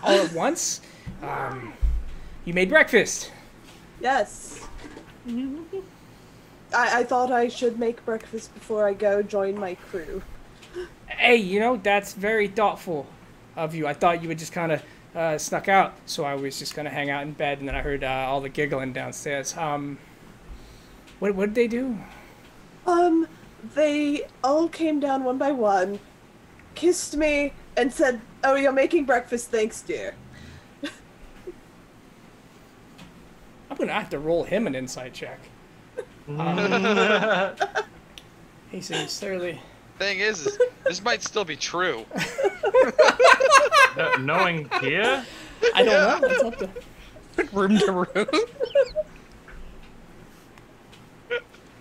All at once. You made breakfast. Yes. I thought I should make breakfast before I go join my crew. Hey, that's very thoughtful of you. I thought you would just kind of snuck out, so I was just gonna hang out in bed, and then I heard all the giggling downstairs. What did they do? They all came down one by one, kissed me, and said, "Oh, you're making breakfast, thanks, dear." I'm gonna have to roll him an insight check. He seems thoroughly. Thing is this might still be true. Knowing Kia? I don't know. It's up to. Room to room.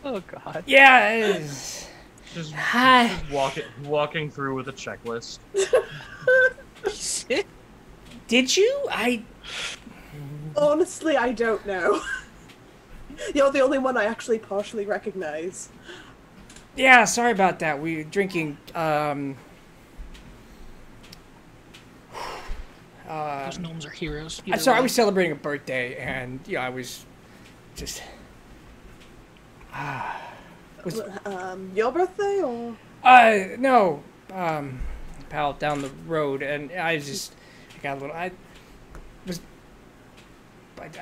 Oh god. Yeah. It is. Just Hi. walking through with a checklist. Did you? Honestly, I don't know. You're the only one I actually partially recognize. Yeah. Sorry about that. We were drinking. Those gnomes are heroes. I'm sorry. I was celebrating a birthday, and yeah, I was just. Your birthday or? No. Pal down the road, and I got a little. I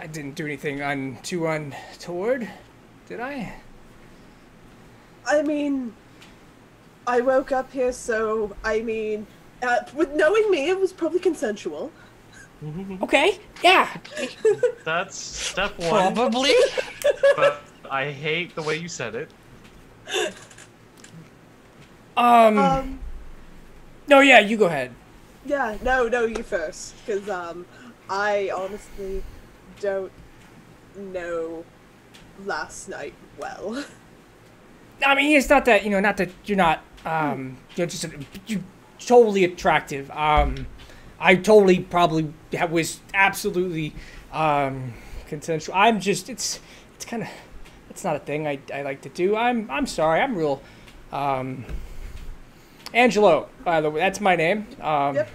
didn't do anything too untoward, did I? I mean, I woke up here, so I mean, with knowing me, it was probably consensual. Okay. Yeah. That's step one. Probably. But I hate the way you said it. No. Yeah. You go ahead. Yeah. No. You first, because I honestly don't know last night well. I mean, it's not that not that you're not you're totally attractive. I totally probably was absolutely consensual. I'm just it's kind of it's not a thing I like to do. I'm sorry. I'm real. Angelo, by the way, that's my name. Yep.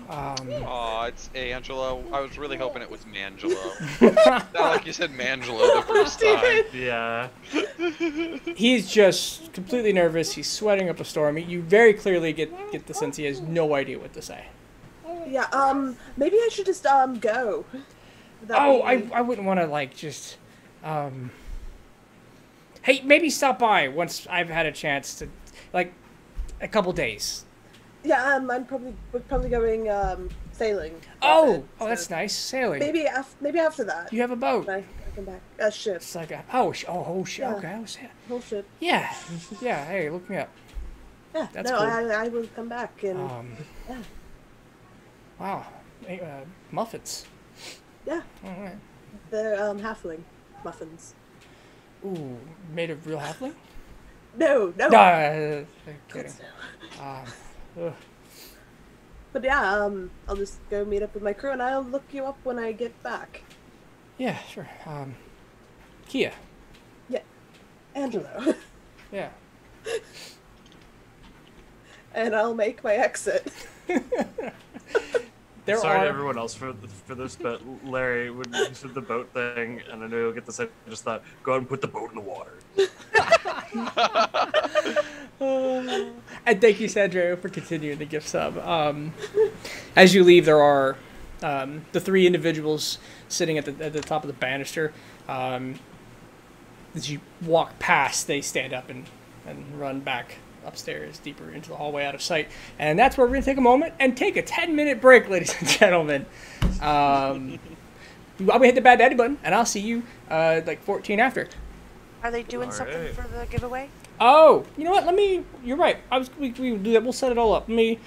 Aw, it's Angelo. I was really hoping it was Mangelo. Not like you said Mangelo the first time. Yeah. He's just completely nervous. He's sweating up a storm. You very clearly get the sense he has no idea what to say. Yeah. Maybe I should just go. I wouldn't want to just. Hey, maybe stop by once I've had a chance to, a couple days. Yeah, we're probably going sailing. Oh, that's nice. Sailing. Maybe after that. You have a boat. I come back. A ship. It's like shit. Yeah. Okay. Whole ship. Yeah. Hey, look me up. Yeah. That's no, cool. I will come back and. Yeah. Wow. Muffins. Yeah. All right. They're halfling muffins. Ooh, made of real halfling? No. No. Kidding. No. But yeah, I'll just go meet up with my crew, and I'll look you up when I get back. Yeah, sure. Kia. Yeah, Angelo. Yeah. And I'll make my exit. Sorry to everyone else for this, but Larry, when you said the boat thing, and I know you'll get this, I just thought, go out and put the boat in the water. And thank you, Sandro, for continuing the gift sub. As you leave, there are the three individuals sitting at the top of the banister. As you walk past, they stand up and run back upstairs, deeper into the hallway, out of sight. And that's where we're going to take a moment and take a 10-minute break, ladies and gentlemen. While we hit the Bad Daddy button, and I'll see you 14 after. Are they doing something for the giveaway? Oh, you know what? You're right. We will do that. We'll set it all up. I'm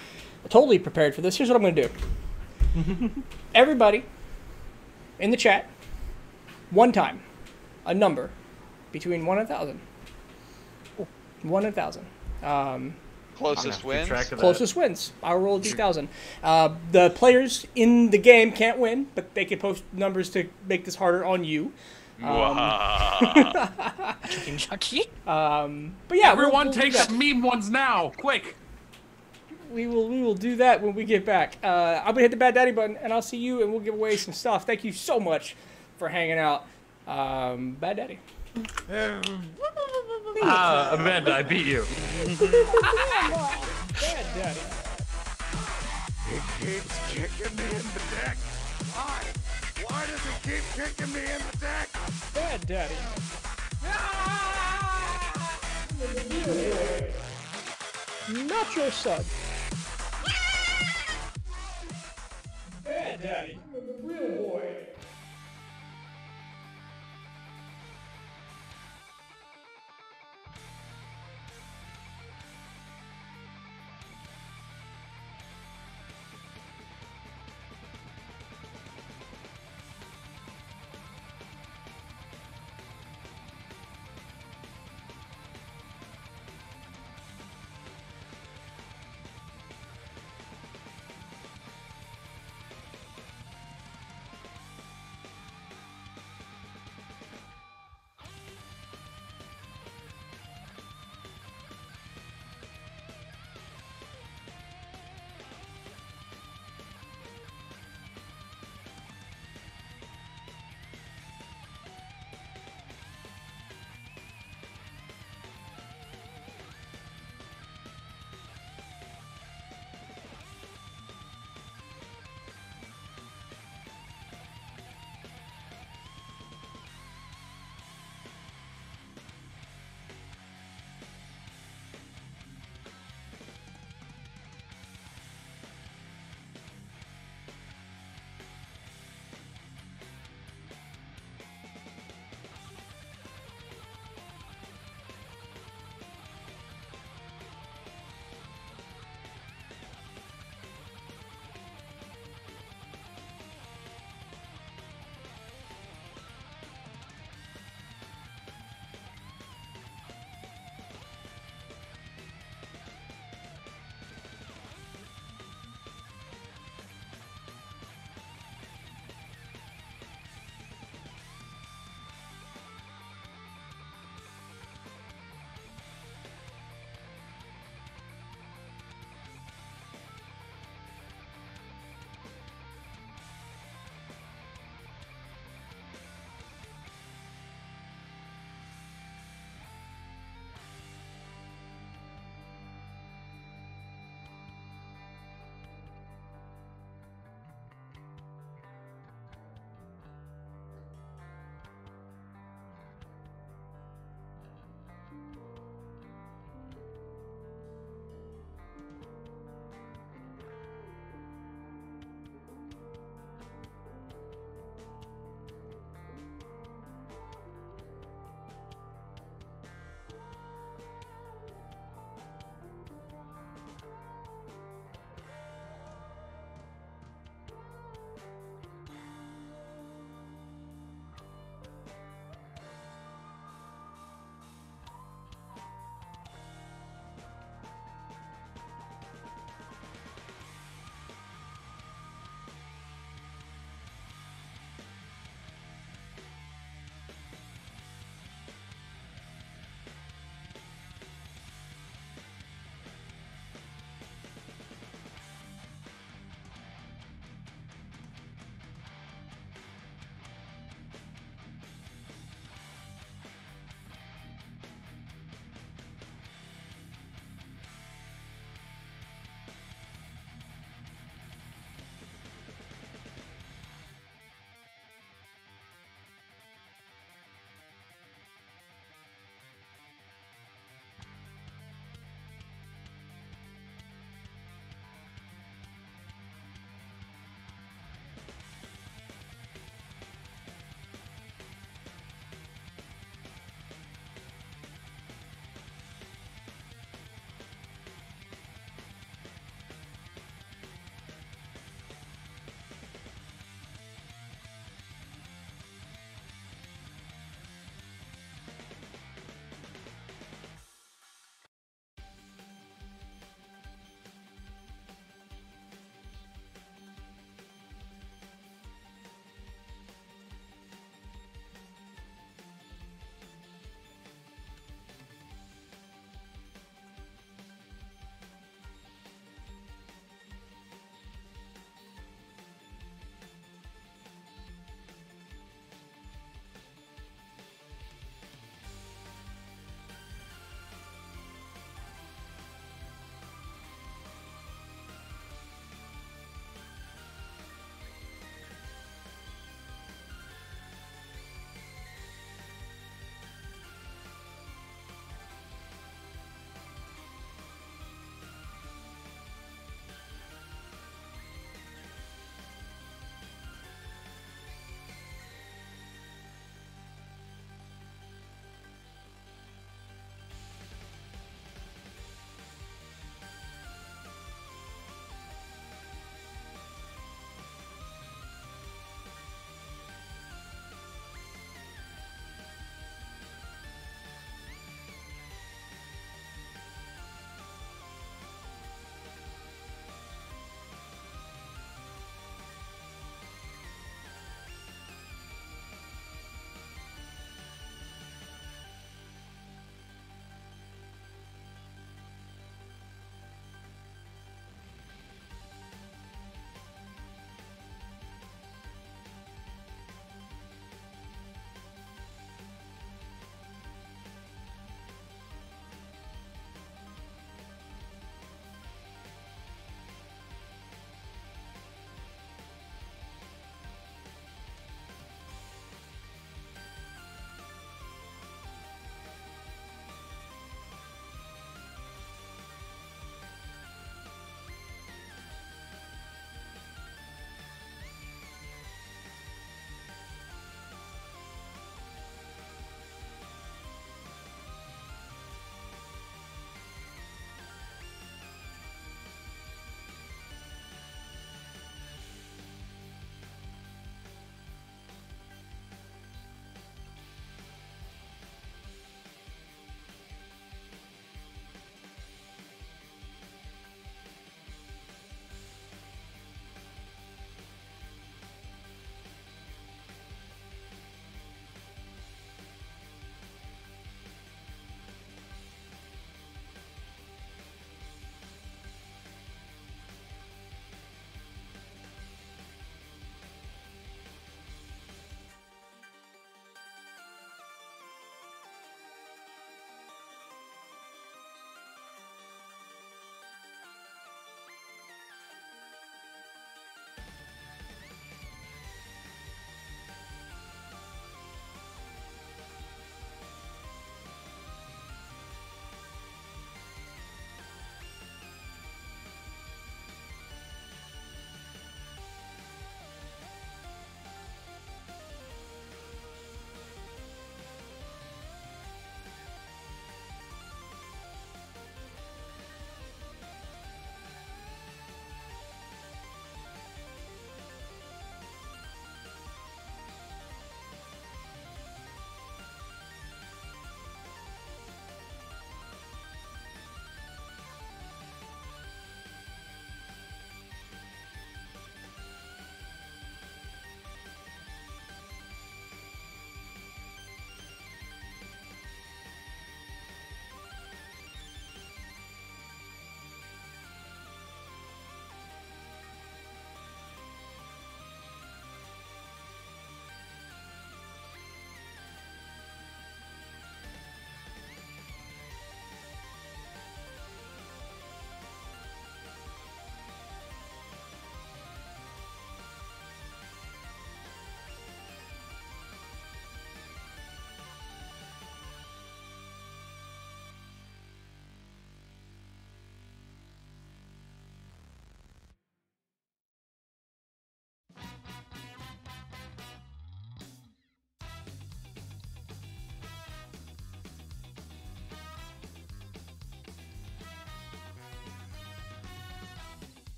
totally prepared for this. Here's what I'm going to do. Everybody in the chat, one time, a number between 1 and 1,000. 1 and 1,000. Closest wins. Closest wins. I'll roll D1,000. The players in the game can't win, but they can post numbers to make this harder on you. Chucky. But yeah, everyone take meme ones now, quick. We will do that when we get back. I'm gonna hit the Bad Daddy button, and I'll see you, and we'll give away some stuff. Thank you so much for hanging out, Bad Daddy. Amanda, I beat you. Bad Daddy. It keeps kicking me in the deck. Why? Why does it keep kicking me in the deck? Bad Daddy. Not your son. Bad Daddy, real boy.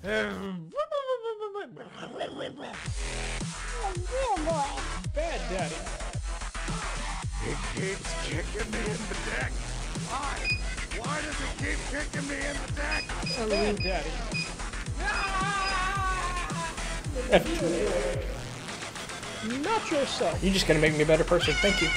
Bad daddy. It keeps kicking me in the deck. Why? Why does it keep kicking me in the deck? Hello, daddy. Not yourself. You're just gonna make me a better person. Thank you.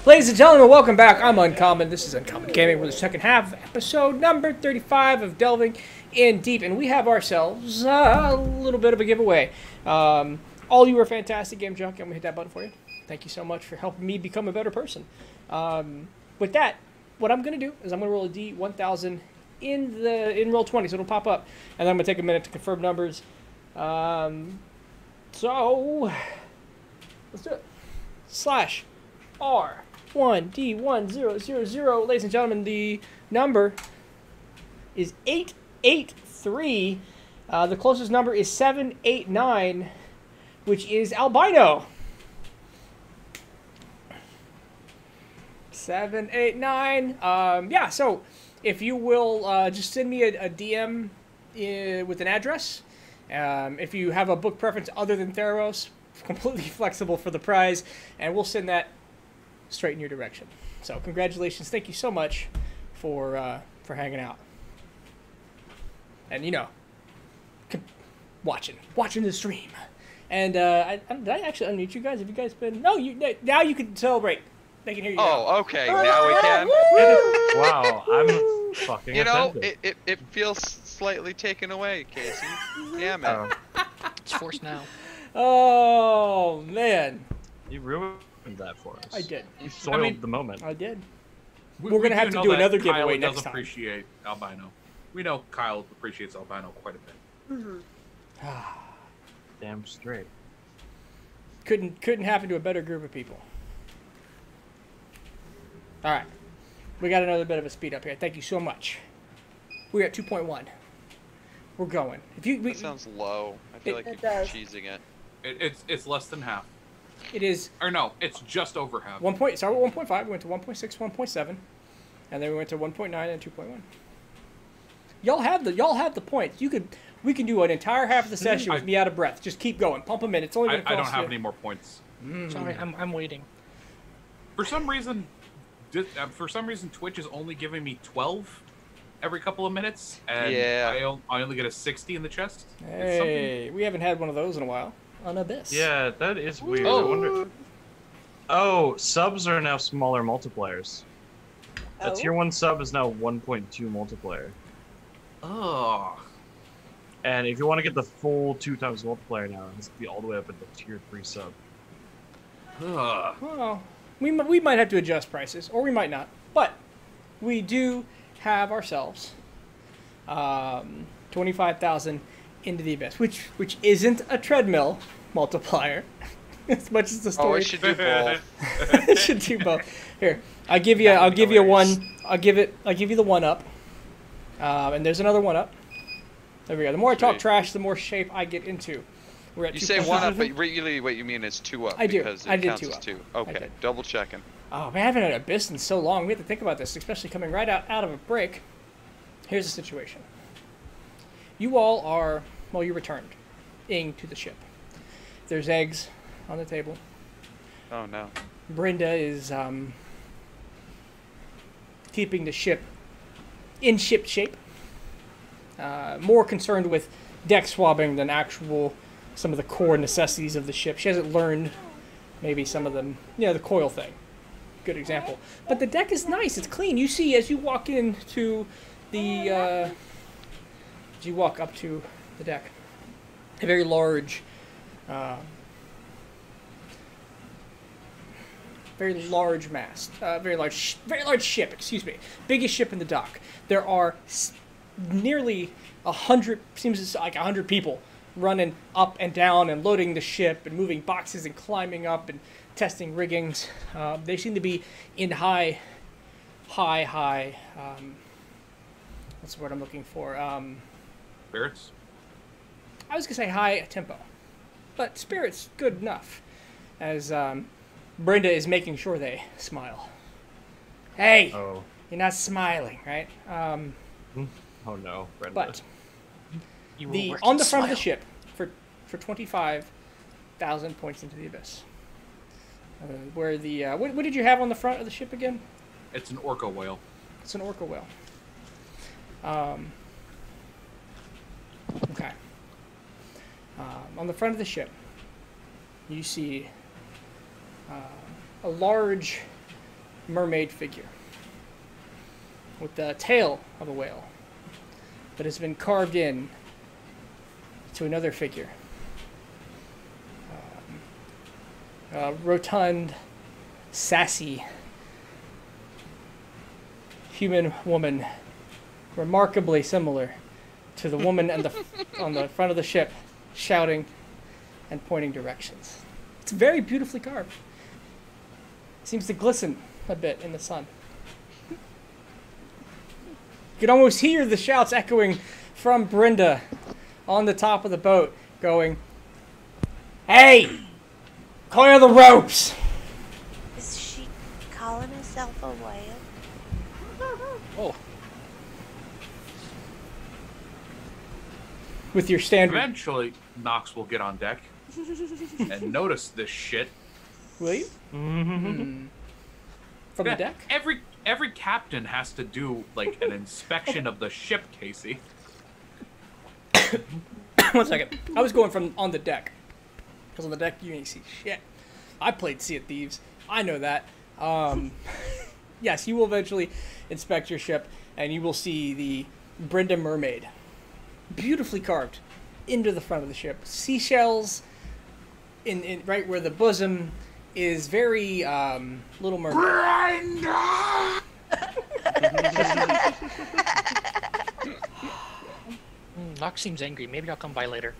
Ladies and gentlemen, welcome back. I'm Uncommon. This is Uncommon Gaming with the second half, episode number 35 of Delving in Deep, and we have ourselves a little bit of a giveaway. All you are fantastic, Game Junk. I'm gonna hit that button for you. Thank you so much for helping me become a better person. With that, what I'm gonna do is I'm gonna roll a D1000 in roll 20, so it'll pop up, and then I'm gonna take a minute to confirm numbers. So let's do it. Slash R1D1000. Ladies and gentlemen, the number is 883. The closest number is 789, which is albino. 789. Yeah, so if you will just send me a DM with an address. If you have a book preference other than Theros, completely flexible for the prize, and we'll send that straight in your direction. So congratulations. Thank you so much for hanging out. And, you know, watching the stream. And did I actually unmute you guys? Have you guys been... No, now you can celebrate. They can hear you now. Oh, okay. Now we can. Wow, I'm fucking You know, offended. it feels slightly taken away, Casey. Damn it. It's forced now. Oh, man. You ruined that for us. I did. You soiled the moment. I did. We're gonna do have to know do that another Kyle giveaway does next time. appreciate albino. We know Kyle appreciates albino quite a bit. Damn straight. Couldn't happen to a better group of people. All right. We got another bit of a speed up here. Thank you so much. We're at 2.1. We're going. That sounds low. I feel like It you're does. cheesing it. It's less than half. It is Or no, it's just over half. Started with 1.5. We went to 1.6, 1.7, and then we went to 1.9 and 2.1. Y'all have the points. We can do an entire half of the session with me out of breath. Just keep going. Pump them in. It's only going to I cost don't have you. any more points. Sorry, I'm waiting. For some reason, Twitch is only giving me 12 every couple of minutes, and Yeah. I only get a 60 in the chest. It's Hey, we haven't had one of those in a while. On Abyss. Yeah, that is weird. I Oh. wonder... Oh, subs are now smaller multipliers. A Oh. tier 1 sub is now 1.2 multiplier. Oh. And if you want to get the full 2 times multiplier now, it has to be all the way up at the tier 3 sub. Ugh. Well, we might have to adjust prices, or we might not. But we do have ourselves 25,000 into the Abyss, which isn't a treadmill multiplier, as much as the Oh, story. it should do both. It should do both. Here, I'll give you one. I'll give you the one up, and there's another one up. There we go. The more I talk Sweet. trash, the more shape I get into. We're at You 2. say one up, but really what you mean is 2 up. I do. Because it I did counts 2 as up. 2. I Okay, did. double checking. Oh man, I haven't had Abyss in so long. We have to think about this, especially coming right out of a break. Here's the situation. You all are, well, you returned to the ship. There's eggs on the table. Oh no. Brenda is keeping the ship in ship shape. More concerned with deck swabbing than some of the core necessities of the ship. She hasn't learned maybe some of them, the coil thing. Good example. But the deck is nice. It's clean. You see as you walk into the, as you walk up to the deck, a very large, mast, very large ship. Excuse me, biggest ship in the dock. There are nearly 100, seems like 100 people running up and down and loading the ship and moving boxes and climbing up and testing riggings. They seem to be in high. What's the word I'm looking for? Spirits? I was gonna say high tempo, but spirits good enough. As Brenda is making sure they smile. Hey, Oh. you're not smiling, right? Oh no, Brenda. But You were The working on the front of the swell. ship for 25,000 points into the abyss. Where the what did you have on the front of the ship again? It's an orca whale. It's an orca whale. Okay. On the front of the ship, you see a large mermaid figure with the tail of a whale that has been carved in to another figure. Rotund, sassy human woman, remarkably similar to the woman on the front of the ship, shouting and pointing directions. It's very beautifully carved. Seems to glisten a bit in the sun. You can almost hear the shouts echoing from Brenda on the top of the boat, going, "Hey! Coil the ropes!" Is she calling herself a whale? Oh, With your standard. Eventually, Nox will get on deck and notice this shit. Will you? Mm-hmm. From Yeah, the deck? Every captain has to do like an inspection of the ship, Casey. 1 second. I was going from on the deck. Because on the deck, you ain't see shit. I played Sea of Thieves. I know that. Yes, you will eventually inspect your ship, and you will see the Brenda Mermaid. Beautifully carved into the front of the ship. Seashells in right where the bosom is very Little Mermaid. Nox seems angry. Maybe I'll come by later.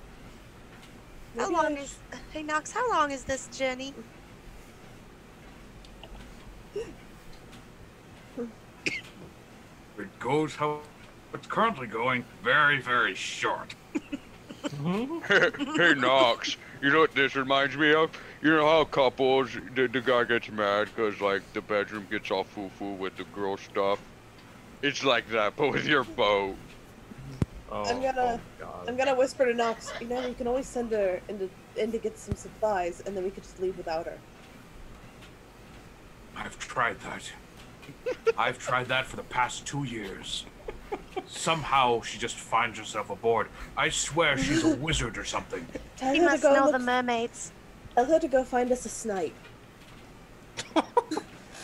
How long is... Hey, Nox, how long is this journey? It goes how it's currently going, very, very short. Hey, Knox, you know what this reminds me of? You know how couples, the guy gets mad because, like, the bedroom gets all foo-foo with the girl stuff? It's like that, but with your boat. Oh, I'm gonna God. I'm gonna whisper to Nox, you know, we can always send her in to get some supplies, and then we could just leave without her. I've tried that. I've tried that for the past 2 years. Somehow she just finds herself aboard. I swear she's a wizard or something. Tell You her to must go know look, the mermaids. tell her to go find us a snipe.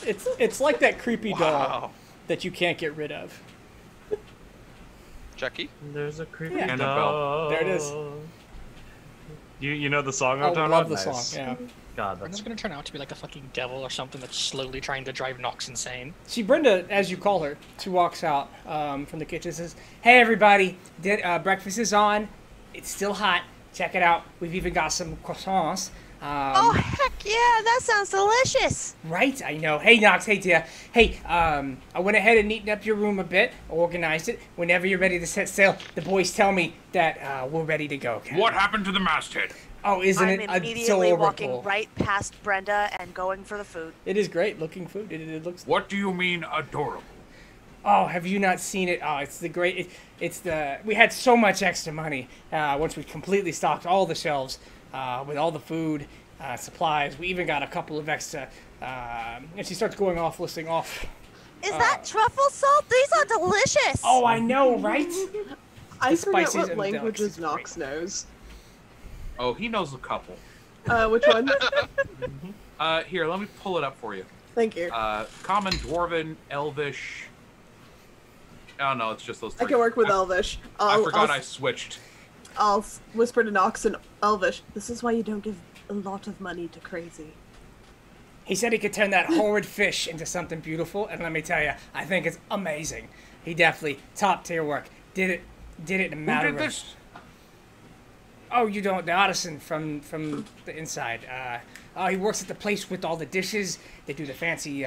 It's like that creepy doll Wow. that you can't get rid of. Chucky? There's a creepy Yeah. Annabelle. dog. There it is. You know the song I I'm talking love about? the Nice. song. Yeah. God, Brenda's that's gonna turn out to be like a fucking devil or something that's slowly trying to drive Nox insane. See, Brenda, as you call her, she walks out from the kitchen and says, "Hey, everybody, breakfast is on. It's still hot. Check it out. We've even got some croissants. Oh, heck yeah, that sounds delicious. Right? I know. Hey, Knox. Hey, dear. Hey, I went ahead and neatened up your room a bit, organized it. Whenever you're ready to set sail, the boys tell me that we're ready to go. Okay? What happened to the masthead? Oh, isn't I'm it immediately adorable? walking right past Brenda and going for the food. It is great looking food. It looks. What do you mean adorable? Oh, have you not seen it? Oh, it's the great. It's the. We had so much extra money once we completely stocked all the shelves with all the food, supplies. We even got a couple of extra. And she starts going off, listing off. Is that truffle salt? These are delicious. Oh, I know, right? I The forget spices what and the languages delicacies, Nox knows. Oh, he knows a couple. Which one? Here, let me pull it up for you. Thank you. Common, Dwarven, Elvish. Oh no, it's just those I three. can work with Elvish. I forgot I switched. I'll whisper to Nox in Elvish. This is why you don't give a lot of money to crazy. He said he could turn that horrid fish into something beautiful, and let me tell you, I think it's amazing. He definitely top tier work. Did it in a matter Who did of. this? Oh, you don't, the artisan from the inside. He works at the place with all the dishes. They do the fancy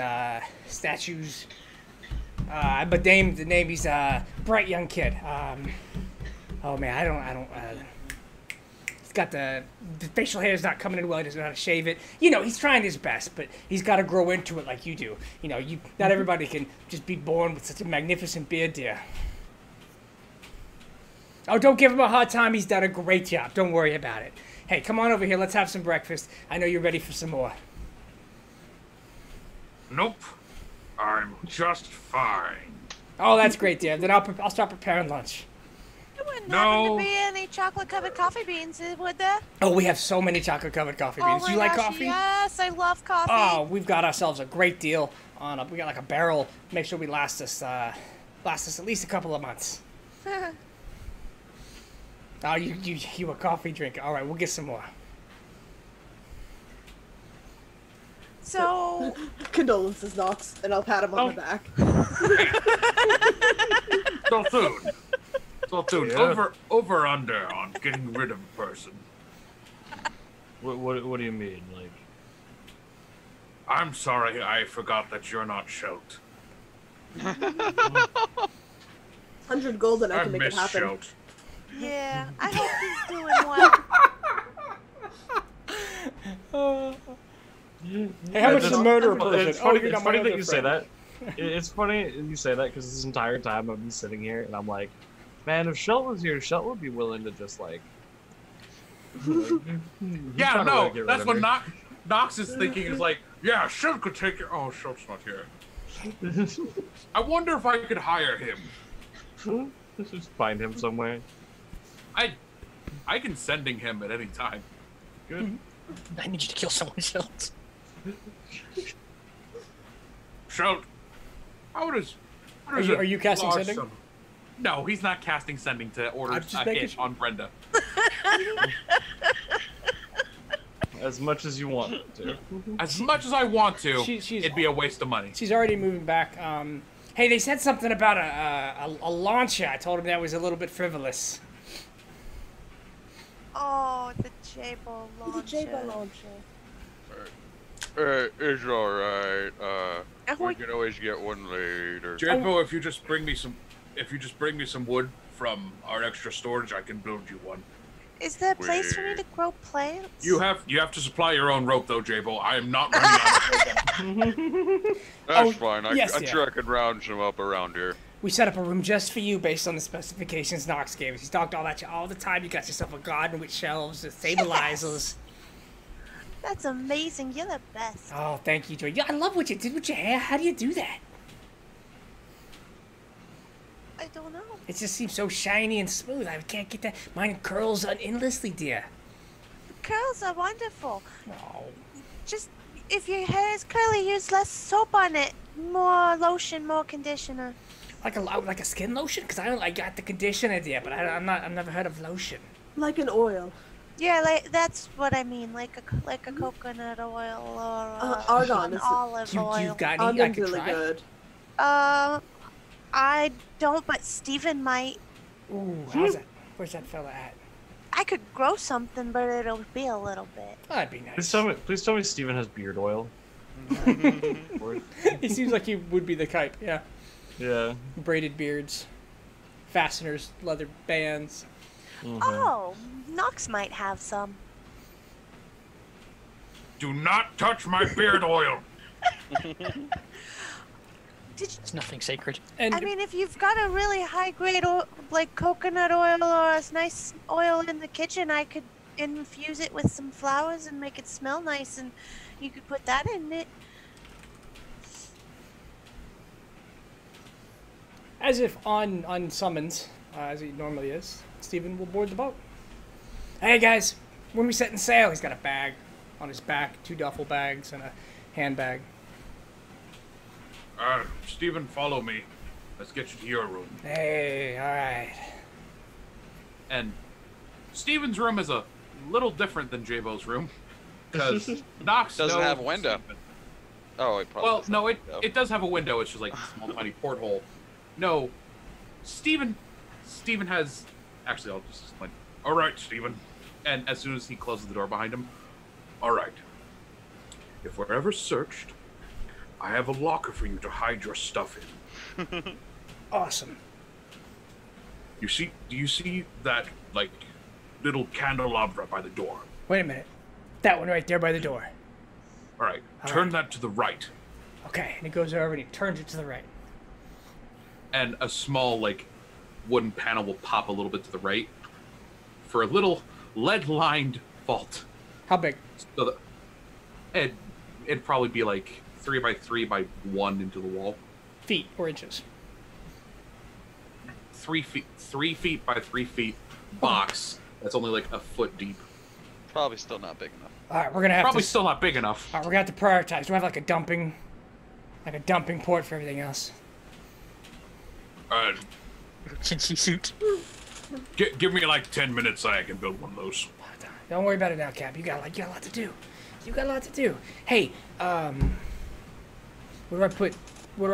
statues. But the name, he's a bright young kid. Oh man, I don't. He's got the facial hair's not coming in well. He doesn't know how to shave it. You know, he's trying his best, but he's got to grow into it like you do. You know, not everybody can just be born with such a magnificent beard, dear. Oh, don't give him a hard time. He's done a great job. Don't worry about it. Hey, come on over here. Let's have some breakfast. I know you're ready for some more. Nope. I'm just fine. Oh, that's great, dear. Then I'll start preparing lunch. There wouldn't No. happen to be any chocolate-covered coffee beans, would there? Oh, we have so many chocolate-covered coffee beans. Oh Do you my like gosh, coffee? Yes, I love coffee. Oh, we've got ourselves a great deal on. We got like a barrel. Make sure we last us at least a couple of months. Oh, you a coffee drinker? All right, we'll get some more. So, Condolences, Knox, and I'll pat him on the back. So soon. So soon. Yeah. Over under on getting rid of a person. What do you mean? Like, I'm sorry, I forgot that you're not Shout. 100 gold and I I can make it miss happen. Shout. yeah, I hope he's doing well. Hey, how much that's- is a murder Well, person? it's funny, you're it's not my funny that other you say friend. that. It's funny you say that because this entire time I've been sitting here and I'm like, man, if Shelt was here, Shelt would be willing to just like. Yeah, no, that's what Knox is thinking is like, yeah, Shout could take your. Oh, Shout's not here. I wonder if I could hire him. Just find him somewhere. I can sending him at any time. Good. I need you to kill someone else. Shout, how does Are you casting large sending? sum- No, he's not casting sending to order I'm just a making hit sure. on Brenda. As much as you want to. As much as I want to, She's- it'd be a waste of money. She's already moving back. Hey, they said something about a launcher. I told him that was a little bit frivolous. Oh, the J-Ball The launcher. J-Ball launcher. It's alright. And We we- can always get one later. Jadbo, if you just bring me some wood from our extra storage, I can build you one. Is there a place for me to grow plants? You have to supply your own rope though, Jabo. I am not running out of rope. That's Oh, fine. I'm yes, sure I could round some up around here. We set up a room just for you based on the specifications Knox gave us. He's talked all that all the time. You got yourself a garden with shelves, with stabilizers. That's amazing. You're the best. Oh, thank you, Joy. Yeah, I love what you did with your hair. How do you do that? I don't know. It just seems so shiny and smooth. I can't get that. Mine curls endlessly, dear. Curls are wonderful. Oh. Just if your hair is curly, use less soap on it. More lotion, more conditioner. Like a skin lotion? Because I got the conditioner, dear, but I've never heard of lotion. Like an oil. Yeah, like that's what I mean, like a coconut oil or argan an is- olive oil. You've got any I Argan's could really try? good. I don't, but Steven might. Ooh, how's that? Where's that fella at? I could grow something, but it'll be a little bit. Oh, that'd be nice. Please tell me Steven has beard oil. He seems like he would be the type, yeah. Yeah. Braided beards, fasteners, leather bands. Oh, Knox might have some. Do not touch my beard oil. It's nothing sacred. And I mean, if you've got a really high-grade oil, like coconut oil or a nice oil in the kitchen, I could infuse it with some flowers and make it smell nice, and you could put that in it. as if on summons, as he normally is, Stephen will board the boat. Hey guys, when we setting sail, he's got a bag on his back, 2 duffel bags and a handbag. Stephen, follow me. Let's get you to your room. Hey, all right. And Stephen's room is a little different than Jabo's room because Knox Doesn't knows have a window. Stephen. Oh, it probably Well, doesn't no, have a window. it does have a window. It's just like a small tiny porthole. No, Stephen has. Actually, I'll just explain. All right, Stephen. And as soon as he closes the door behind him, all right. If we're ever searched, I have a locker for you to hide your stuff in. Awesome. Do you see that like little candelabra by the door? Wait a minute. That one right there by the door. All right, All turn right. that to the right, Okay, and he goes over and he turns it to the right. and a small like wooden panel will pop a little bit to the right for a little lead-lined vault. How big? So it'd probably be like 3 by 3 by 1 into the wall. Feet or inches? 3 feet by 3 feet box. That's only like a foot deep. Probably still not big enough. All right, we're gonna have Probably to. still not big enough. All right, we're gonna have to prioritize. Do I have like a dumping port for everything else? Chintzy suit. Give me like 10 minutes and I can build one of those. Don't worry about it now, Cap. You got a lot to do. You got a lot to do. Hey, where do I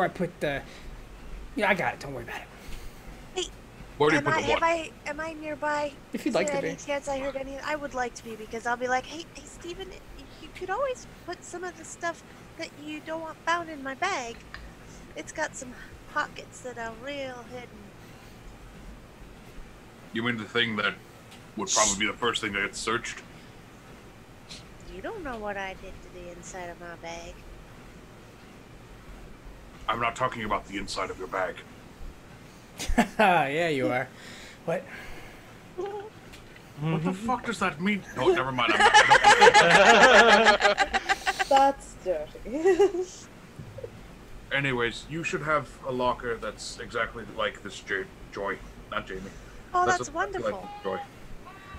put the? Yeah, I got it. Don't worry about it. Where do you put the what? Am I nearby? If you'd like to be. Any chance I heard any? I would like to be, because I'll be like, hey, Steven, you could always put some of the stuff that you don't want found in my bag. It's got some pockets that are real hidden. You mean the thing that would probably be the first thing that gets searched? You don't know what I did to the inside of my bag. I'm not talking about the inside of your bag. Yeah, you are. What? What the fuck does that mean? No, never mind. That's dirty. Anyways, you should have a locker that's exactly like this Joy, not Jamie. Oh, that's exactly wonderful. like Joy.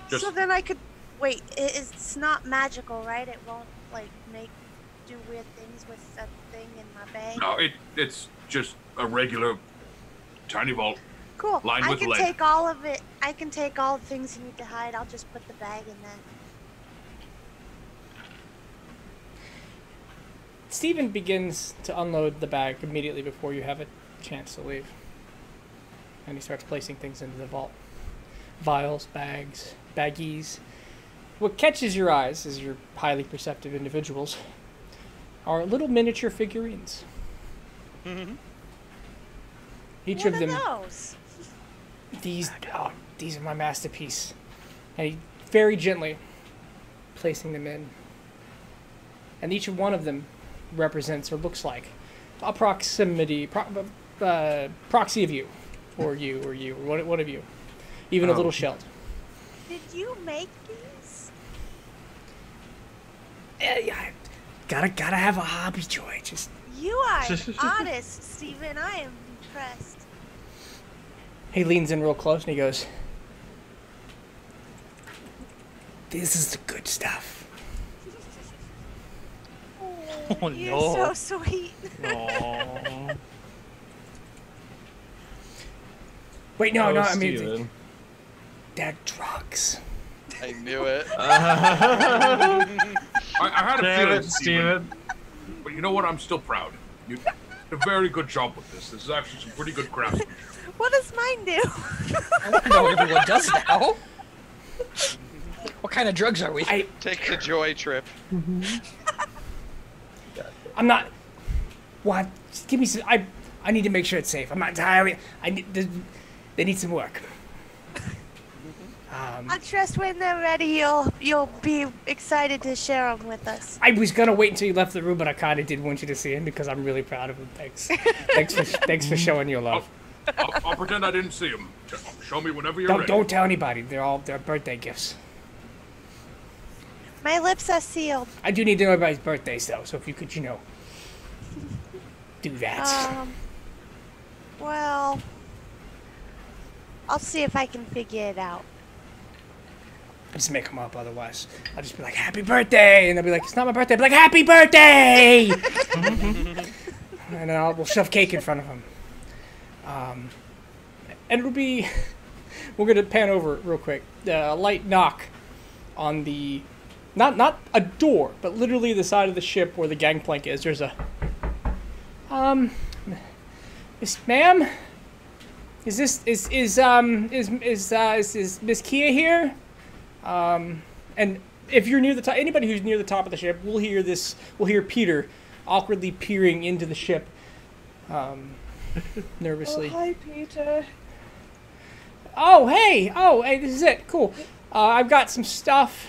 Just, So then I could wait. It's not magical, right? It won't like do weird things with that thing in my bag. no, it's just a regular tiny vault. Cool. Lined I with can lead. take all of it. I can take all the things you need to hide. I'll just put the bag in there. Steven begins to unload the bag immediately before you have a chance to leave. And he starts placing things into the vault. Vials, bags, baggies. What catches your eyes, as you're highly perceptive individuals, are little miniature figurines. Mm-hmm. Each What of are them. those? These are my masterpiece. And he very gently placing them in. And each one of them represents or looks like a proxy of you, or one of you, even a little shelled. Did you make these? Yeah, gotta have a hobby, Joy. Just You are an artist, Steven. I am impressed. he leans in real close and he goes, "This is the good stuff." Oh, You're no. so sweet. Aww. Wait, no, Oh, I mean, Steven. they're drugs. I knew it. I had a Damn feeling, it, Steven. But you know what? I'm still proud. You did a very good job with this. This is actually some pretty good craftsmanship. What does mine do? I want to know what everyone does now. What kind of drugs are we? Take the joy trip. I'm not. What? Just give me some. I need to make sure it's safe. I'm not entirely. They need some work. I trust when they're ready, you'll be excited to share them with us. I was gonna wait until you left the room, but I kind of did want you to see him because I'm really proud of him. Thanks. Thanks for showing your love. I'll pretend I didn't see him. Show me whenever you're ready. Don't tell anybody. They're birthday gifts. My lips are sealed. I do need to know everybody's birthdays though, so if you could, do that. Well, I'll see if I can figure it out. I just make them up, otherwise I'll just be like, "Happy birthday," and they'll be like, "It's not my birthday." I'll be like, "Happy birthday!" And then we'll shove cake in front of them. And it'll be. We're gonna pan over it real quick. A light knock on the. Not a door, but literally the side of the ship where the gangplank is. There's a. Ma'am? Is Miss Kia here? And if you're near the top, anybody who's near the top of the ship will hear this. Will hear Peter awkwardly peering into the ship, nervously. Oh, hi, Peter. Oh, hey, this is it. Cool. I've got some stuff.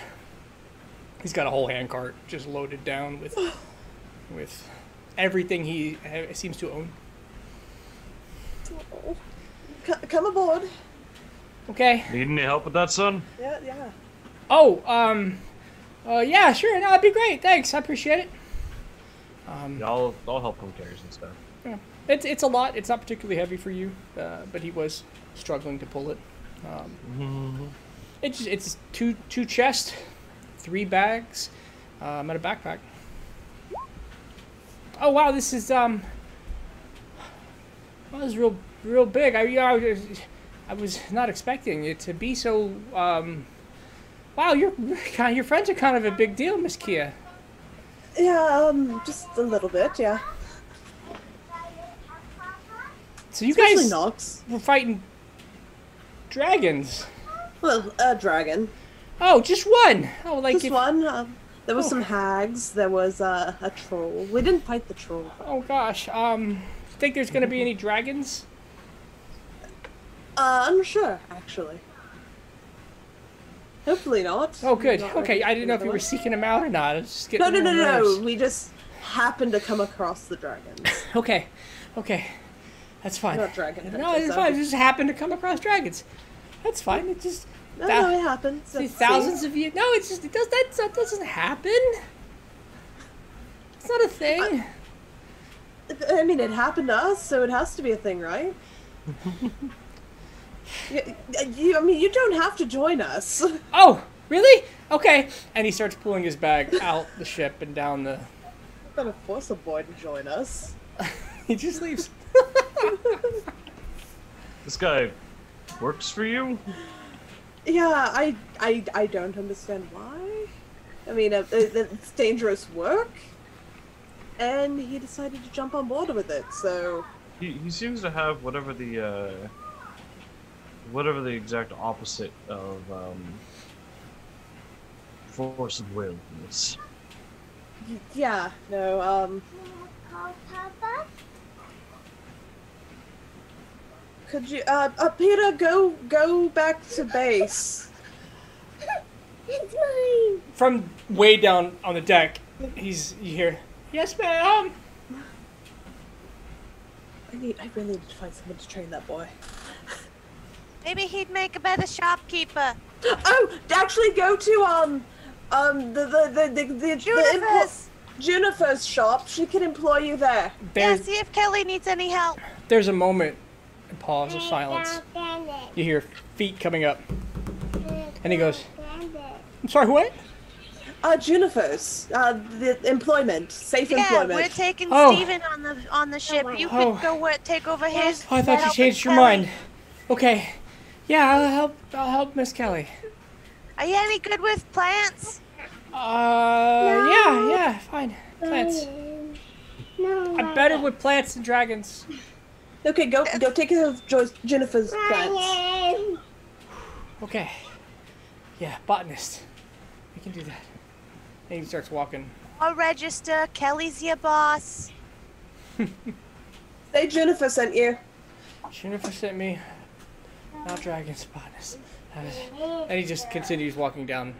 He's got a whole handcart just loaded down with everything he seems to own. Oh. come aboard. Okay. Need any help with that, son? Yeah, yeah. Oh, yeah, sure. No, that'd be great. Thanks. I appreciate it. Yeah, I'll help him carry some stuff. Yeah. It's a lot. It's not particularly heavy for you, but he was struggling to pull it. It's two chests, 3 bags, and a backpack. Oh wow, this is well, this is real big. I was not expecting it to be so. Wow, your friends are kind of a big deal, Miss Kia. Yeah, just a little bit, yeah. So you Especially guys Nox. were fighting dragons. Well, a dragon. Oh, just one. Oh, like Just one. There was some hags. There was a troll. We didn't fight the troll. Oh gosh. Think there's gonna be any dragons? I'm sure, actually. Hopefully not. Oh, good. Not Okay, ready I didn't know if for you were another seeking them out or not. I was just one. getting. No. We just happened to come across the dragons. Okay, that's fine. Not dragon No, hunters, it's fine. We just happened to come across dragons. That's fine. It just No, it happens. see, That's thousands of you. No, it's just that doesn't happen. It's not a thing. I mean, it happened to us, so it has to be a thing, right? I mean, you don't have to join us. Oh, really? Okay. And he starts pulling his bag out the ship and down the. I'm gonna force a boy to join us. He just leaves. This guy works for you? Yeah, I don't understand why. I mean, it's dangerous work, and he decided to jump on board with it. So He seems to have whatever the exact opposite of force of will is. yeah, no. Papa? Could you, Peter, go back to base. It's mine. From way down on the deck, you hear, "Yes, ma'am." I really need to find someone to train that boy. Maybe he'd make a better shopkeeper. Oh, actually, go to the Juniper's. Juniper's shop. She can employ you there. Yeah, see if Kelly needs any help. There's a moment, a pause of silence. You hear feet coming up, and he goes, "I'm sorry, what?" Juniper's. The employment, safe Yeah, employment. we're taking Oh. Steven on the ship. You Oh. could go take over his. Oh, I thought you help changed your Kelly. mind. Okay, yeah, I'll help Miss Kelly. Are you any good with plants? Yeah, fine. Plants. No. I'm better with plants than dragons. Okay, go take care of Juniper's plants. Okay. Yeah, botanist. We can do that. And he starts walking. I'll register. Kelly's your boss. Say Juniper sent you. Jennifer sent me. Not dragons, botanist. And he just continues walking down.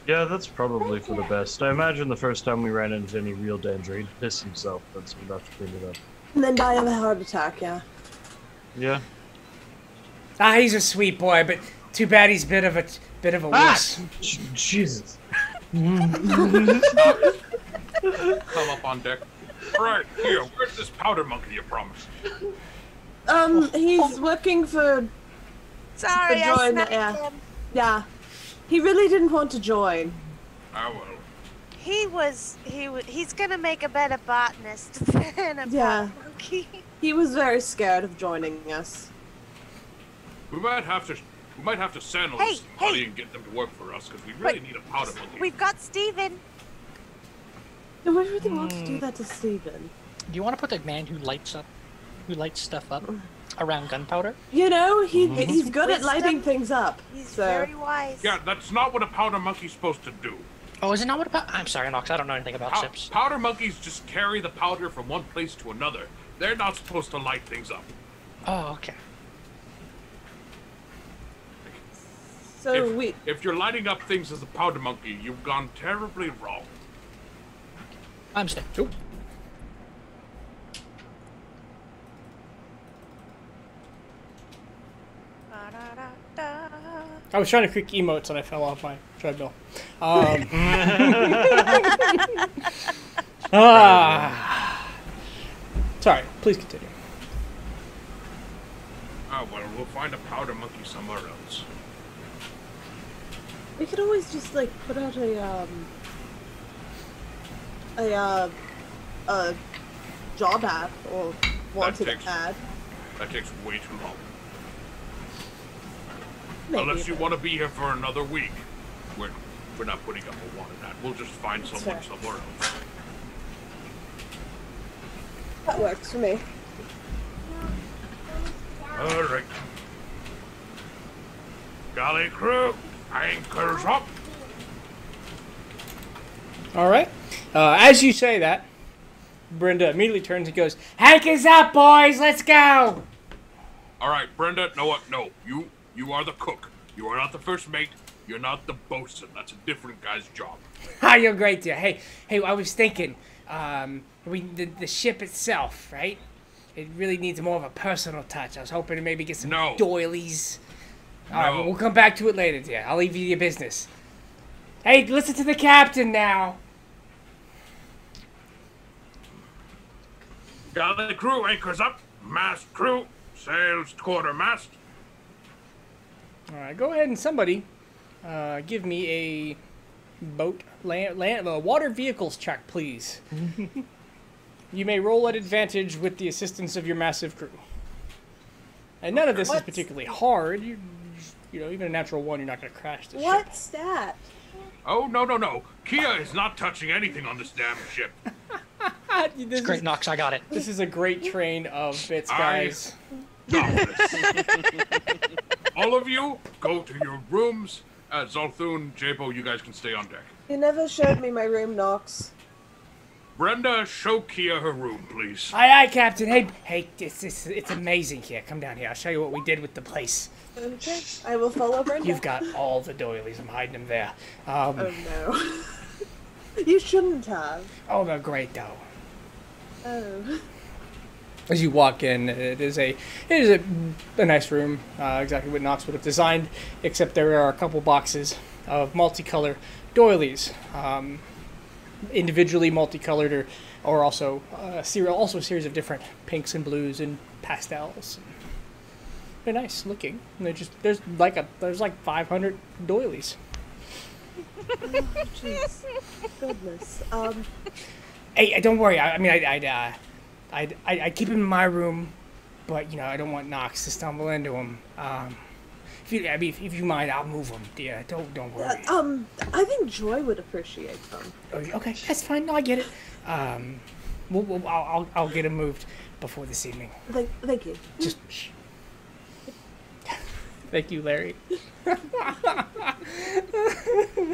Yeah, that's probably for the best. I imagine the first time we ran into any real danger, he'd piss himself. That's we'd have to clean it up. And then die of a heart attack, yeah. Yeah. Ah, he's a sweet boy, but too bad he's a bit of a wuss. Jesus. Come up on deck. All right, here. Where's this powder monkey you promised? He's working for Sorry, The I join, smacked yeah. him. yeah. He really didn't want to join. Oh well. He's gonna make a better botanist than a Yeah. monkey. He was very scared of joining us. We might have to sandal Hey, this buddy hey. and get them to work for us because we really But- need a powder monkey. We've got Steven. No, we really want to do that to Steven. Do you want to put the man who lights stuff up around gunpowder? You know, he's good at Wisdom. lighting things up. He's So very wise. Yeah, that's not what a powder monkey's supposed to do. Oh, is it not what about? I'm sorry, Nox. I don't know anything about Pow- ships. powder monkeys just carry the powder from one place to another. They're not supposed to light things up. Oh, okay. so If you're lighting up things as a powder monkey, you've gone terribly wrong. I'm staying. I was trying to click emotes and I fell off my treadmill. Sorry, please continue. Oh, well, we'll find a powder monkey somewhere else. We could always just like put out a job ad or wanted ad. That takes way too long. Maybe Unless you want to be here for another week. We're not putting up a wanted ad. We'll just find someone fair. somewhere else. That works for me. Alright. Galley crew, anchors up. All right. As you say that, Brenda immediately turns and goes, "Anchors up, boys! Let's go!" Alright, Brenda, no what? No. You are the cook. You are not the first mate. You're not the bosun. That's a different guy's job. Ah, you're great, dear. Hey, I was thinking, the ship itself, right? It really needs more of a personal touch. I was hoping to maybe get some doilies. All right, well, we'll come back to it later, dear. I'll leave you your business. Hey, listen to the captain now. Galley crew, anchors up. Mast crew, sails quartermast. All right, go ahead and somebody give me a water vehicles check, please. You may roll at advantage with the assistance of your massive crew. And none of this is particularly hard. You know, even a natural 1, you're not going to crash this What ship. stat? Oh, no. Kia is not touching anything on this damn ship. It's great, Nox. I got it. This is a great train of bits, guys. All of you, go to your rooms. Zolthun, Jabo, you guys can stay on deck. You never showed me my room, Nox. Brenda, show Kia her room, please. Aye, Captain. Hey, it's amazing here. Come down here. I'll show you what we did with the place. Okay, I will follow Brenda. You've got all the doilies. I'm hiding them there. Oh no. You shouldn't have. Oh, they're great though. Oh. As you walk in, it is a nice room, exactly what Knox would have designed, except there are a couple boxes of multicolor doilies, individually multicolored, or also a series of different pinks and blues and pastels. They're nice looking. And there's like 500 doilies. Oh, jeez. Goodness. Hey, don't worry. I'd keep him in my room, but I don't want Knox to stumble into him. If you mind, I'll move him, dear. Don't worry. I think Joy would appreciate them. Okay, that's fine. No, I get it. I'll get him moved before this evening. Thank you. Just shh. Thank you, Larry.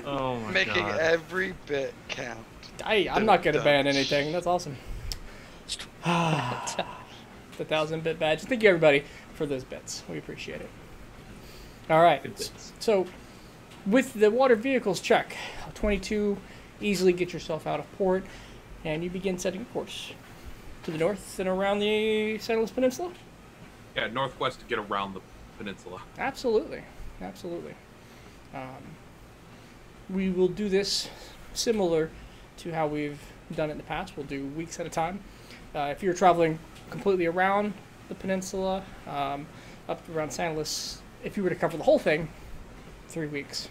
Oh my Making god. every bit count. I'm not gonna ban anything. That's awesome. The 1,000-bit badge. Thank you, everybody, for those bits. We appreciate it. All right. So, with the water vehicles check, 22, easily get yourself out of port, and you begin setting course to the north and around the Sandalus Peninsula. Yeah, northwest to get around the peninsula. Absolutely. We will do this similar to how we've done it in the past. We'll do weeks at a time. If you're traveling completely around the peninsula, up around Sandalus, if you were to cover the whole thing, 3 weeks.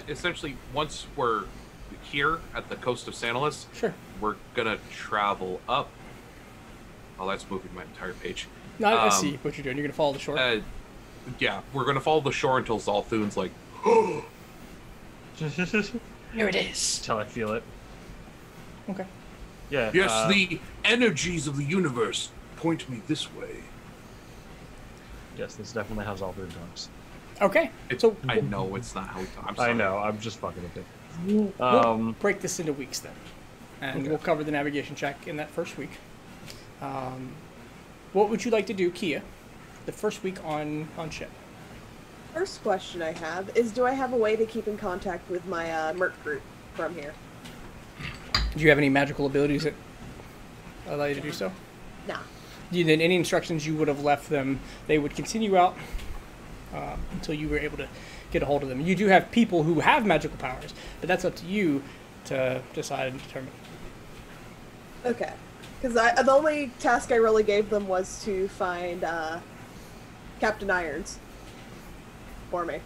Essentially, once we're here at the coast of Sandalus, sure, we're gonna travel up. Oh, that's moving my entire page. No, I see what you're doing. You're gonna follow the shore. Yeah, we're gonna follow the shore until Zolthun's like, Here it is. Till I feel it. Okay. Yeah. yes, the energies of the universe point me this way. Yes, this definitely has all three talks. Okay. I know it's not how we talk. I'm sorry. I know. I'm just fucking with it. We'll break this into weeks then, and Okay. we'll cover the navigation check in that first week. What would you like to do, Kia, the first week on ship? First question I have is, do I have a way to keep in contact with my Merc group from here? Do you have any magical abilities that allow you to do so? Nah. Then any instructions you would have left them, they would continue out until you were able to get a hold of them. You do have people who have magical powers, but that's up to you to decide and determine. Okay. Because the only task I really gave them was to find Captain Irons for me.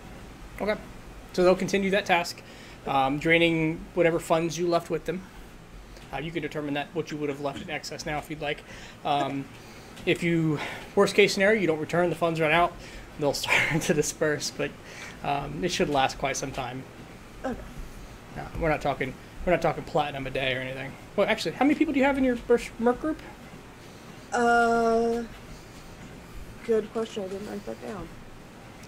Okay. So they'll continue that task, draining whatever funds you left with them. You can determine that what you would have left in excess now if you'd like. If you, worst case scenario, you don't return, the funds run out, they'll start to disperse, but it should last quite some time. Okay. No, we're not talking platinum a day or anything. Well, actually, how many people do you have in your merc group? Good question. I didn't write that down.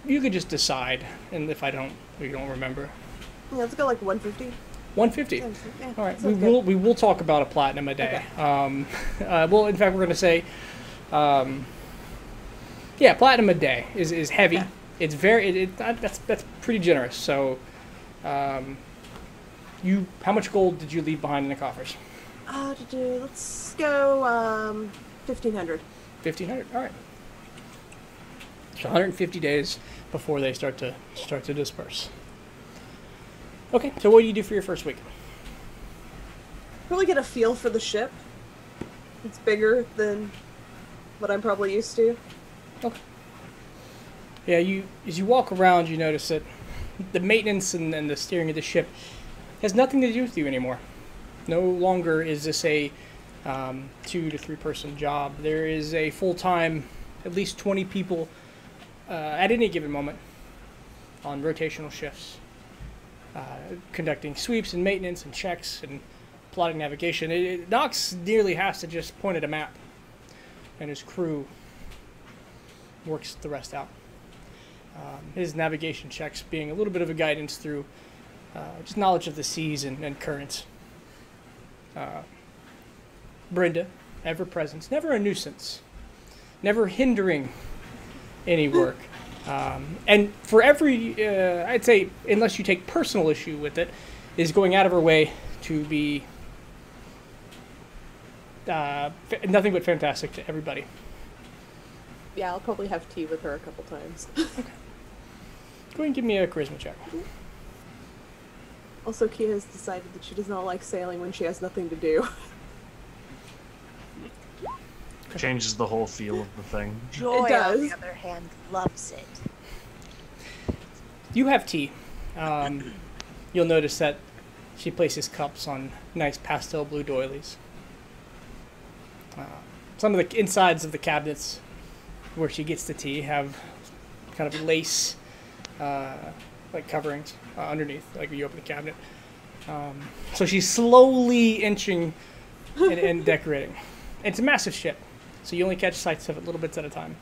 You could just decide, and if you don't remember. Yeah, let's go like 150. 150. Yeah, all right, good. we will talk about a platinum a day. Okay. Well, in fact, we're going to say, yeah, platinum a day is heavy. Yeah. It's very that's pretty generous. So, how much gold did you leave behind in the coffers? Let's go 1,500. 1,500. All right. So 150 days before they start to disperse. Okay, so what do you do for your first week? Really get a feel for the ship. It's bigger than what I'm probably used to. Okay. Yeah, as you walk around, you notice that the maintenance and the steering of the ship has nothing to do with you anymore. No longer is this a 2 to 3 person job. There is a full-time, at least 20 people at any given moment on rotational shifts, conducting sweeps and maintenance and checks and plotting navigation. Nox nearly has to just point at a map, and his crew works the rest out. His navigation checks being a little bit of a guidance through just knowledge of the seas and currents. Brenda, ever present, never a nuisance, never hindering any work. And for every, I'd say, unless you take personal issue with it, is going out of her way to be nothing but fantastic to everybody. Yeah, I'll probably have tea with her a couple times. Okay. Go ahead and give me a charisma check. Also, Kia has decided that she does not like sailing when she has nothing to do. Changes the whole feel of the thing. Joy, It does. on the other hand, loves it. You have tea. You'll notice that she places cups on nice pastel blue doilies. Some of the insides of the cabinets where she gets the tea have kind of lace like coverings underneath, like when you open the cabinet. So she's slowly inching and decorating. It's a massive ship, so you only catch sights of it little bits at a time.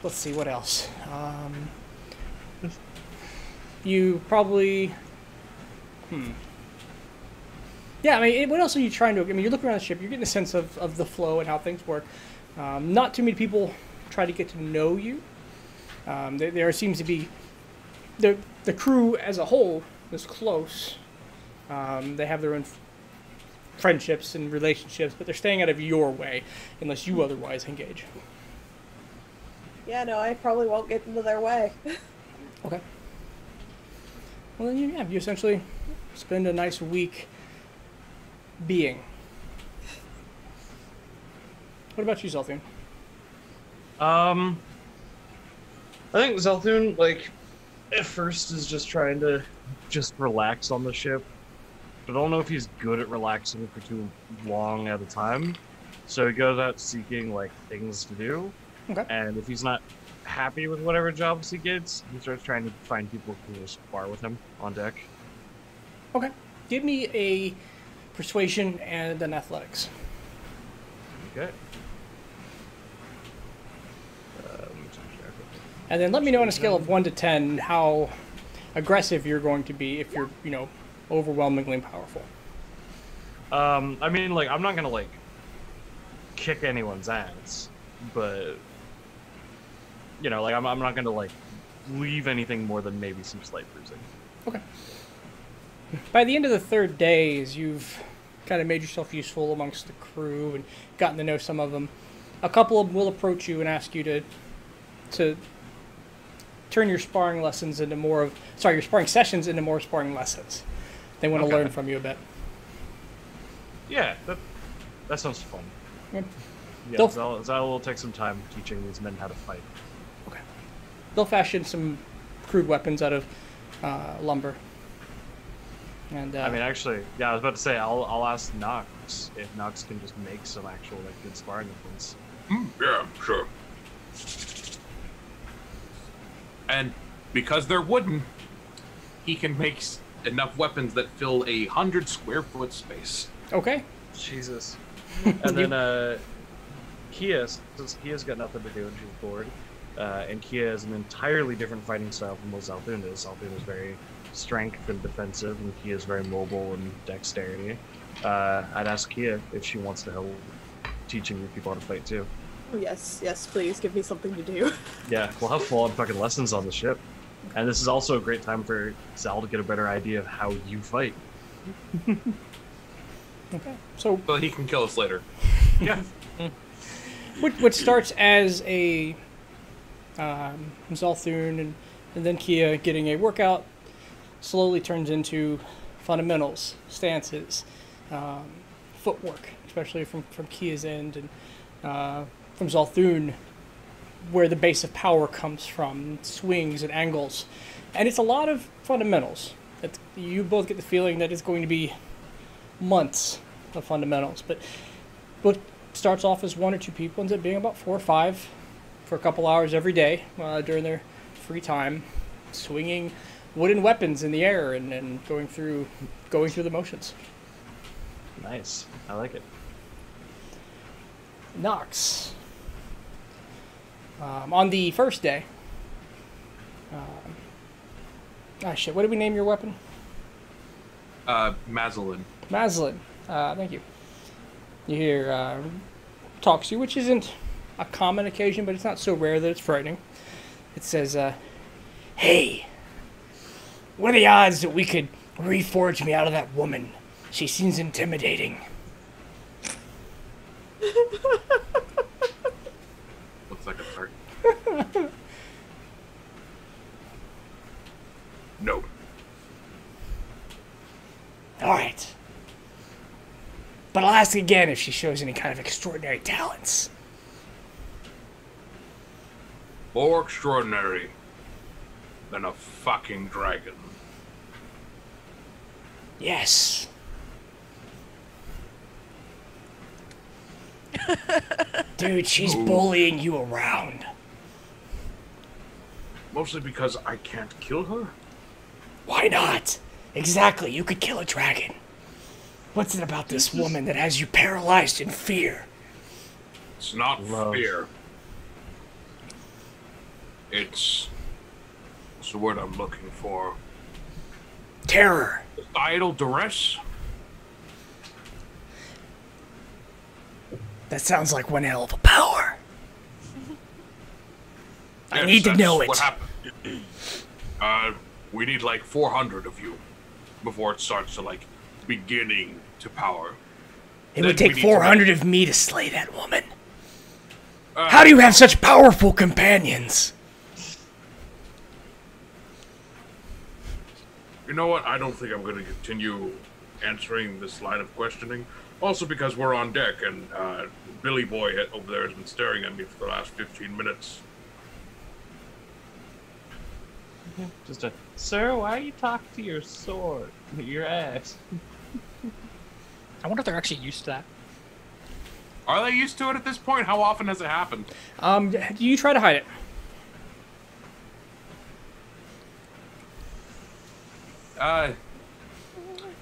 Let's see, what else? You probably... Yeah, I mean, what else are you trying to... I mean, you're looking around the ship, you're getting a sense of the flow and how things work. Not too many people try to get to know you. There seems to be... The crew as a whole is close. They have their own friendships and relationships, but they're staying out of your way unless you otherwise engage. Yeah, no, I probably won't get into their way. Okay. Well, then you essentially spend a nice week being. What about you, Zelthune? I think Zelthune, like, at first is just trying to just relax on the ship. But I don't know if he's good at relaxing for too long at a time. So he goes out seeking, like, things to do. Okay. And if he's not happy with whatever jobs he gets, he starts trying to find people who will spar with him on deck. Okay. Give me a persuasion and an athletics. Okay. And then let me know on a scale of 1 to 10 how aggressive you're going to be if you're, overwhelmingly powerful. I mean, like, I'm not gonna, like, kick anyone's ass, but, like, I'm not gonna, like, leave anything more than maybe some slight bruising. Okay. By the end of the third day, as you've kind of made yourself useful amongst the crew and gotten to know some of them, a couple of them will approach you and ask you to to turn your sparring lessons into more of your sparring sessions into more sparring lessons. They want to learn from you a bit. Yeah, that sounds fun. Yep. Yeah, Zal will take some time teaching these men how to fight. Okay. They'll fashion some crude weapons out of lumber. And I mean, actually, yeah, I was about to say, I'll ask Nox if Nox can just make some actual like good sparring weapons. Yeah, sure. And because they're wooden, he can make enough weapons that fill 100 square foot space. Okay. Jesus. And then Kia, since Kia's got nothing to do and she's bored, and Kia has an entirely different fighting style from what Zalthun is. Zalthun is very strength and defensive, and Kia is very mobile and dexterity. I'd ask Kia if she wants to help teaching you people how to fight too. Oh, yes, please give me something to do. Yeah, we'll have full-on fucking lessons on the ship. And this is also a great time for Zal to get a better idea of how you fight. Okay, so he can kill us later. Yeah. What starts as a Zalthun and then Kia getting a workout slowly turns into fundamentals, stances, footwork, especially from Kia's end, and from Zalthun, where the base of power comes from, swings and angles. And it's a lot of fundamentals. You both get the feeling that it's going to be months of fundamentals. But what starts off as 1 or 2 people ends up being about 4 or 5 for a couple hours every day during their free time, swinging wooden weapons in the air and going through the motions. Nice. I like it. Nox. On the first day. Shit. What did we name your weapon? Maslin. Maslin. Thank you. You hear talks to you, which isn't a common occasion, but it's not so rare that it's frightening. It says, "Hey, what are the odds that we could reforge me out of that woman? She seems intimidating." Looks like a fart. No. All right. But I'll ask again if she shows any kind of extraordinary talents. More extraordinary than a fucking dragon. Yes. Dude, she's bullying you around. Mostly because I can't kill her? Why not? Exactly, you could kill a dragon. What's it about this woman that has you paralyzed in fear? It's not Love. fear. It's the word I'm looking for. Terror. Societal duress? That sounds like one hell of a power. I Yes, need to that's know it. What happened? We need like 400 of you before it starts to like beginning to power. It Then would take we need to 400 of me to slay that woman. How do you have such powerful companions? You know what? I don't think I'm going to continue answering this line of questioning. Also because we're on deck and Billy Boy over there has been staring at me for the last 15 minutes. Just sir, why you talk to your sword? Your ass. I wonder if they're actually used to that. Are they used to it at this point? How often has it happened? Do you try to hide it?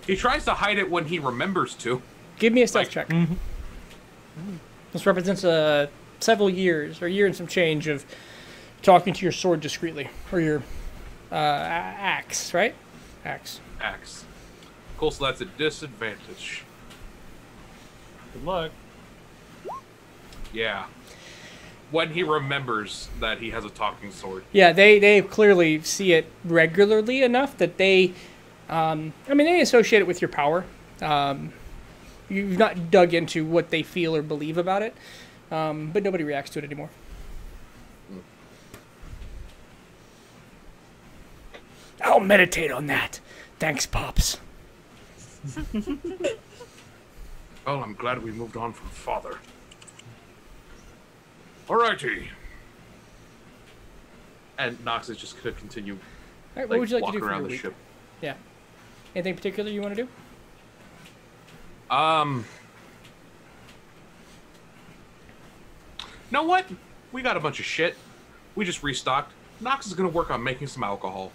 He tries to hide it when he remembers to. Give me a stealth check. This represents several years, or a year and some change of talking to your sword discreetly, or your axe, right? Axe. Cool, so that's a disadvantage. Good luck. Yeah. When he remembers that he has a talking sword. Yeah, they clearly see it regularly enough that they, they associate it with your power. You've not dug into what they feel or believe about it, but nobody reacts to it anymore. I'll meditate on that. Thanks, Pops. Well, I'm glad we moved on from father. Alrighty. And Nox is just gonna continue. All right, what would you like to do walking for around your the week? ship. Yeah. Anything particular you want to do? Know what? We got a bunch of shit. We just restocked. Nox is gonna work on making some alcohol.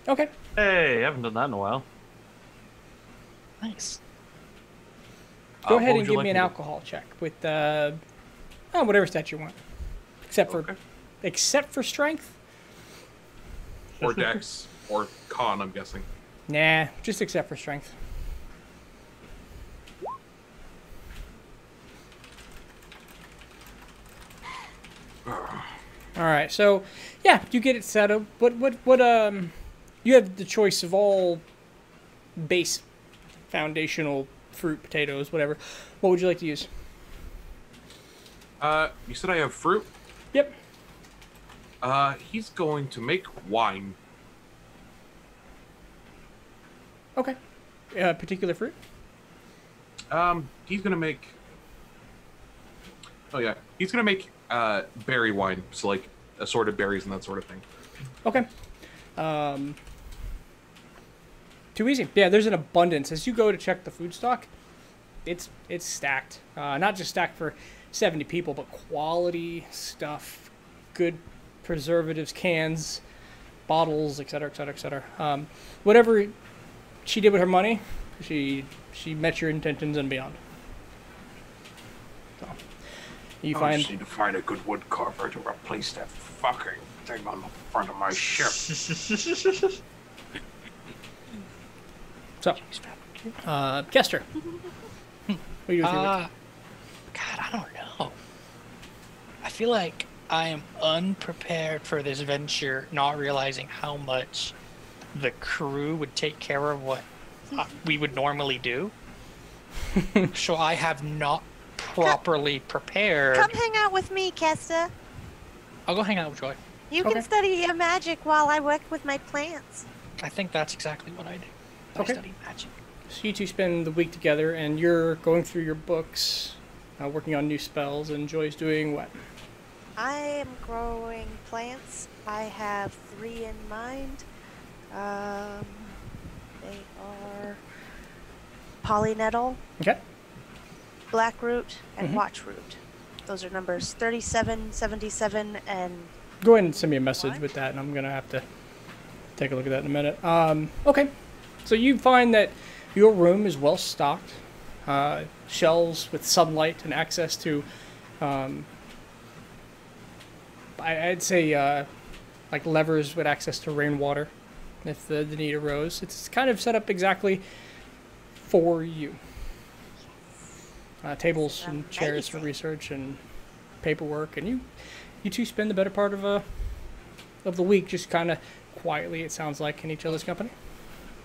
Okay. Hey, I haven't done that in a while. Nice. Go what ahead would and you give like me an me to- alcohol check with whatever stat you want, except for strength. Or dex. Or con, I'm guessing. Nah, just except for strength. All right, so yeah, you get it set up. What you have the choice of all base foundational fruit, potatoes, whatever. What would you like to use? You said I have fruit? Yep. He's going to make wine. Okay. Particular fruit? He's gonna make... Oh yeah, he's gonna make, berry wine. So like, assorted berries and that sort of thing. Okay. Too easy. Yeah, there's an abundance. As you go to check the food stock, it's stacked. Not just stacked for 70 people, but quality stuff. Good preservatives, cans, bottles, etc., etc., etc. Whatever she did with her money, she met your intentions and beyond. So, you I find... just need to find a good wood carver to replace that fucking thing on the front of my ship. So, Kester, what are you doing with your week? God, I don't know. I feel like I am unprepared for this venture, not realizing how much the crew would take care of what we would normally do. So I have not properly prepared. Come hang out with me, Kesta. I'll go hang out with Joy. You Okay. can study your magic while I work with my plants. I think that's exactly what I do. Okay. I study magic. So you two spend the week together, and you're going through your books, working on new spells, and Joy's doing what? I am growing plants. I have 3 in mind. They are polynettle, Okay. blackroot, and Mhm. watchroot. Those are numbers 37, 77, and Go ahead and send me a message What? with that, and I'm going to have to take a look at that in a minute. Okay. So you find that your room is well stocked. Shelves with sunlight and access to, I'd say, like levers with access to rainwater if the need arose. It's kind of set up exactly for you. Tables and chairs for Amazing. research and paperwork, and you two spend the better part of the week just kind of quietly, it sounds like, in each other's company.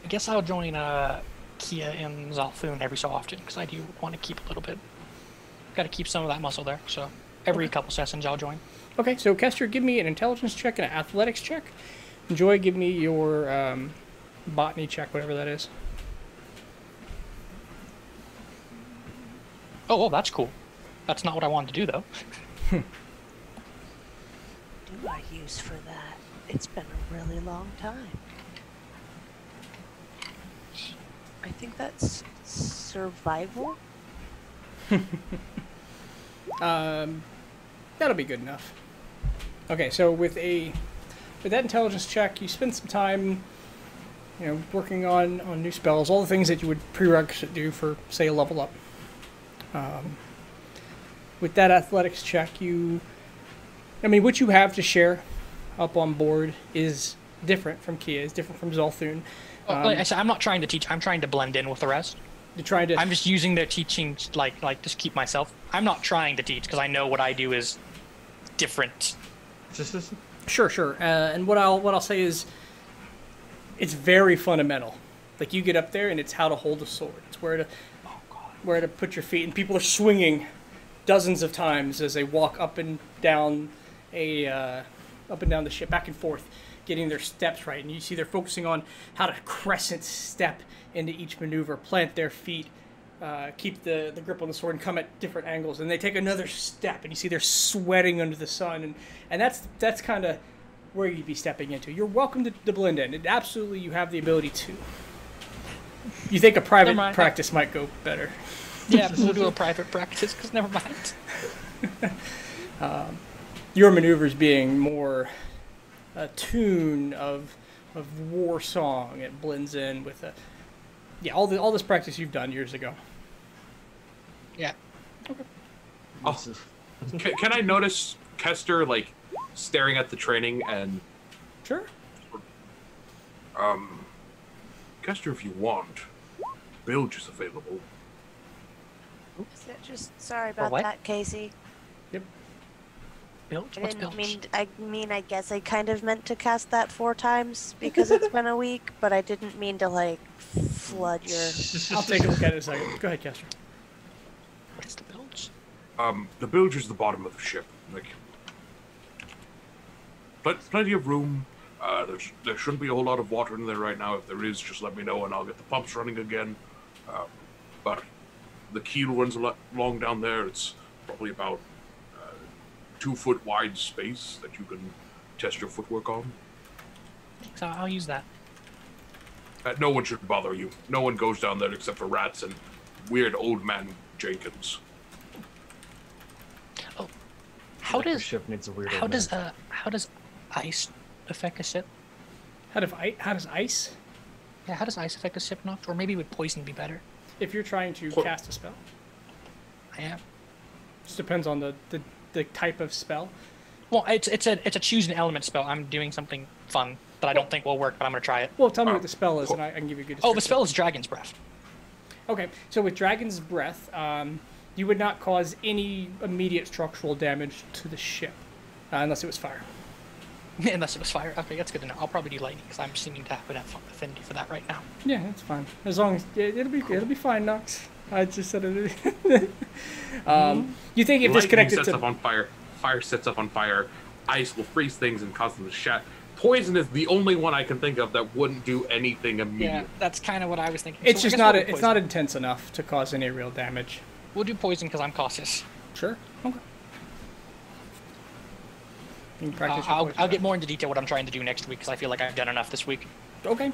I guess I'll join Kia and Zalfoon every so often because I do want to keep a little bit. Got to keep some of that muscle there. So every couple sessions I'll join. Okay, so Kester, give me an intelligence check and an athletics check. Joy, give me your botany check, whatever that is. Oh, that's cool. That's not what I wanted to do though. do I use for that? It's been a really long time. I think that's survival. That'll be good enough. Okay, so with that intelligence check, you spend some time, working on new spells, all the things that you would prerequisite do for, say, a level up. With that athletics check, what you have to share up on board is different from Kia, is different from Zolthun. Like I said, I'm not trying to teach. I'm trying to blend in with the rest. You're trying to... I'm just using their teaching, like just keep myself. I'm not trying to teach because I know what I do is different. Sure. And what I'll say is, it's very fundamental. Like, you get up there and it's how to hold a sword. It's where to put your feet, and people are swinging dozens of times as they walk up and down the ship, back and forth. getting their steps right. And you see they're focusing on how to crescent step into each maneuver, plant their feet, keep the grip on the sword, and come at different angles. And they take another step, and you see they're sweating under the sun. And that's kind of where you'd be stepping into. You're welcome to blend in. And absolutely, you have the ability to. You think a private practice might go better. Yeah, we'll do a private practice, because never mind. Your maneuvers being more a tune of war song. It blends in with all this practice you've done years ago. Yeah. Okay. Oh, can I notice Kester like staring at the training and? Sure. Kester, if you want, bilge is available. Is it just sorry about that, Casey? Yep. Bilge? I What's didn't bilge? mean. I guess I kind of meant to cast that 4 times because it's been a week, but I didn't mean to like flood your. I'll take a look at it in a second. Go ahead, Kester. What's the bilge? The bilge is the bottom of the ship. Like, plenty of room. There shouldn't be a whole lot of water in there right now. If there is, just let me know and I'll get the pumps running again. But the keel runs along down there. It's probably about 2 foot wide space that you can test your footwork on. So I'll use that. No one should bother you. No one goes down there except for rats and weird old man Jenkins. Oh, how does ice affect a ship? How does ice? Yeah, how does ice affect a ship, Noct? Or maybe would poison be better? If you're trying to cast a spell. I am. Just depends on the type of spell. Well, it's a choose an element spell. I'm doing something fun that I don't think will work, but I'm gonna try it. Well, tell me what the spell is, and I can give you a good description. Oh, the spell is Dragon's Breath. Okay, so with Dragon's Breath, you would not cause any immediate structural damage to the ship, unless it was fire. Unless it was fire. Okay, that's good to know. I'll probably do lightning because I'm seeming to have an affinity for that right now. Yeah, that's fine. As long as it'll be fine, Nox. I just said it. You think if this connected sets to up on fire, fire sets up on fire, ice will freeze things and cause them to shatter. Poison is the only one I can think of that wouldn't do anything immediately. Yeah, that's kind of what I was thinking. It's So just not it's not intense enough to cause any real damage. We'll do poison because I'm cautious. Sure. Okay. You can practice I'll get more into detail what I'm trying to do next week because I feel like I've done enough this week. Okay.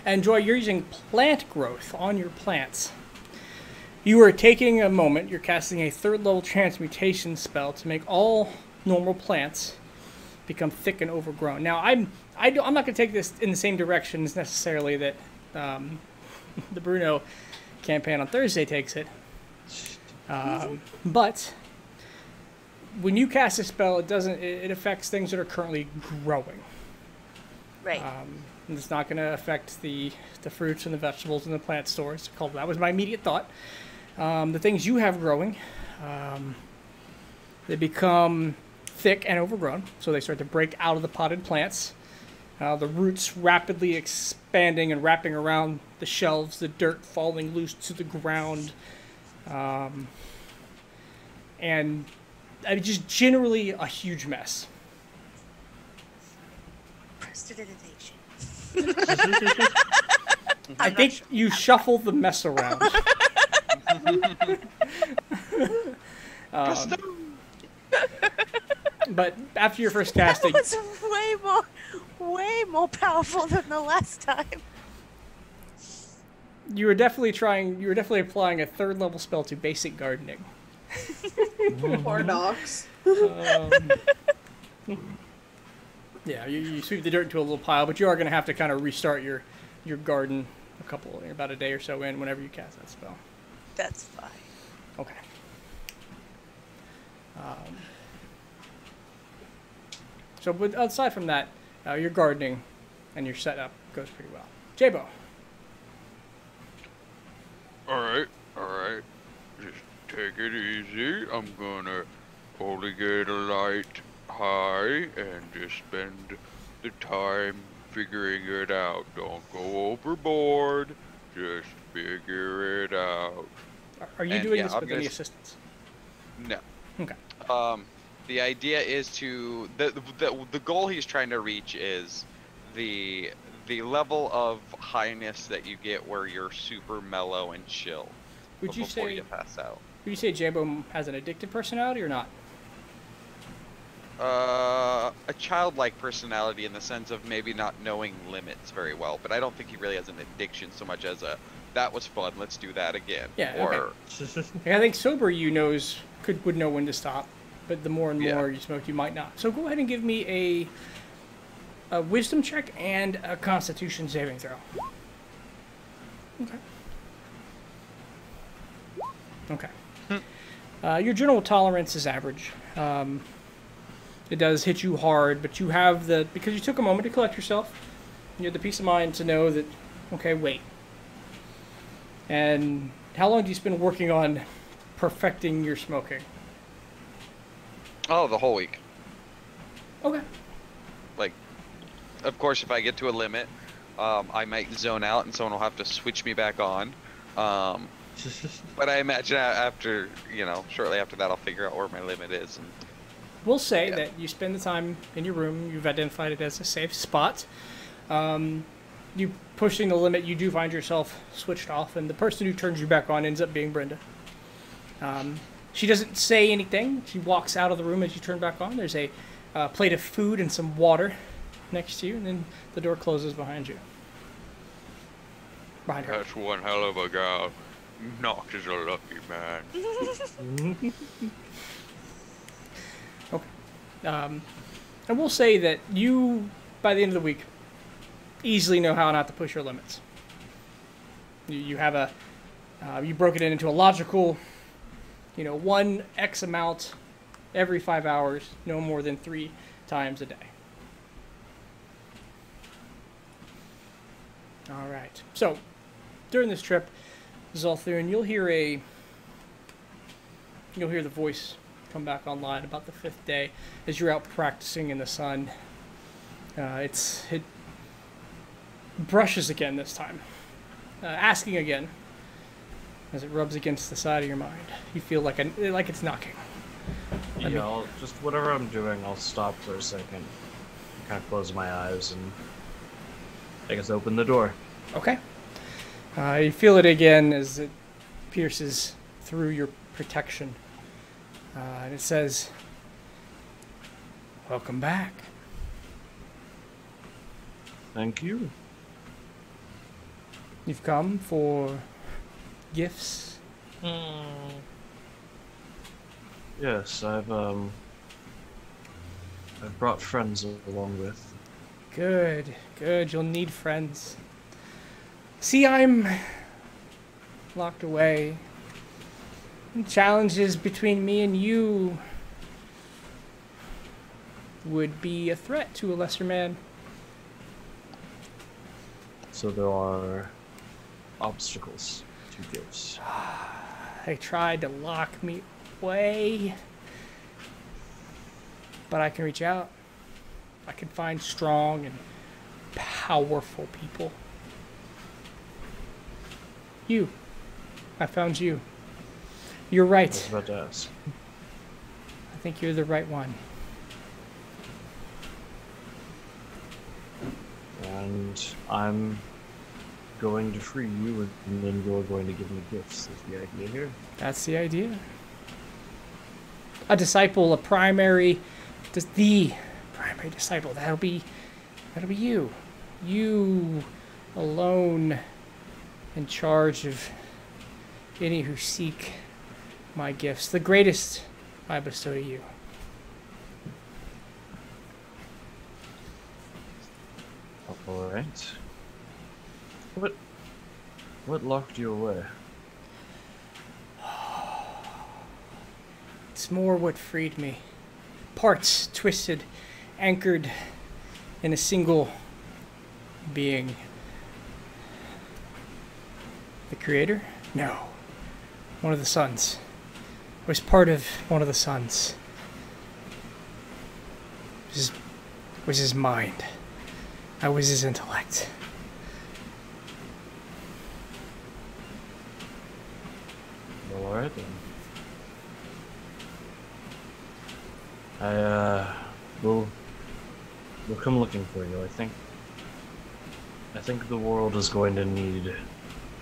And Joy, you're using plant growth on your plants. You are taking a moment. You're casting a 3rd level transmutation spell to make all normal plants become thick and overgrown. Now, I'm not going to take this in the same direction as necessarily that the Bruno campaign on Thursday takes it. But when you cast a spell, it affects things that are currently growing. Right. And it's not going to affect the fruits and the vegetables in the plant stores. That was my immediate thought. The things you have growing, they become thick and overgrown, so they start to break out of the potted plants. The roots rapidly expanding and wrapping around the shelves, the dirt falling loose to the ground, and just generally a huge mess. Prestidigitation. I think you shuffle the mess around. But after your first casting, That was way more powerful than the last time. you were definitely applying a 3rd level spell to basic gardening. Poor dogs. Yeah, you sweep the dirt into a little pile, but you are going to have to kind of restart your garden about a day or so in whenever you cast that spell. That's fine. Okay. So, but aside from that, your gardening and your setup goes pretty well. J-Bo. Alright. Just take it easy. I'm gonna only get a light high and just spend the time figuring it out. Don't go overboard. Just figure it out. Are you doing this with any assistance? No. Okay. The idea is to the goal he's trying to reach is the level of highness that you get where you're super mellow and chill Would you before say you pass out. would you say Jambo has an addictive personality or not? A childlike personality in the sense of maybe not knowing limits very well, but I don't think he really has an addiction so much as a that was fun, let's do that again. Yeah, Or okay. I think sober you would know when to stop, but the more and Yeah. more you smoke, you might not. So go ahead and give me a wisdom check and a Constitution saving throw. Okay. Okay. Your general tolerance is average. It does hit you hard, but you have because you took a moment to collect yourself, you have the peace of mind to know that, okay, wait. And how long do you spend working on perfecting your smoking? oh, the whole week. Okay. Like, of course, if I get to a limit, I might zone out and someone will have to switch me back on. But I imagine after, shortly after that, I'll figure out where my limit is. And We'll say that you spend the time in your room. You've identified it as a safe spot. You pushing the limit, you do find yourself switched off, and the person who turns you back on ends up being Brenda. She doesn't say anything. She walks out of the room as you turn back on. There's a plate of food and some water next to you, and then the door closes behind you. Behind her. That's one hell of a gal. Nox is a lucky man. Okay. And we'll say that you, by the end of the week, easily know how not to push your limits. You have you broke it into a logical, one X amount every 5 hours, no more than 3 times a day. All right. So, during this trip, Zolthun, you'll hear the voice come back online about the 5th day as you're out practicing in the sun. It brushes again this time, asking again as it rubs against the side of your mind. You feel like it's knocking. I'll just whatever I'm doing, I'll stop for a second, kind of close my eyes, and I guess open the door. Okay. You feel it again as it pierces through your protection. And it says, "Welcome back." Thank you. You've come for gifts. Yes, I've brought friends along with. Good. You'll need friends. See, I'm locked away. Challenges between me and you would be a threat to a lesser man. So there are obstacles to gifts. They tried to lock me away, but I can reach out. I can find strong and powerful people. I found you. You're right. I was about to ask. I think you're the right one. And I'm going to free you, and then you're going to give me gifts. Is the idea here? That's the idea. A disciple, the primary disciple. That'll be you. You alone in charge of any who seek my gifts. The greatest I bestow to you. All right. What locked you away? It's more what freed me. Parts twisted, anchored in a single being. The creator? No. One of the sons. I was part of one of the sons. Was his mind. I was his intellect. All right then. We'll come looking for you. I think the world is going to need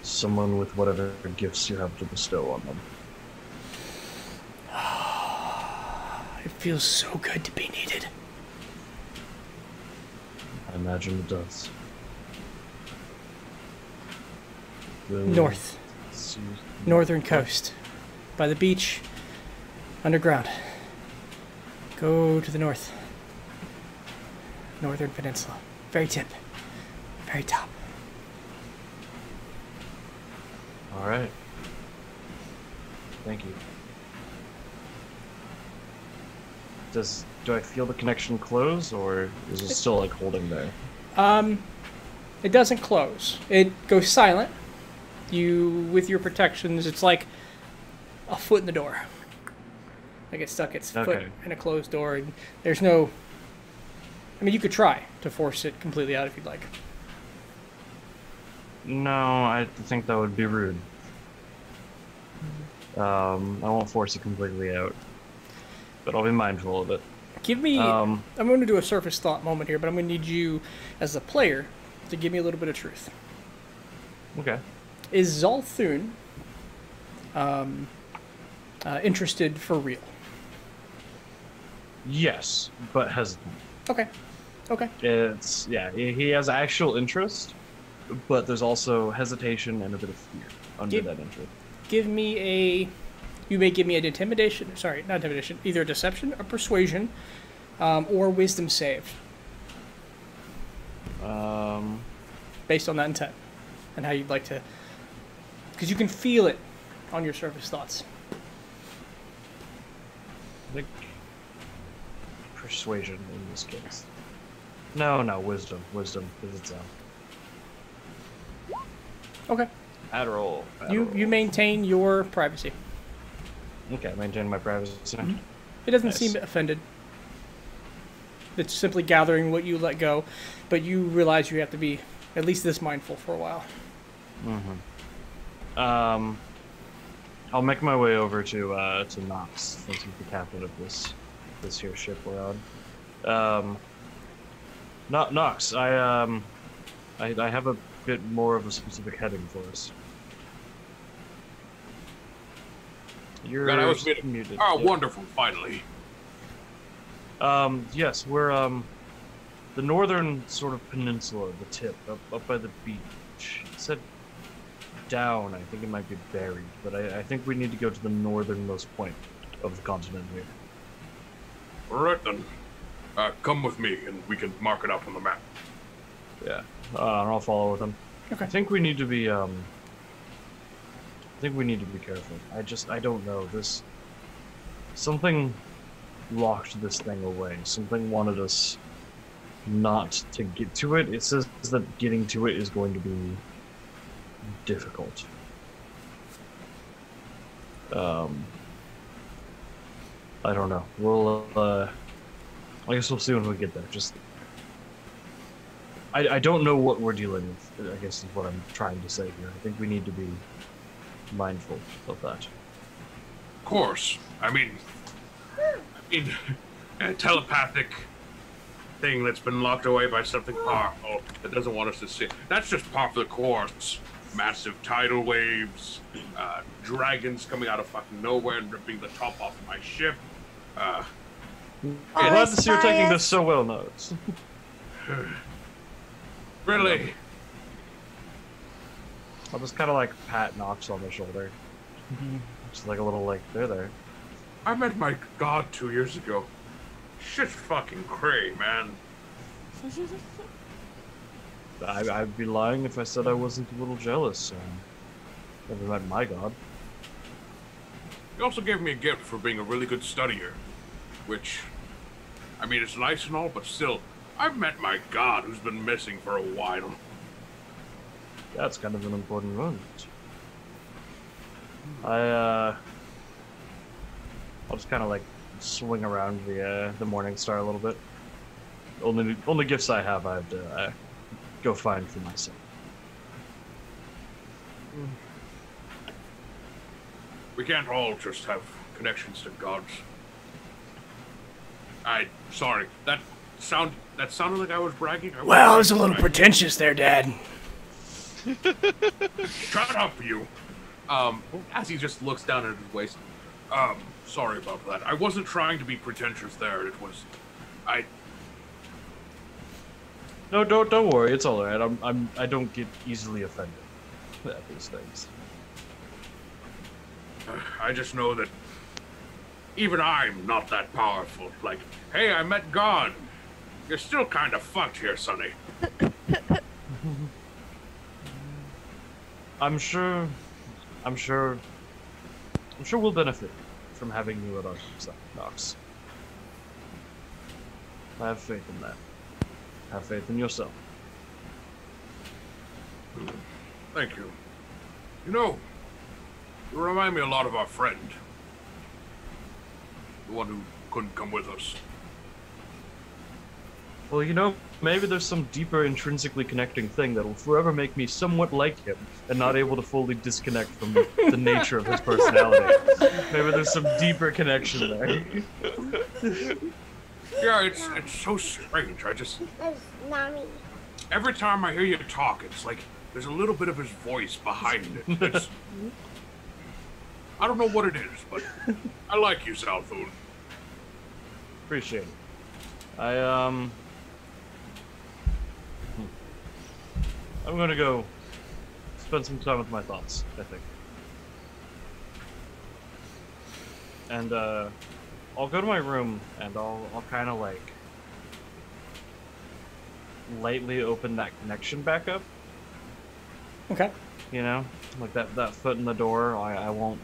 someone with whatever gifts you have to bestow on them. It feels so good to be needed. I imagine it does. North. Northern coast. By the beach. Underground. Go to the north. Northern peninsula. Very tip. Very top. Alright. Thank you. Do I feel the connection close, or is it still like holding there? It doesn't close. It goes silent. You, with your protections, it's like a foot in the door. Like it stuck its foot in a closed door, and there's no... I mean, you could try to force it completely out if you'd like. No, I think that would be rude. I won't force it completely out, but I'll be mindful of it. Give me... I'm going to do a surface thought moment here, but I'm going to need you, as a player, to give me a little bit of truth. Okay. Is Zalthun interested for real? Yes, but hesitant. Okay. Okay. It's... yeah, he has actual interest, but there's also hesitation and a bit of fear under that interest. Give me a... You may give me an intimidation... Sorry, not intimidation. Either a deception, or persuasion, or wisdom save. Based on that intent. And how you'd like to... Because you can feel it on your surface thoughts. I think... persuasion in this case. No, wisdom. Wisdom, because it's Okay. Adderall. You maintain your privacy. Okay, maintain my privacy. Mm-hmm. It doesn't seem offended. It's simply gathering what you let go, but you realize you have to be at least this mindful for a while. Mm-hmm. I'll make my way over to Nox, since he's the captain of this here ship we're on. Nox, I have a bit more of a specific heading for us. You're muted. Oh, yeah. Wonderful! Finally. Yes, we're the northern sort of peninsula, the tip up by the beach. It said down. I think it might be buried, but I think we need to go to the northernmost point of the continent here. All right then. Come with me, and we can mark it up on the map. Yeah, and I'll follow with him. Okay. I think we need to be careful. I don't know. Something locked this thing away. Something wanted us not to get to it. It says that getting to it is going to be difficult. I don't know. We'll I guess we'll see when we get there. Just I don't know what we're dealing with, I guess is what I'm trying to say here. I think we need to be mindful of that. Of course. I mean, a telepathic thing that's been locked away by something powerful that doesn't want us to see. That's just par for the course. Massive tidal waves, dragons coming out of fucking nowhere and ripping the top off of my ship. I'm glad to see you're taking this so well, Notes. Really? I'll just kind of like pat Nox on the shoulder. Just like a little like, there. I met my god 2 years ago. Shit's fucking cray, man. I'd be lying if I said I wasn't a little jealous. Never met my god. He also gave me a gift for being a really good studier. Which, I mean, it's nice and all, but still, I've met my god who's been missing for a while. That's kind of an important moment. I'll just kind of like swing around the Morning Star a little bit. Only gifts I have, I have to go find for myself. We can't all just have connections to gods. Sorry. That sounded like I was bragging. Well, it was a little pretentious there, Dad. Shut up, you. As he just looks down at his waist. Sorry about that. I wasn't trying to be pretentious there. It was, No, don't worry. It's all right. I don't get easily offended at these things. I just know that even I'm not that powerful. Like, hey, I met God. You're still kind of fucked here, Sonny. I'm sure we'll benefit from having you at our side, Knox. I have faith in that. Have faith in yourself. Thank you. You know, you remind me a lot of our friend. The one who couldn't come with us. Well, you know, maybe there's some deeper intrinsically connecting thing that will forever make me somewhat like him and not able to fully disconnect from the nature of his personality. Maybe there's some deeper connection there. Yeah, it's so strange. Mommy. Every time I hear you talk, it's like there's a little bit of his voice behind it. I don't know what it is, but I like you, Salthoon. Appreciate it. I'm gonna go spend some time with my thoughts, I think. And I'll go to my room and I'll kind of like lightly open that connection back up. Okay. You know, like that foot in the door. I won't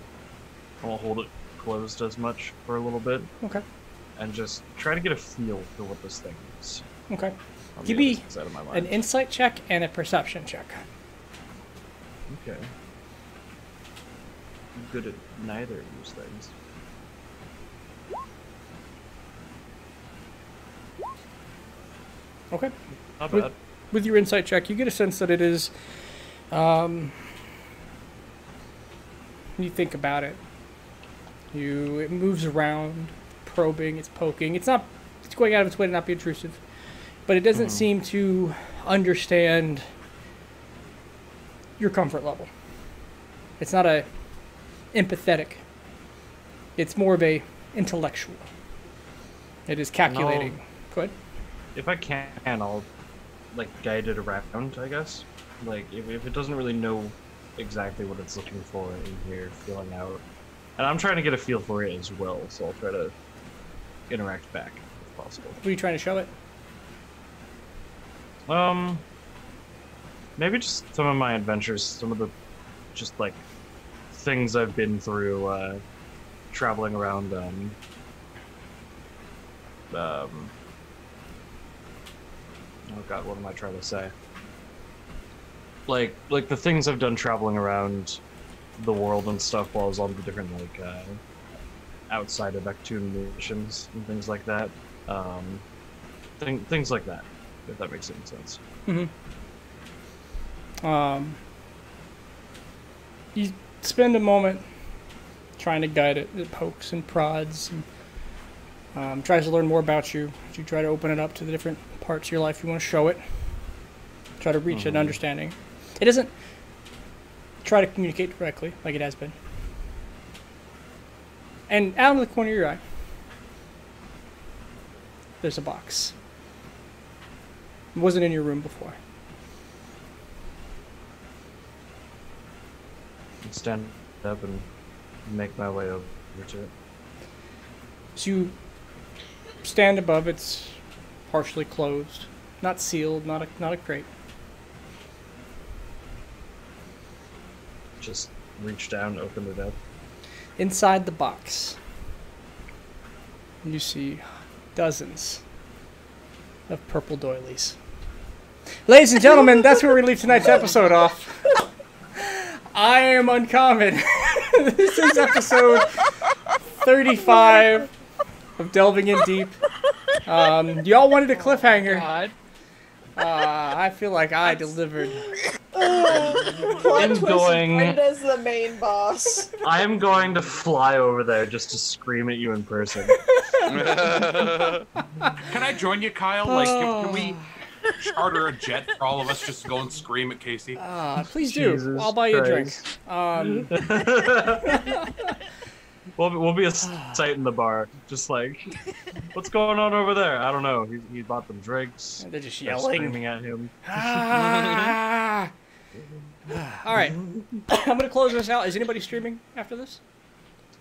hold it closed as much for a little bit. Okay. And just try to get a feel for what this thing is. Okay. On Give the me other side of my mind. an insight check and a perception check. Okay. I'm good at neither of those things. Okay. Not bad. With your insight check, you get a sense that it is, when you think about it, it moves around, probing, it's poking. It's going out of its way to not be intrusive, but it doesn't seem to understand your comfort level. It's not a empathetic. It's more of a intellectual. It is calculating. Go ahead. If I can, I'll like guide it around, I guess. Like if it doesn't really know exactly what it's looking for in here, feeling out. And I'm trying to get a feel for it as well, so I'll try to interact back if possible. What are you trying to show it? Maybe just some of my adventures, some of the just like things I've been through, traveling around, oh god, what am I trying to say? Like the things I've done traveling around the world and stuff while I was on the different like outside of Actun missions and things like that. Things like that, if that makes any sense. You spend a moment trying to guide it. It pokes and prods and tries to learn more about you. You try to open it up to the different parts of your life you want to show it. Try to reach an understanding. It doesn't try to communicate directly like it has been. And out of the corner of your eye, there's a box. It wasn't in your room before. I'd stand up and make my way over to it. So you stand above, it's partially closed, not sealed, not a crate. Just reach down, open it up. Inside the box, you see dozens of purple doilies. Ladies and gentlemen, that's where we leave tonight's episode off. I am Uncommon. This is episode 35 of Delving in Deep. Y'all wanted a cliffhanger. God. I feel like I delivered. Plot twist, Brenda's the main boss. I am going to fly over there just to scream at you in person. Can I join you, Kyle? Like, can we charter a jet for all of us just to go and scream at Casey? Please do. Jesus I'll buy you a drink. We'll be a sight in the bar, just like, what's going on over there? I don't know. He bought them drinks. They're just They're yelling. screaming at him. All right, I'm gonna close this out. Is anybody streaming after this?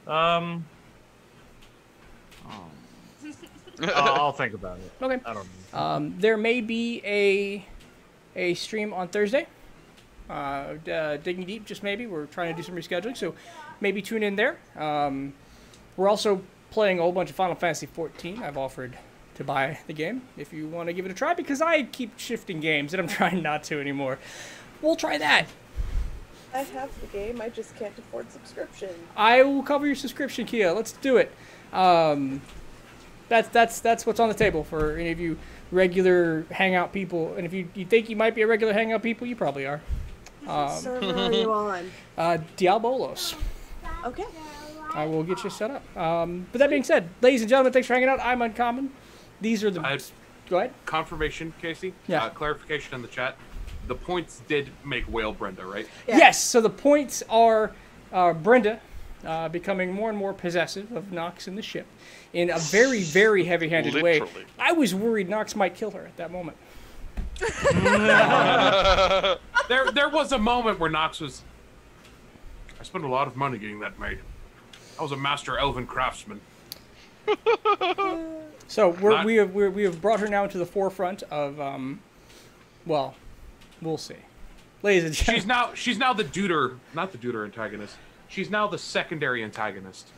I'll think about it. Okay. I don't know. There may be a stream on Thursday. Digging deep, just maybe. We're trying to do some rescheduling, so maybe tune in there. We're also playing a whole bunch of Final Fantasy XIV. I've offered to buy the game if you want to give it a try, because I keep shifting games and I'm trying not to anymore. We'll try that. I have the game, I just can't afford subscription. I will cover your subscription, Kia. Let's do it. That's what's on the table for any of you regular Hangout people. And if you think you might be a regular Hangout people, you probably are. What server are you on? Diabolos. Okay. I will get you set up. But that being said, ladies and gentlemen, thanks for hanging out. I'm Uncommon. These are the... Go ahead. Confirmation, Casey? Yeah. Clarification in the chat. The points did make Whale Brenda, right? Yeah. Yes, so the points are Brenda becoming more and more possessive of Nox and the ship in a very, very heavy-handed way. Literally. I was worried Nox might kill her at that moment. There was a moment where Nox was... I spent a lot of money getting that made. I was a master elven craftsman. So we have brought her now into the forefront of, well, we'll see. Ladies and gentlemen. She's now the deuter, not the deuter antagonist. She's now the secondary antagonist.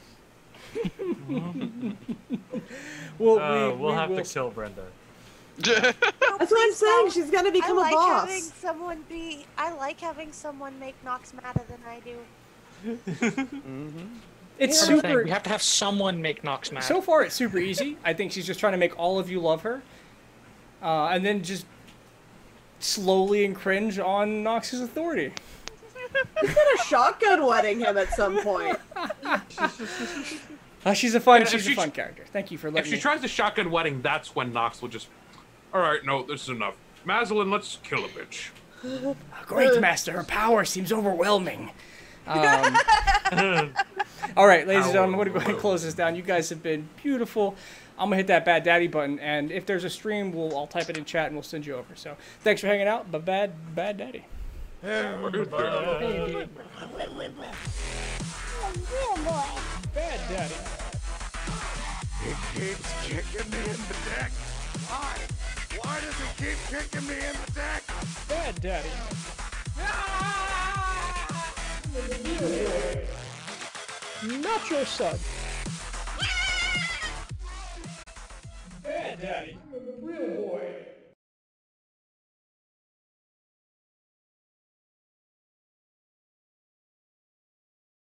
We'll have to kill Brenda. That's what I'm saying. She's gonna become a boss. I like having someone make Nox madder than I do. It's That's the thing, super. we have to have someone make Nox mad. So far, it's super easy. I think she's just trying to make all of you love her, and then just slowly and cringe on Nox's authority. He's gonna shotgun wedding him at some point. She's a fun character. Thank you for If letting she me. tries the shotgun wedding, that's when Nox will just... Alright, no, this is enough. Maslin, let's kill a bitch. Great master, her power seems overwhelming. All right, ladies and gentlemen, I'm going to go ahead and close this down. You guys have been beautiful. I'm going to hit that Bad Daddy button, and if there's a stream, I'll type it in chat and we'll send you over. So thanks for hanging out, but Bad Daddy. Good boy. Bad Daddy. He keeps kicking me in the deck. Why? Why does he keep kicking me in the deck? Bad Daddy. Not your son.